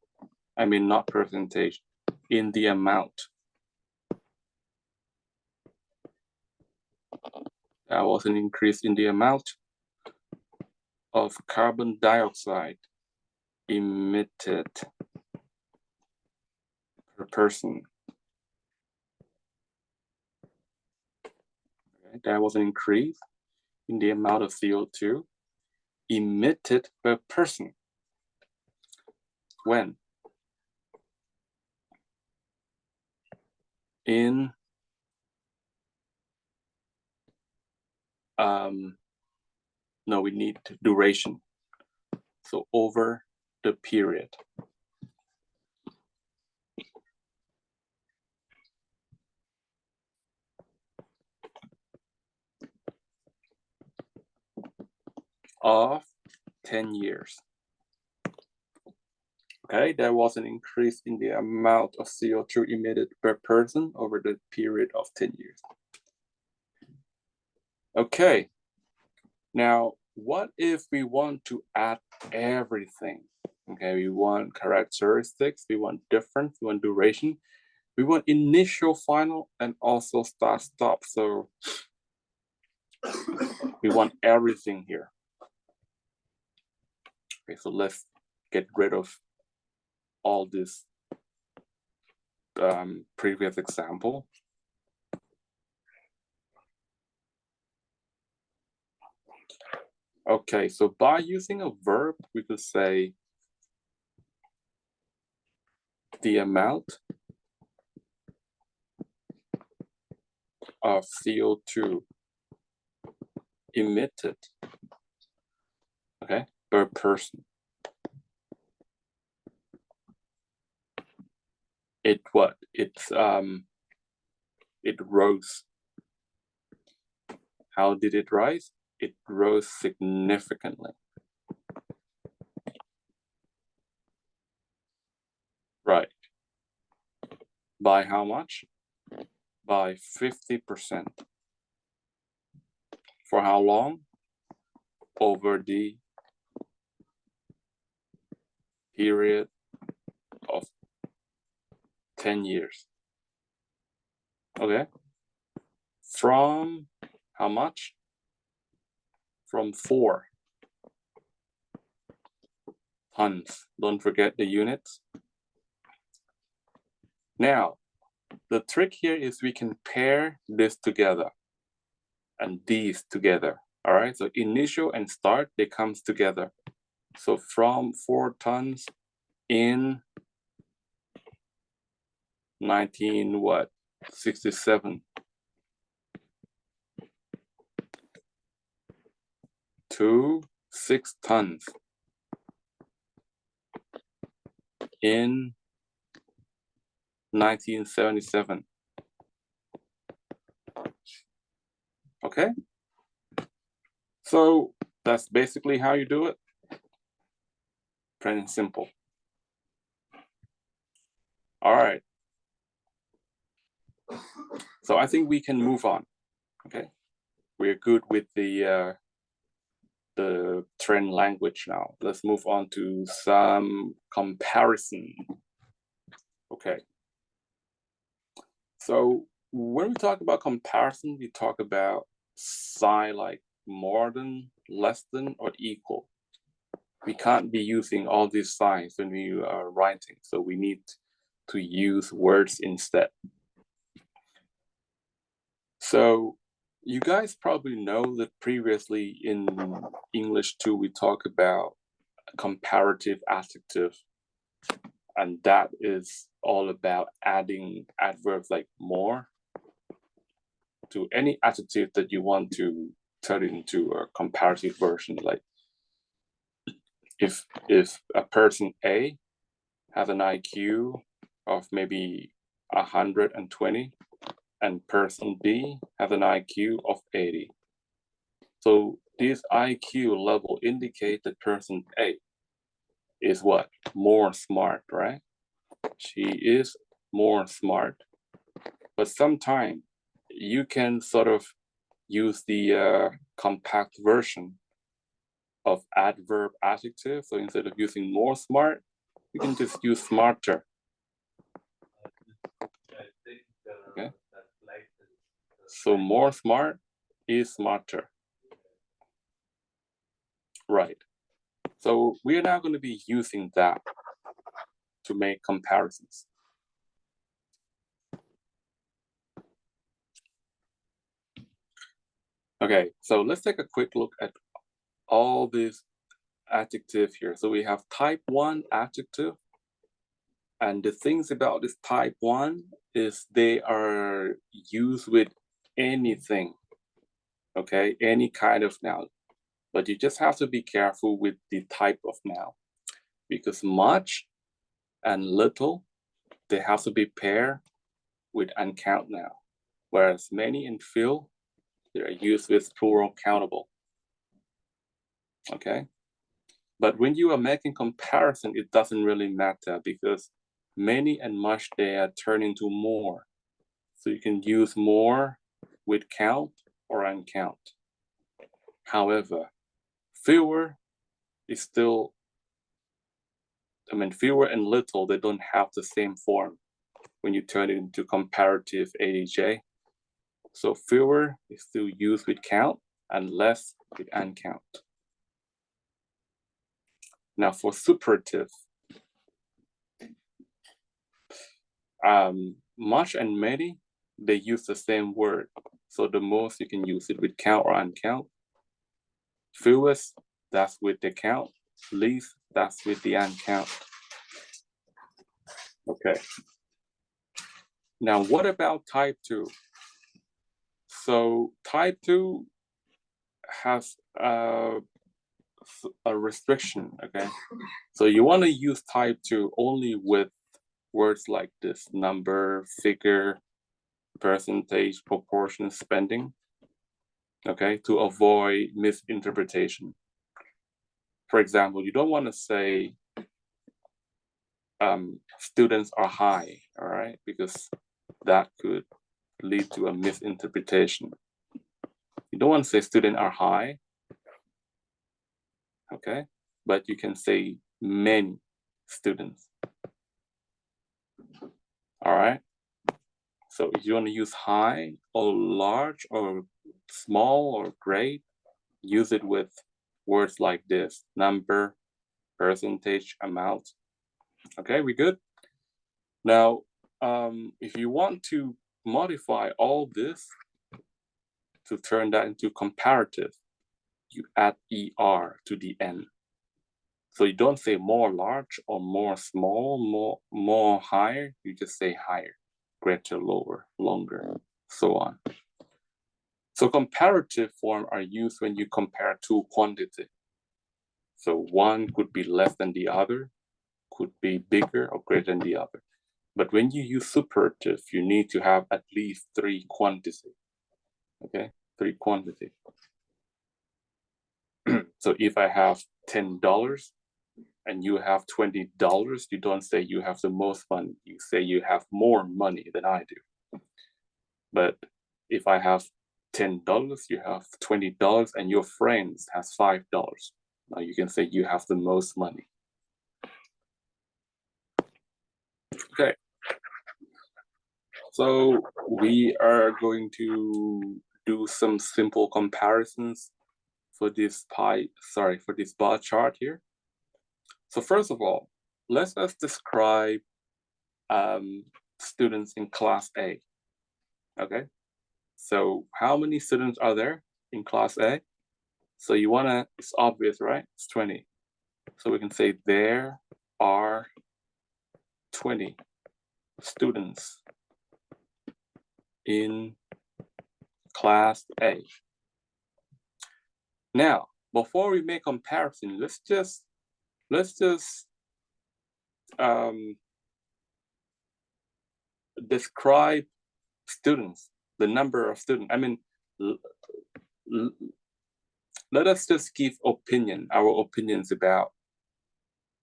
I mean, not percentage, in the amount. There was an increase in the amount of carbon dioxide emitted per person. Okay, there was an increase in the amount of CO2 emitted per person. When? In no, we need duration. So over the period. Of 10 years. Okay, there was an increase in the amount of CO2 emitted per person over the period of 10 years. Okay, now what if we want to add everything? Okay, we want characteristics, we want difference, we want duration, we want initial, final, and also start, stop. So we want everything here. Okay, so let's get rid of all this previous example. Okay, so by using a verb, we could say the amount of CO2 emitted, okay, per person. It what? It rose. How did it rise? It rose significantly. Right. By how much? By 50%. For how long? Over the period of 10 years. Okay. From how much? From 4 tons. Don't forget the units. Now, the trick here is we can pair this together and these together. All right, so initial and start, they comes together. So from 4 tons in 1967 to 6 tons in 1977. Okay, so that's basically how you do it. Plain and simple. All right. So I think we can move on. Okay, we're good with the trend language now. Let's move on to some comparison. Okay. So when we talk about comparison, we talk about sign like more than, less than, or equal. We can't be using all these signs when we are writing, so we need to use words instead. So you guys probably know that previously in English 2, we talk about comparative adjective, and that is all about adding adverbs like more to any adjective that you want to turn into a comparative version. Like if a person A has an IQ of maybe 120 and person B has an IQ of 80. So this IQ level indicates that person A is what? More smart, right? She is more smart. But sometimes you can sort of use the compact version of adverb adjective. So instead of using more smart, you can just use smarter. Okay. So more smart is smarter. Right. So we are now going to be using that to make comparisons. Okay, so let's take a quick look at all these adjectives here. So we have type 1 adjective. And the things about this type 1 is they are used with anything, okay? Any kind of noun. But you just have to be careful with the type of noun because much and little, they have to be paired with uncount noun. Whereas many and few, they are used with plural countable, okay? But when you are making comparison, it doesn't really matter because many and much, they are turned into more. So you can use more with count or uncount. However, fewer is still, fewer and little, they don't have the same form when you turn it into comparative ADJ. So fewer is still used with count and less with uncount. Now for superative, much and many, they use the same word. So the most you can use it with count or uncount. Fewest, that's with the count. Least, that's with the uncount. Okay. Now what about type 2? So type 2 has a restriction, okay? So you want to use type 2 only with words like this: number, figure, percentage, proportion, spending, okay, to avoid misinterpretation. For example, you don't want to say students are high, all right, because that could lead to a misinterpretation. You don't want to say students are high, okay, but you can say many students, all right? So if you want to use high or large or small or great, use it with words like this: number, percentage, amount. Okay, we good? Now, if you want to modify all this to turn that into comparative, you add ER to the end. So you don't say more large or more small, more higher, you just say higher, greater, lower, longer, so on. So comparative form are used when you compare two quantity. So one could be less than the other, could be bigger or greater than the other. But when you use superative, you need to have at least 3 quantity, okay? 3 quantity. So if I have $10 and you have $20, you don't say you have the most money, you say you have more money than I do. But if I have $10, you have $20 and your friends has $5, now you can say you have the most money. Okay. So we are going to do some simple comparisons for this bar chart here. So first of all, let's describe students in class A. Okay. So how many students are there in class A? So you wanna, it's obvious, right? It's 20. So we can say there are 20 students in class A. Now, before we make comparison, let's just let's just describe students, the number of students. I mean, let us just give our opinions about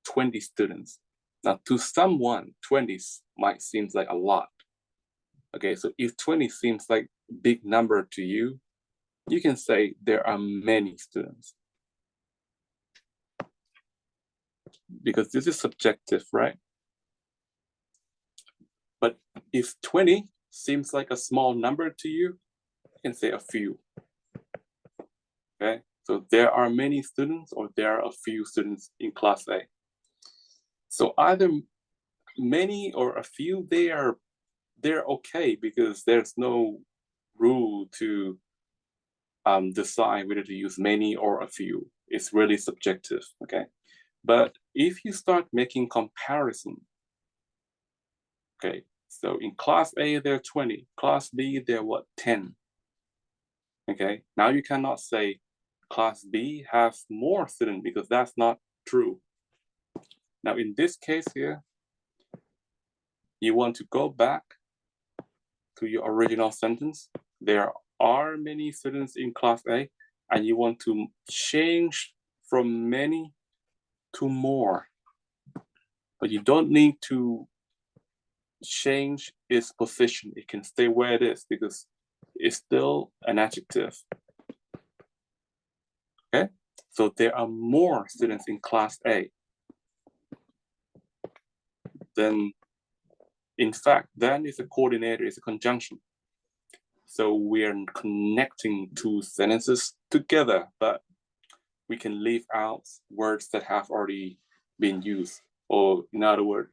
20 students. Now, to someone, 20 might seem like a lot. Okay, so if 20 seems like a big number to you, you can say there are many students. Because this is subjective, right? But if 20 seems like a small number to you, you can say a few. Okay, so there are many students or there are a few students in class A. So either many or a few, they're okay because there's no rule to decide whether to use many or a few. It's really subjective, okay? But if you start making comparison, okay, so in class A, there are 20, class B, there are what, 10? Okay, now you cannot say class B has more students because that's not true. Now in this case here, you want to go back to your original sentence. There are many students in class A, and you want to change from many to more. But you don't need to change its position. It can stay where it is because it's still an adjective. Okay, so there are more students in class A. Then, in fact, then is a coordinator, it's a conjunction. So we're connecting two sentences together, but we can leave out words that have already been used. Or in other words,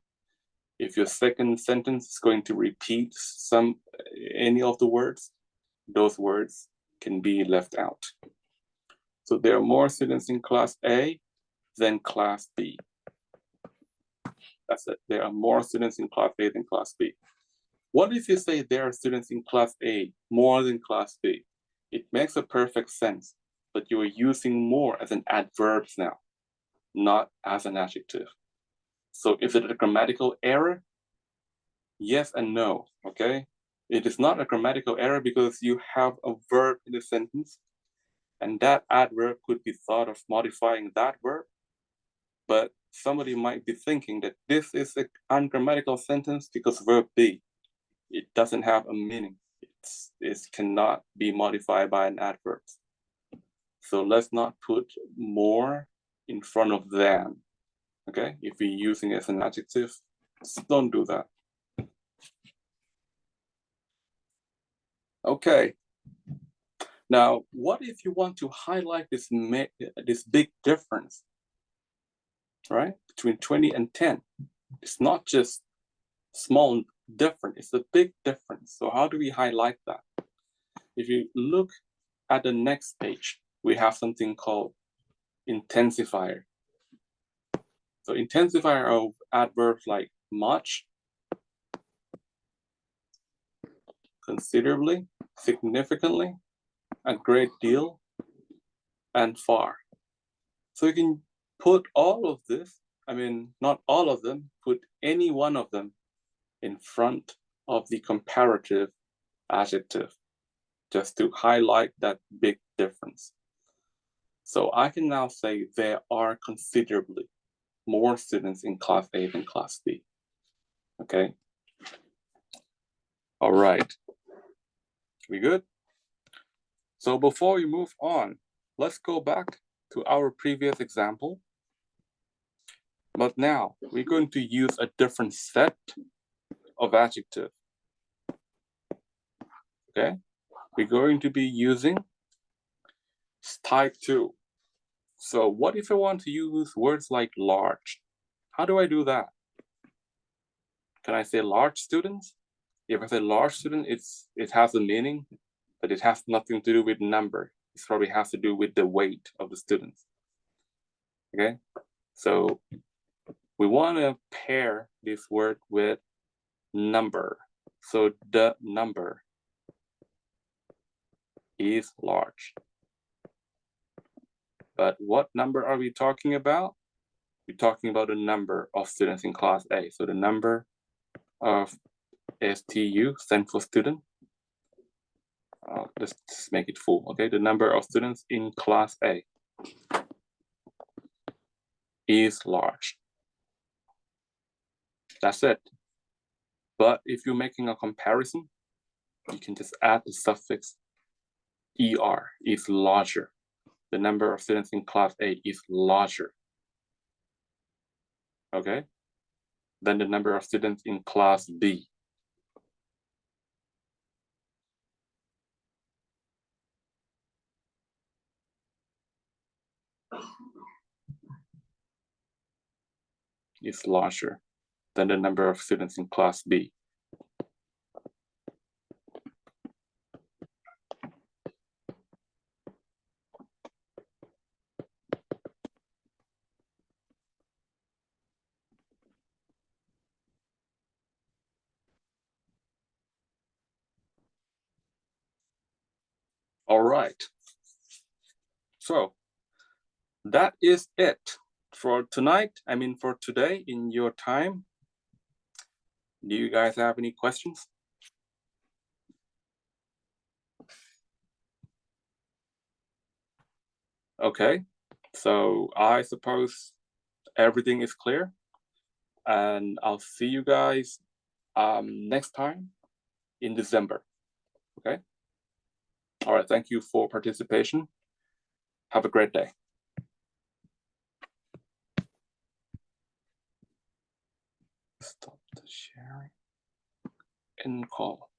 if your second sentence is going to repeat any of the words, those words can be left out. So there are more students in class A than class B. That's it. There are more students in class A than class B. What if you say there are students in class A more than class B? It makes a perfect sense, but you are using more as an adverb now, not as an adjective. So is it a grammatical error? Yes and no, okay? It is not a grammatical error because you have a verb in the sentence, and that adverb could be thought of modifying that verb, but somebody might be thinking that this is an ungrammatical sentence because verb be. It doesn't have a meaning. It cannot be modified by an adverb. So let's not put more in front of than, okay? If we're using it as an adjective, don't do that. Okay. Now, what if you want to highlight this big difference, right? Between 20 and 10. It's not just small difference, it's a big difference. So how do we highlight that? If you look at the next page, we have something called intensifier. So intensifier of adverbs like much, considerably, significantly, a great deal, and far. So you can put all of this, I mean, not all of them, put any one of them in front of the comparative adjective, just to highlight that big difference. So I can now say there are considerably more students in class A than class B, okay? All right, we good? So before we move on, let's go back to our previous example. But now we're going to use a different set of adjectives, okay? We're going to be using type 2. So what if I want to use words like large? How do I do that? Can I say large students? If I say large student, it has a meaning, but it has nothing to do with number. It probably has to do with the weight of the students. Okay, so we want to pair this word with number. So the number is large. But what number are we talking about? We're talking about the number of students in class A. So the number of STU, stand for student. Let's just make it full, okay? The number of students in class A is large. That's it. But if you're making a comparison, you can just add the suffix ER, is larger. The number of students in class A is larger. Okay? Than the number of students in class B. Is larger than the number of students in class B. All right. So that is it for tonight. I mean, for today in your time. Do you guys have any questions? Okay, so I suppose everything is clear, and I'll see you guys next time in December. Okay. All right. Thank you for participation. Have a great day. Stop the sharing. End call.